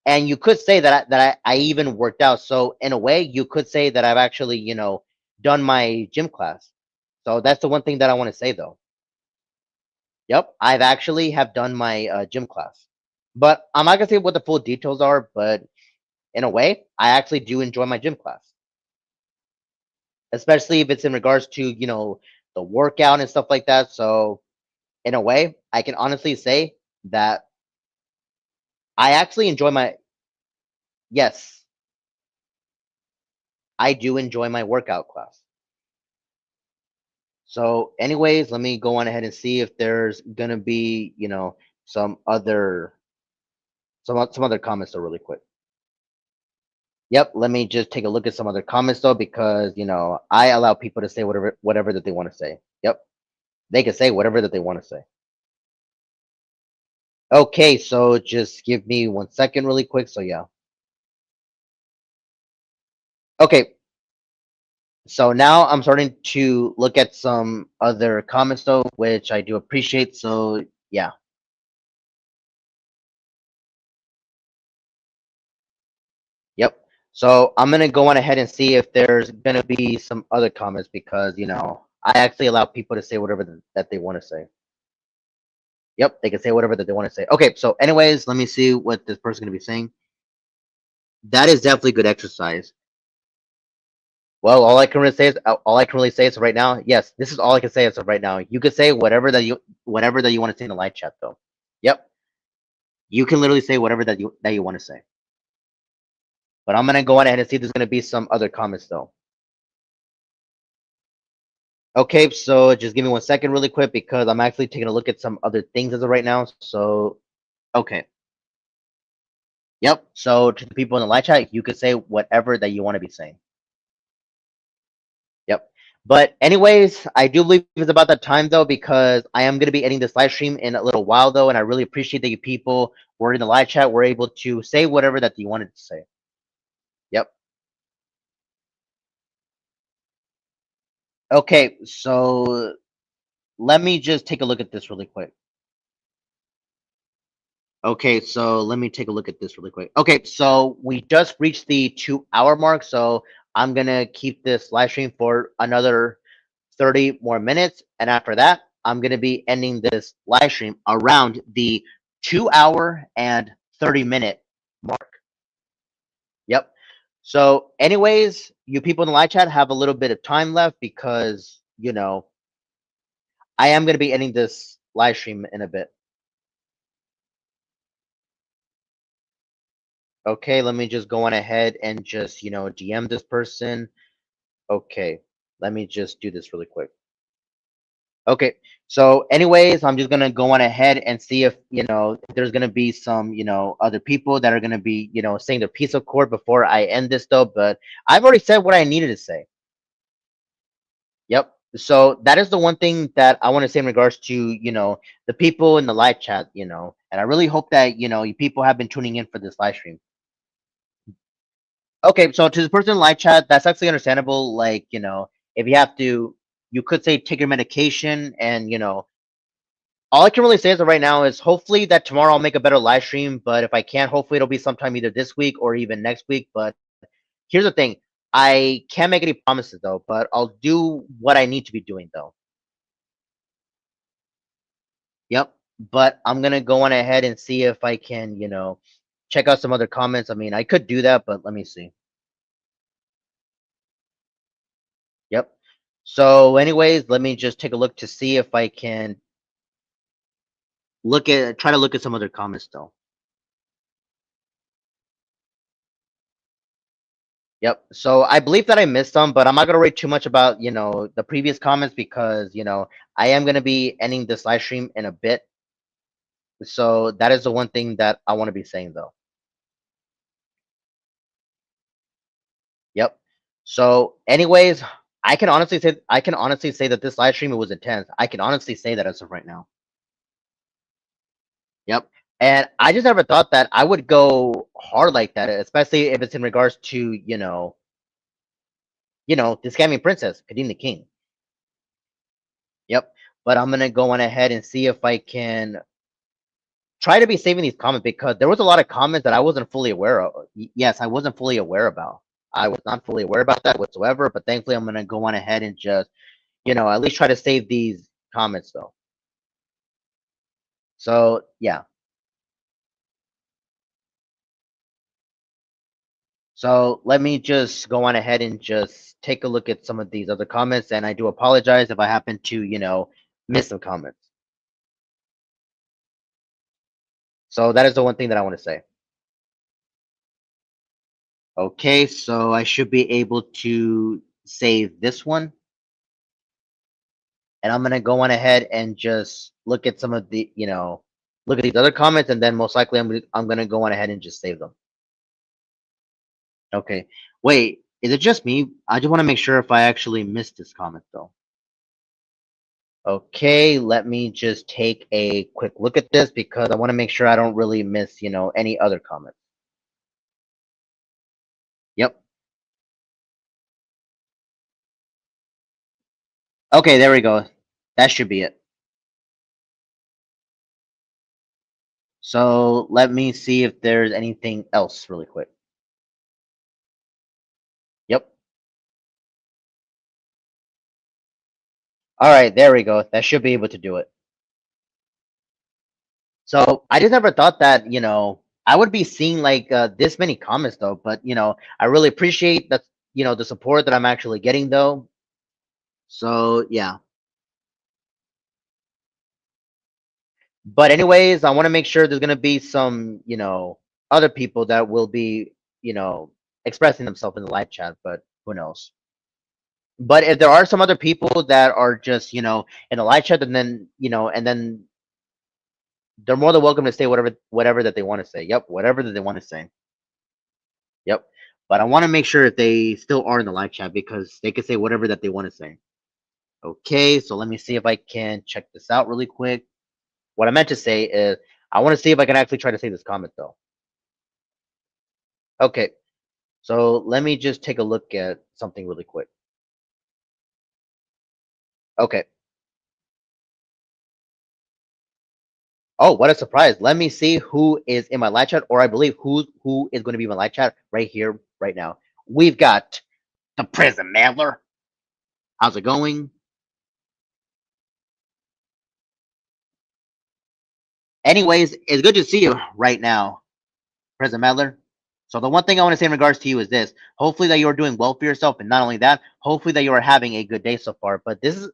And you could say that I even worked out. So in a way, you could say that I've actually done my gym class. So that's the one thing that I want to say though. Yep, I've actually have done my gym class, but I'm not gonna say what the full details are. But in a way, I actually do enjoy my gym class, especially if it's in regards to the workout and stuff like that. So in a way, I can honestly say that I actually enjoy my yes, I do enjoy my workout class. So, anyways, let me go on ahead and see if there's gonna be, some other some other comments though, really quick. Yep, let me just take a look at some other comments though, because I allow people to say whatever that they want to say. Yep, they can say whatever that they want to say. Okay, so just give me 1 second, really quick. So yeah. Okay, so now I'm starting to look at some other comments though, which I do appreciate. So yeah. Yep. So I'm gonna go on ahead and see if there's gonna be some other comments because I actually allow people to say whatever that they want to say. Yep, they can say whatever that they want to say. Okay, so anyways, let me see what this person's gonna be saying. That is definitely good exercise. Well, all I can really say is right now. Yes, this is all I can say as of right now. You can say whatever that you want to say in the live chat though. Yep, you can literally say whatever that you want to say. But I'm gonna go on ahead and see if there's gonna be some other comments though. Okay, so just give me 1 second really quick because I'm actually taking a look at some other things as of right now. So, okay. Yep. So to the people in the live chat, you could say whatever that you want to be saying. Yep. But anyways, I do believe it's about that time though, because I am going to be ending this live stream in a little while though, and I really appreciate that you people were in the live chat were able to say whatever that you wanted to say. Yep. Okay, so let me just take a look at this really quick. Okay, so let me take a look at this really quick. Okay, so we just reached the 2 hour mark, so I'm gonna keep this live stream for another 30 more minutes, and after that, I'm gonna be ending this live stream around the 2 hour and 30 minute mark. Yep. So, anyways, you people in the live chat have a little bit of time left because I am gonna be ending this live stream in a bit. Okay, let me just go on ahead and just, DM this person. Okay, let me just do this really quick. Okay, so anyways, I'm just gonna go on ahead and see if, if there's gonna be some, other people that are gonna be, saying their piece of court before I end this though, but I've already said what I needed to say. Yep. So that is the one thing that I want to say in regards to, the people in the live chat, and I really hope that, you people have been tuning in for this live stream. Okay, so to the person in live chat, that's actually understandable. Like, if you have to, you could say take your medication, and all I can really say as of right now is hopefully that tomorrow I'll make a better live stream. But if I can't, hopefully it'll be sometime either this week or even next week. But here's the thing: I can't make any promises though, but I'll do what I need to be doing though. Yep. But I'm gonna go on ahead and see if I can, check out some other comments. I mean, I could do that, but let me see. Yep. So, anyways, let me just take a look to see if I can try to look at some other comments though. Yep. So I believe that I missed some, but I'm not gonna worry too much about the previous comments because I am gonna be ending this live stream in a bit. So that is the one thing that I want to be saying though. Yep. So, anyways, I can honestly say that this live stream was intense. I can honestly say that as of right now. Yep. And I just never thought that I would go hard like that, especially if it's in regards to the scamming princess, Kadeem the King. Yep. But I'm gonna go on ahead and see if I can try to be saving these comments because there was a lot of comments that I wasn't fully aware of. Yes, I wasn't fully aware about. I was not fully aware about that whatsoever. But thankfully, I'm gonna go on ahead and just at least try to save these comments though. So yeah. So let me just go on ahead and just take a look at some of these other comments, and I do apologize if I happen to miss some comments. So that is the one thing that I want to say. Okay, so I should be able to save this one, and I'm gonna go on ahead and just look at some of the look at these other comments, and then most likely I'm gonna go on ahead and just save them. Okay. Wait, is it just me? I just want to make sure if I actually missed this comment though. Okay, let me just take a quick look at this because I want to make sure I don't really miss, any other comments. Yep. Okay, there we go. That should be it. So let me see if there's anything else really quick. Yep. All right, there we go. That should be able to do it. So I just never thought that, I would be seeing like this many comments though, but I really appreciate that, the support that I'm actually getting though. So yeah. But anyways, I want to make sure there's gonna be some, other people that will be, expressing themselves in the live chat, but who knows? But if there are some other people that are just, in the live chat, and then they're more than welcome to say whatever that they want to say. Yep, whatever that they want to say. Yep. But I want to make sure if they still are in the live chat because they can say whatever that they want to say. Okay, so let me see if I can check this out really quick. What I meant to say is I want to see if I can actually try to say this comment though. Okay, so let me just take a look at something really quick. Okay. Oh, what a surprise. Let me see who is in my live chat, or I believe who is going to be in my live chat right here, right now. We've got the prison mailer. How's it going? Anyways, it's good to see you right now, Prison Mailer. So the one thing I want to say in regards to you is this. Hopefully that you're doing well for yourself, and not only that, hopefully that you are having a good day so far. But this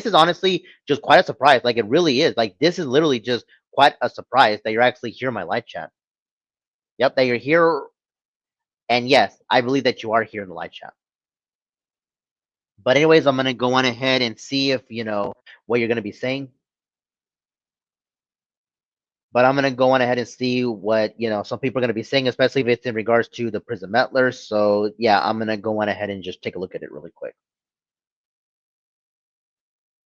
is honestly just quite a surprise. Like it really is. Like this is literally just quite a surprise that you're actually here in my live chat. Yep, that you're here. And yes, I believe that you are here in the live chat. But anyways, I'm gonna go on ahead and see if what you're gonna be saying. But I'm gonna go on ahead and see what some people are gonna be saying, especially if it's in regards to the prison meddler. So yeah, I'm gonna go on ahead and just take a look at it really quick.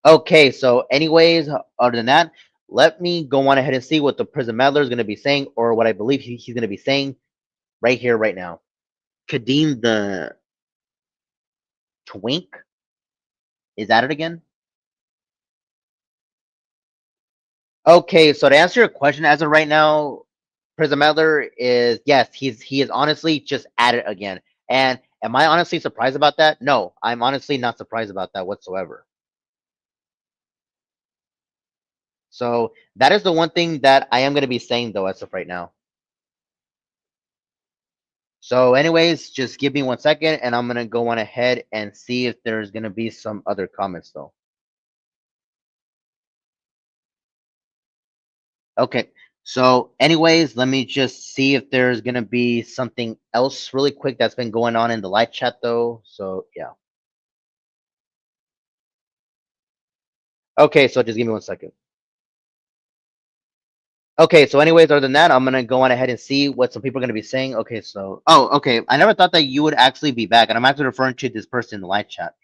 Okay, so anyways, other than that, let me go on ahead and see what the prison meddler is gonna be saying, or what I believe he's gonna be saying right here, right now. Kadeem the Twink, is that it again? Okay, so to answer your question, as of right now, Prison Meddler is yes, he is honestly just at it again. And am I honestly surprised about that? No, I'm honestly not surprised about that whatsoever. So that is the one thing that I am going to be saying though as of right now. So, anyways, just give me 1 second, and I'm gonna go on ahead and see if there's gonna be some other comments though. Okay. So, anyways, let me just see if there's gonna be something else really quick that's been going on in the live chat though. So, yeah. Okay. So, just give me 1 second. Okay. So, anyways, other than that, I'm gonna go on ahead and see what some people are gonna be saying. Okay. So, oh, okay. I never thought that you would actually be back, and I'm actually referring to this person in the live chat.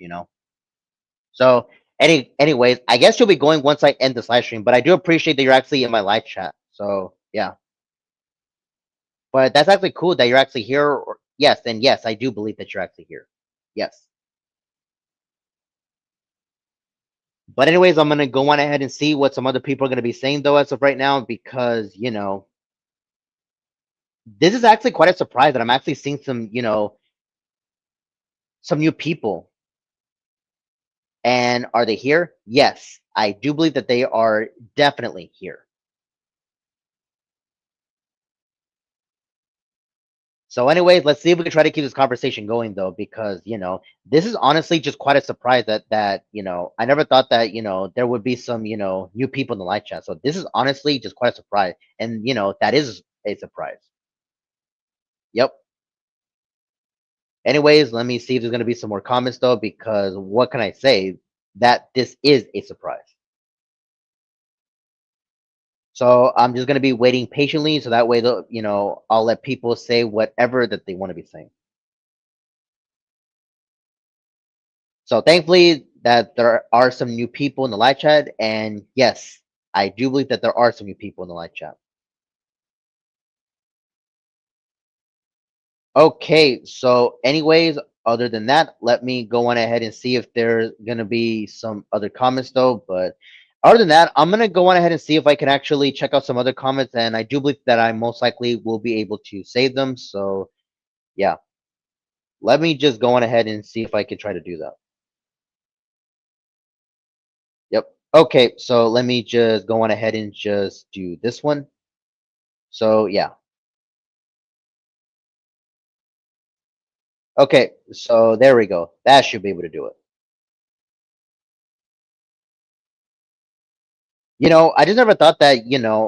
So, anyways, I guess you'll be going once I end this live stream, but I do appreciate that you're actually in my live chat. So, yeah. But that's actually cool that you're actually here. Yes, and yes, I do believe that you're actually here. Yes. But anyways, I'm gonna go on ahead and see what some other people are gonna be saying though as of right now because this is actually quite a surprise that I'm actually seeing some new people. And are they here? Yes, I do believe that they are definitely here. So, anyways, let's see if we can try to keep this conversation going though, because this is honestly just quite a surprise that I never thought that there would be some new people in the live chat. So this is honestly just quite a surprise, and that is a surprise. Yep. Anyways, let me see if there's gonna be some more comments though, because what can I say? That this is a surprise. So I'm just gonna be waiting patiently, so that way I'll let people say whatever that they want to be saying. So thankfully that there are some new people in the live chat, and yes, I do believe that there are some new people in the live chat. Okay, so anyways, other than that, let me go on ahead and see if there's gonna be some other comments though. But other than that, I'm gonna go on ahead and see if I can actually check out some other comments, and I do believe that I most likely will be able to save them. So yeah, let me just go on ahead and see if I can try to do that. Yep. Okay, so let me just go on ahead and just do this one. So yeah. Okay, so there we go. That should be able to do it. I just never thought that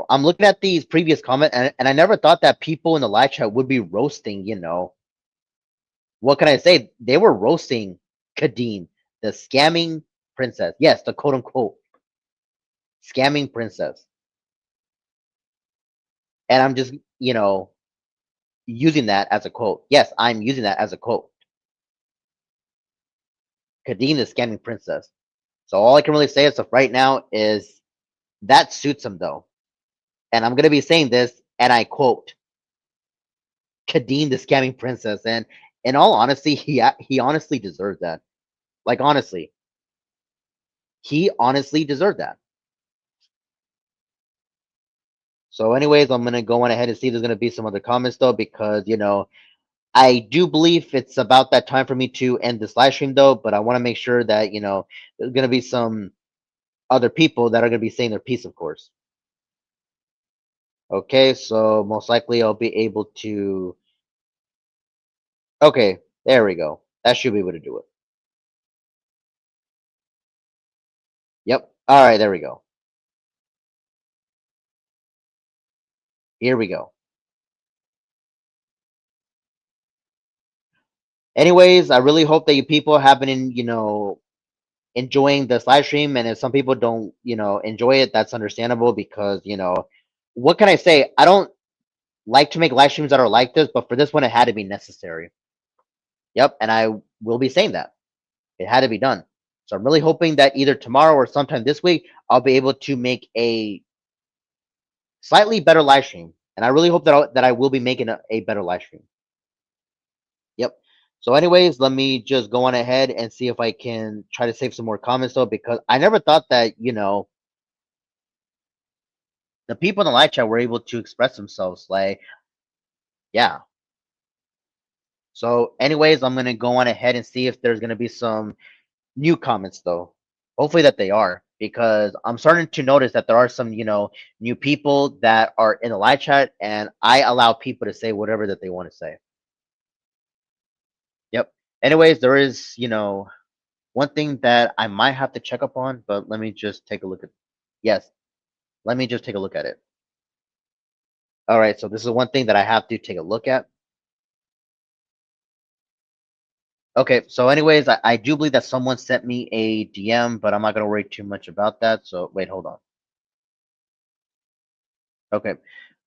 I'm looking at these previous comments, and I never thought that people in the live chat would be roasting. What can I say? They were roasting Kadeem, the scamming princess. Yes, the quote unquote scamming princess. And I'm just using that as a quote. Yes, I'm using that as a quote. Kadeem, the scamming princess. So all I can really say as of right now is that suits him though. And I'm gonna be saying this, and I quote Kadeem, the scamming princess. And in all honesty, he honestly deserved that. Like honestly, he honestly deserved that. So, anyways, I'm gonna go on ahead and see if there's gonna be some other comments though, because I do believe it's about that time for me to end this live stream though. But I want to make sure that there's gonna be some other people that are gonna be saying their piece, of course. Okay, so most likely I'll be able to. Okay, there we go. That should be able to do it. Yep. All right, there we go. Here we go. Anyways, I really hope that you people have been enjoying this live stream. And if some people don't enjoy it, that's understandable because what can I say? I don't like to make live streams that are like this, but for this one, it had to be necessary. Yep. And I will be saying that it had to be done. So I'm really hoping that either tomorrow or sometime this week, I'll be able to make a slightly better live stream. And I really hope that I will be making a better live stream. Yep. So, anyways, let me just go on ahead and see if I can try to save some more comments though, because I never thought that the people in the live chat were able to express themselves. Like, yeah. So, anyways, I'm gonna go on ahead and see if there's gonna be some new comments though. Hopefully that they are, because I'm starting to notice that there are some new people that are in the live chat, and I allow people to say whatever that they want to say. Anyways, there is, one thing that I might have to check up on, but let me just take a look at. Yes, let me just take a look at it. All right, so this is one thing that I have to take a look at. Okay, so anyways, I do believe that someone sent me a DM, but I'm not gonna worry too much about that. So wait, hold on. Okay,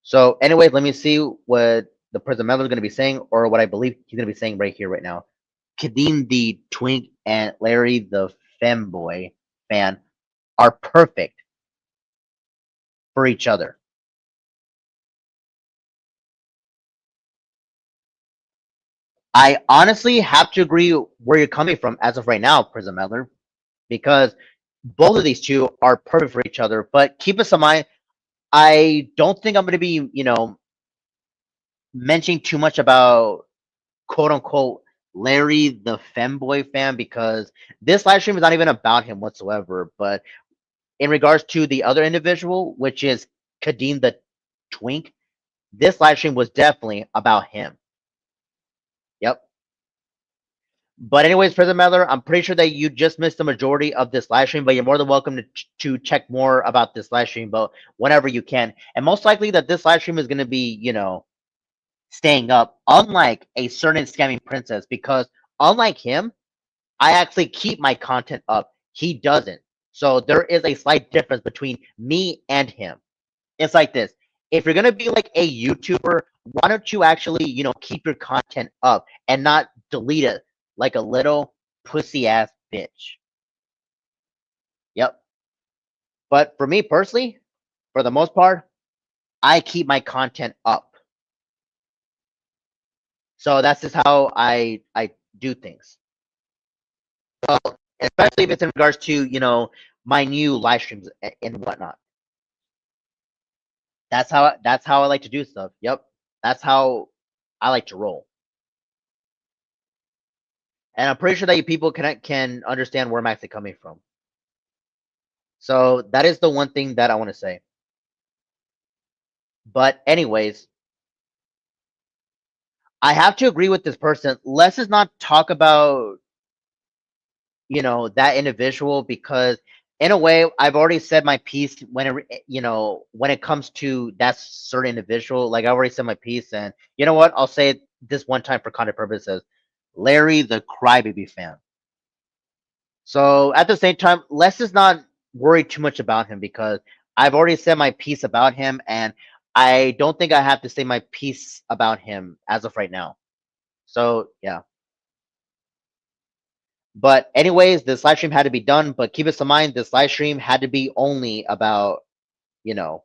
so anyways, let me see what the prison member is gonna be saying, or what I believe he's gonna be saying right here, right now. Kadeem the twink and Larry the femboy fan are perfect for each other. I honestly have to agree where you're coming from as of right now, Prison Meddler, because both of these two are perfect for each other. But keep us in mind, I don't think I'm going to be, mentioning too much about quote unquote Larry the femboy fan because this live stream is not even about him whatsoever. But in regards to the other individual, which is Kadeem the twink, this live stream was definitely about him. Yep. But anyways, President Meller, I'm pretty sure that you just missed the majority of this live stream, but you're more than welcome to check more about this live stream, but whenever you can. And most likely that this live stream is going to be, staying up, unlike a certain scamming princess, because unlike him, I actually keep my content up. He doesn't. So there is a slight difference between me and him. It's like this. If you're gonna be like a YouTuber, why don't you actually, keep your content up and not delete it like a little pussy ass bitch? Yep. But for me personally, for the most part, I keep my content up. So that's just how I do things. Well, especially if it's in regards to, my new live streams and whatnot. That's how I like to do stuff. Yep. That's how I like to roll. And I'm pretty sure that you people can understand where I'm actually coming from. So that is the one thing that I want to say. But anyways, I have to agree with this person. Let's just not talk about that individual because in a way I've already said my piece when it comes to that certain individual. Like I already said my piece, and you know what? I'll say it this one time for content purposes. Larry the Crybaby fan. So at the same time, let's just not worry too much about him because I've already said my piece about him, and I don't think I have to say my piece about him as of right now. So yeah. But anyways, this live stream had to be done. But keep this in mind, this live stream had to be only about, you know,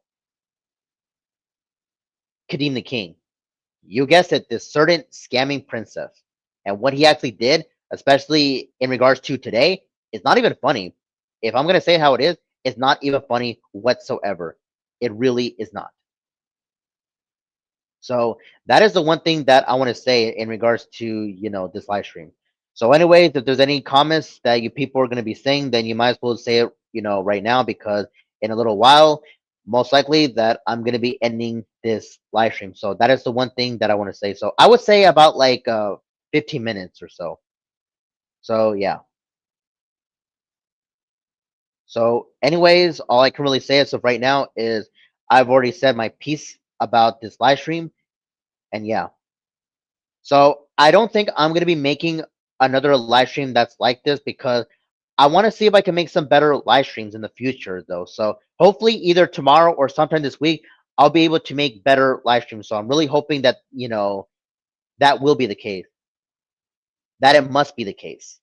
Kadeem the King. You guessed it, this certain scamming princess. And what he actually did, especially in regards to today, is not even funny. If I'm gonna say how it is, it's not even funny whatsoever. It really is not. So that is the one thing that I want to say in regards to this live stream. So, anyways, if there's any comments that you people are going to be saying, then you might as well say it right now because in a little while, most likely that I'm going to be ending this live stream. So that is the one thing that I want to say. So I would say about like 15 minutes or so. So yeah. So, anyways, all I can really say as of right now is I've already said my piece about this live stream, and yeah. So I don't think I'm gonna be making another live stream that's like this because I want to see if I can make some better live streams in the future though. So hopefully either tomorrow or sometime this week I'll be able to make better live streams. So I'm really hoping that that will be the case. That it must be the case.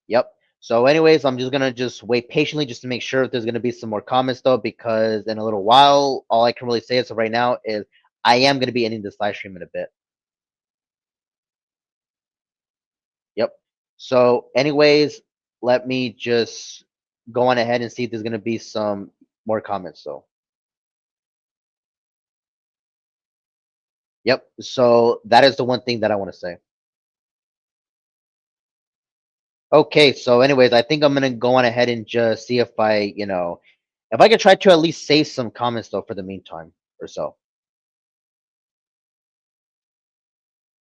Yep. So anyways, I'm just gonna just wait patiently just to make sure if there's gonna be some more comments though, because in a little while, all I can really say as of right now is I am gonna be ending this live stream in a bit. Yep. So, anyways, let me just go on ahead and see if there's going to be some more comments. So, yep. So, that is the one thing that I want to say. Okay. So, anyways, I think I'm going to go on ahead and just see if if I could try to at least save some comments though for the meantime or so.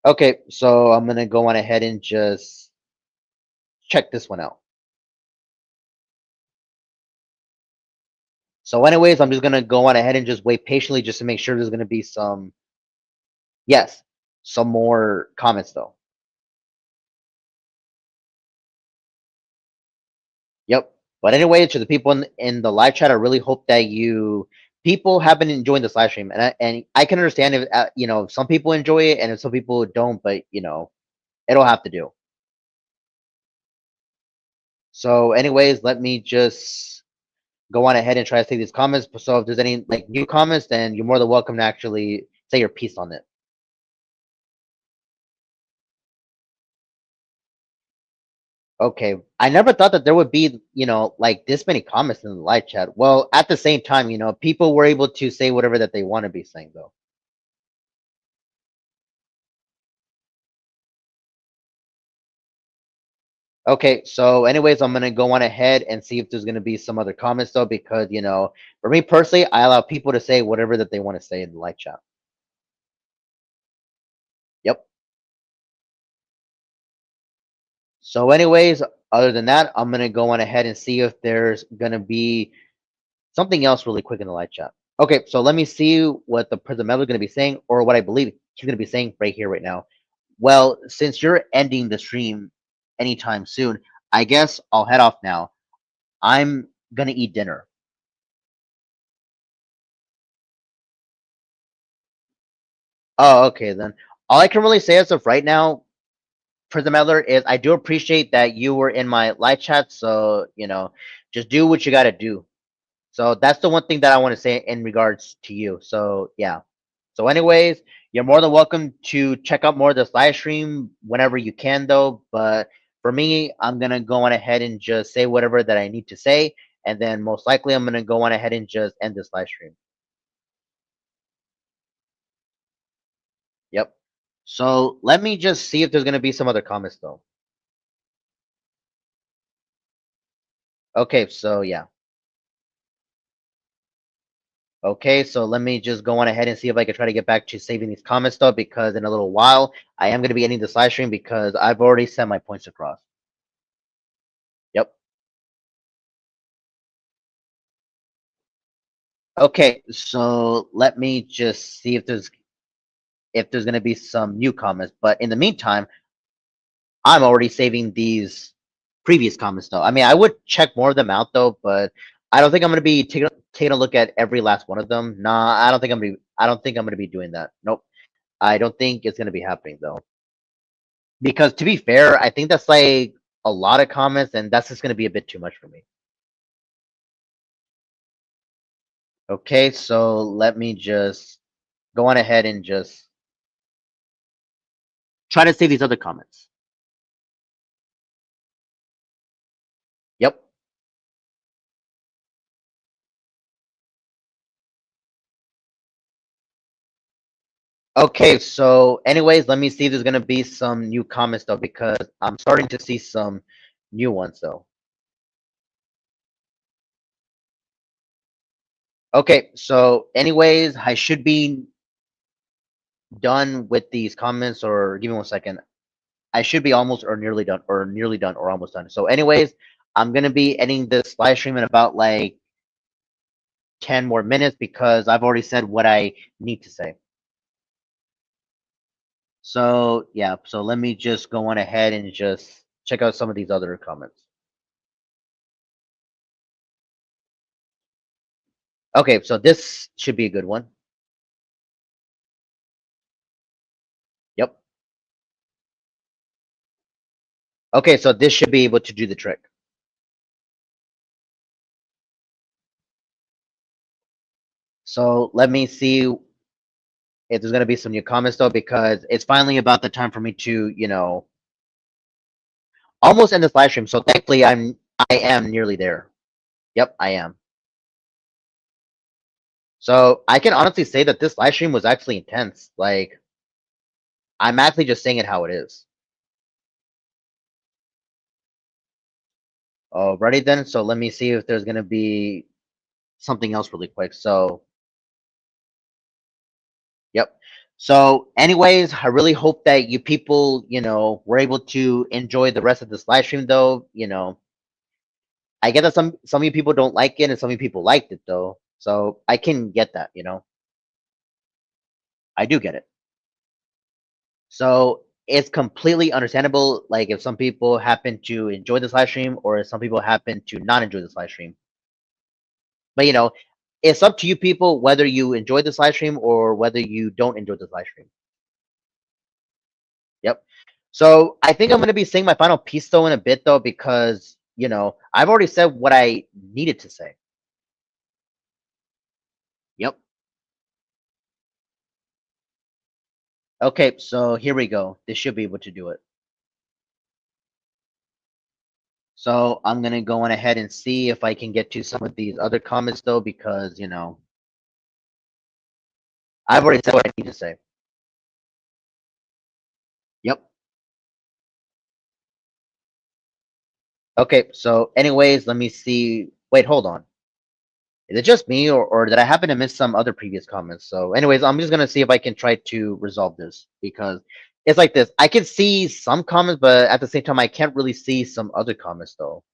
Okay, so I'm gonna go on ahead and just check this one out. So, anyways, I'm just gonna go on ahead and just wait patiently just to make sure there's gonna be some, yes, some more comments though. Yep. But anyway, to the people in the live chat, I really hope that you people have been enjoying this live stream, and I can understand if some people enjoy it and if some people don't, but it'll have to do. So, anyways, let me just go on ahead and try to say these comments. So, if there's any like new comments, then you're more than welcome to actually say your piece on it. Okay, I never thought that there would be, like this many comments in the live chat. Well, at the same time, people were able to say whatever that they want to be saying, though. Okay, so anyways, I'm gonna go on ahead and see if there's gonna be some other comments though, because for me personally, I allow people to say whatever that they want to say in the live chat. Yep. So, anyways, other than that, I'm gonna go on ahead and see if there's gonna be something else really quick in the live chat. Okay, so let me see what the President Mello is gonna be saying, or what I believe he's gonna be saying right here, right now. Well, since you're ending the stream anytime soon, I guess I'll head off now. I'm gonna eat dinner. Oh, okay then. All I can really say as of right now, Prism Meddler, is I do appreciate that you were in my live chat. So just do what you got to do. So that's the one thing that I want to say in regards to you. So yeah. So anyways, you're more than welcome to check out more of this live stream whenever you can, though. But for me, I'm gonna go on ahead and just say whatever that I need to say, and then most likely I'm gonna go on ahead and just end this live stream. Yep. So let me just see if there's gonna be some other comments though. Okay, so yeah. Okay, so let me just go on ahead and see if I can try to get back to saving these comments though, because in a little while I am going to be ending this live stream because I've already sent my points across. Yep. Okay, so let me just see if there's going to be some new comments. But in the meantime, I'm already saving these previous comments though. I mean, I would check more of them out though, but I don't think I'm going to be taking a look at every last one of them. Nah, I don't think I'm going to be doing that. Nope. I don't think it's going to be happening though. Because to be fair, I think that's like a lot of comments, and that's just going to be a bit too much for me. Okay, so let me just go on ahead and just try to save these other comments. Yep. Okay, so anyways, let me see if there's going to be some new comments though, because I'm starting to see some new ones though. Okay, so anyways, I should be done with these comments, or give me 1 second. I should be almost or nearly done, or nearly done, or almost done. So, anyways, I'm gonna be ending this live stream in about like 10 more minutes because I've already said what I need to say. So yeah, so let me just go on ahead and just check out some of these other comments. Okay, so this should be a good one. Yep. Okay, so this should be able to do the trick. So let me see if there's gonna be some new comments though, because it's finally about the time for me to, almost end this live stream. So thankfully I am nearly there. Yep, I am. So I can honestly say that this live stream was actually intense. Like, I'm actually just saying it how it is. Alrighty then. So let me see if there's gonna be something else really quick. So, yep. So, anyways, I really hope that you people, were able to enjoy the rest of this live stream. Though, I get that some of you people don't like it, and some of you people liked it though. So I can get that. I do get it. So it's completely understandable. Like if some people happen to enjoy this live stream, or if some people happen to not enjoy this live stream. But it's up to you people whether you enjoy this live stream or whether you don't enjoy this live stream. Yep. So I think I'm gonna be saying my final piece though in a bit though, because I've already said what I needed to say. Yep. Okay, so here we go. This should be able to do it. So I'm gonna go on ahead and see if I can get to some of these other comments though, because I've already said what I need to say. Yep. Okay, so anyways, let me see. Wait, hold on. Is it just me, or did I happen to miss some other previous comments? So anyways, I'm just gonna see if I can try to resolve this, because it's like this. I can see some comments, but at the same time, I can't really see some other comments though.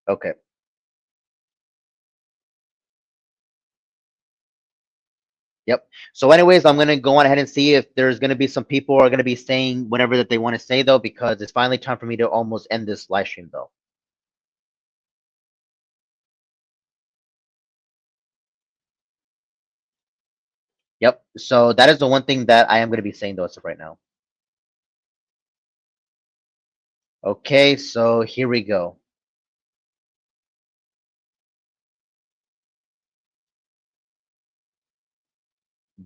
Okay. Yep. So anyways, I'm gonna go on ahead and see if there's gonna be some people who are gonna be saying whatever that they want to say though, because it's finally time for me to almost end this live stream though. Yep. So that is the one thing that I am gonna be saying though as of right now. Okay, so here we go.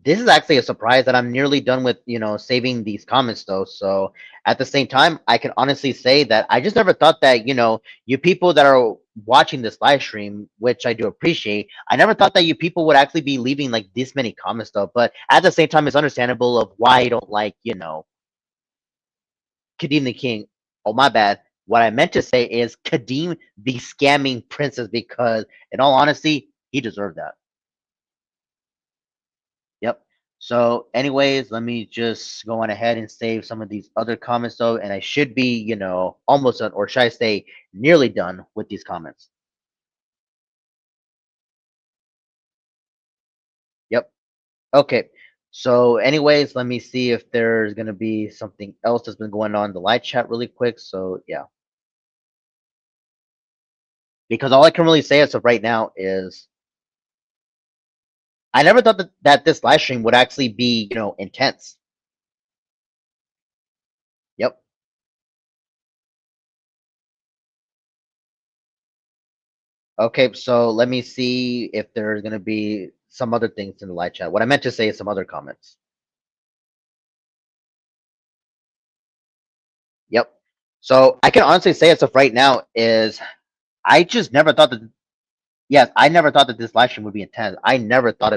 This is actually a surprise that I'm nearly done with, saving these comments though. So at the same time, I can honestly say that I just never thought that, you people that are watching this live stream, which I do appreciate, I never thought that you people would actually be leaving like this many comments though. But at the same time, it's understandable of why I don't like, Kadeem the King. Oh, my bad. What I meant to say is Kadeem the scamming princess, because in all honesty, he deserved that. Yep. So, anyways, let me just go on ahead and save some of these other comments though, and I should be, almost done, or should I say, nearly done with these comments. Yep. Okay. So, anyways, let me see if there's gonna be something else that's been going on in the live chat really quick. So, yeah, because all I can really say as of right now is I never thought that this live stream would actually be, intense. Yep. Okay, so let me see if there's gonna be some other things in the live chat. What I meant to say is some other comments. Yep. So I can honestly say as of right now is I just never thought that. Yes, I never thought that this live stream would be intense. I never thought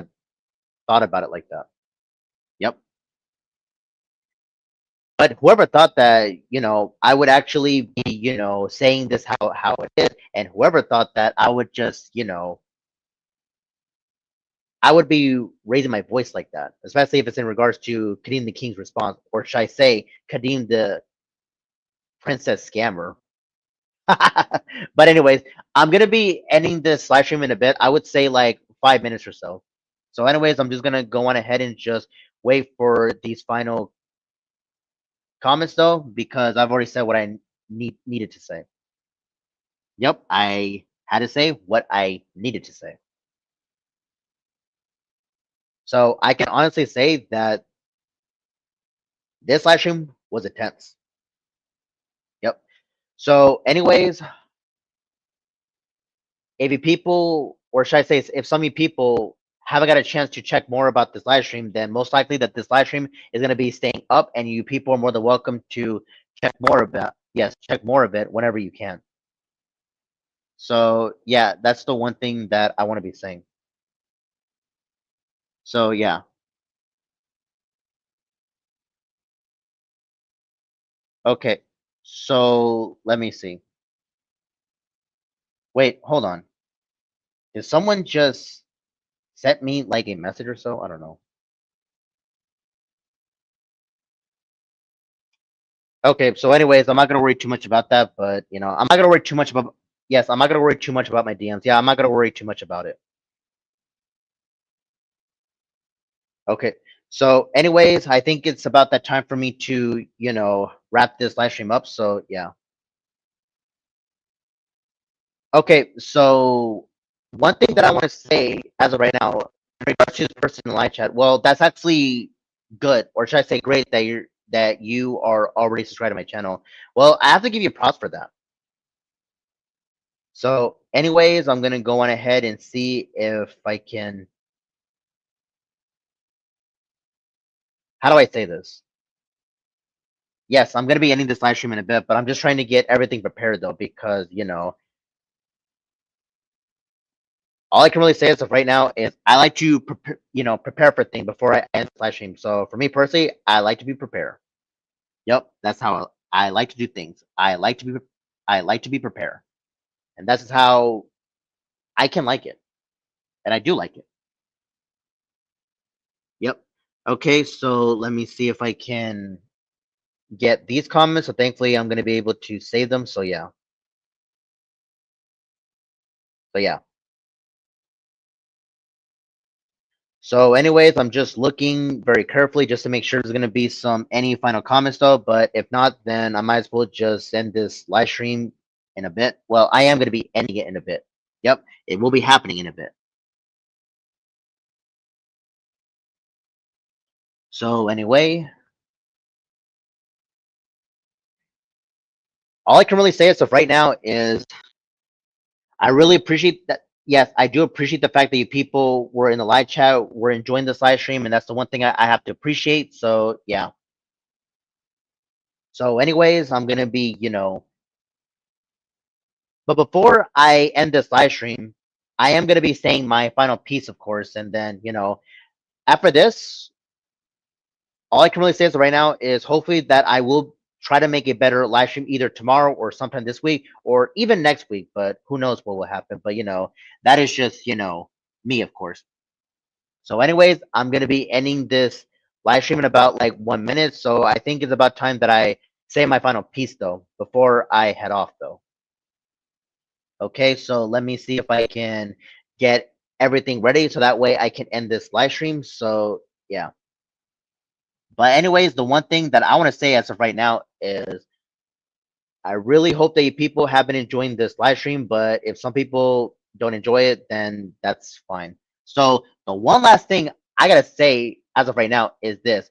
about it like that. Yep. But whoever thought that I would actually be saying this how it is, and whoever thought that I would just I would be raising my voice like that, especially if it's in regards to Kadeem the King's response, or should I say Kadeem the princess scammer. But anyways, I'm gonna be ending this live stream in a bit. I would say like 5 minutes or so. So anyways, I'm just gonna go on ahead and just wait for these final comments though, because I've already said what I needed to say. Yep, I had to say what I needed to say. So I can honestly say that this live stream was intense. Yep. So anyways, if you people, or should I say, if some of you people haven't got a chance to check more about this live stream, then most likely that this live stream is going to be staying up, and you people are more than welcome to check more of it. Yes, check more of it whenever you can. So yeah, that's the one thing that I want to be saying. So yeah, okay. So let me see. Wait, hold on. Did someone just sent me like a message or so. I don't know. Okay, so anyways, I'm not gonna worry too much about that, but I'm not gonna worry too much about. Yes, I'm not gonna worry too much about my DMs. Yeah, I'm not gonna worry too much about it. Okay. So, anyways, I think it's about that time for me to, wrap this live stream up. So, yeah. Okay. So, one thing that I want to say as of right now, in regards to this person in the live chat, well, that's actually good, or should I say, great that you are already subscribed to my channel. Well, I have to give you props for that. So, anyways, I'm gonna go on ahead and see if I can. How do I say this? Yes, I'm gonna be ending this live stream in a bit, but I'm just trying to get everything prepared though, because all I can really say as of right now is I like to prepare for things before I end the live stream. So for me personally, I like to be prepared. Yep, that's how I like to do things. I like to be prepared, and that's how I can like it, and I do like it. Yep. Okay, so let me see if I can get these comments. So thankfully, I'm gonna be able to save them. So yeah. So yeah. So, anyways, I'm just looking very carefully just to make sure there's gonna be any final comments though. But if not, then I might as well just end this live stream in a bit. Well, I am gonna be ending it in a bit. Yep, it will be happening in a bit. So anyway, all I can really say as of right now is I really appreciate that. Yes, I do appreciate the fact that you people were in the live chat, were enjoying this live stream, and that's the one thing I have to appreciate. So yeah. So, anyways, I'm gonna be, but before I end this live stream, I am going to be saying my final piece, of course. And then, after this, all I can really say as of right now is hopefully that I will try to make a better live stream either tomorrow or sometime this week or even next week. But who knows what will happen. But, that is just, me, of course. So, anyways, I'm going to be ending this live stream in about like 1 minute. So, I think it's about time that I say my final piece, though, before I head off, though. Okay, so let me see if I can get everything ready so that way I can end this live stream. So yeah. But anyways, the one thing that I want to say as of right now is I really hope that you people have been enjoying this live stream, but if some people don't enjoy it, then that's fine. So the one last thing I gotta say as of right now is this.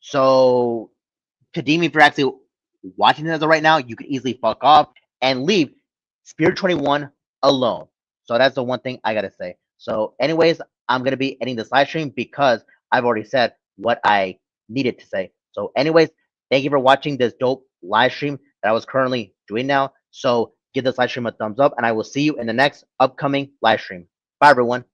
So Kadeem, if you're actually watching this as of right now, you could easily fuck off and leave Spear21 alone. So that's the one thing I gotta say. So, anyways, I'm gonna be ending this live stream because I've already said what I needed to say. So, anyways, thank you for watching this dope live stream that I was currently doing now. So, give this live stream a thumbs up, and I will see you in the next upcoming live stream. Bye, everyone.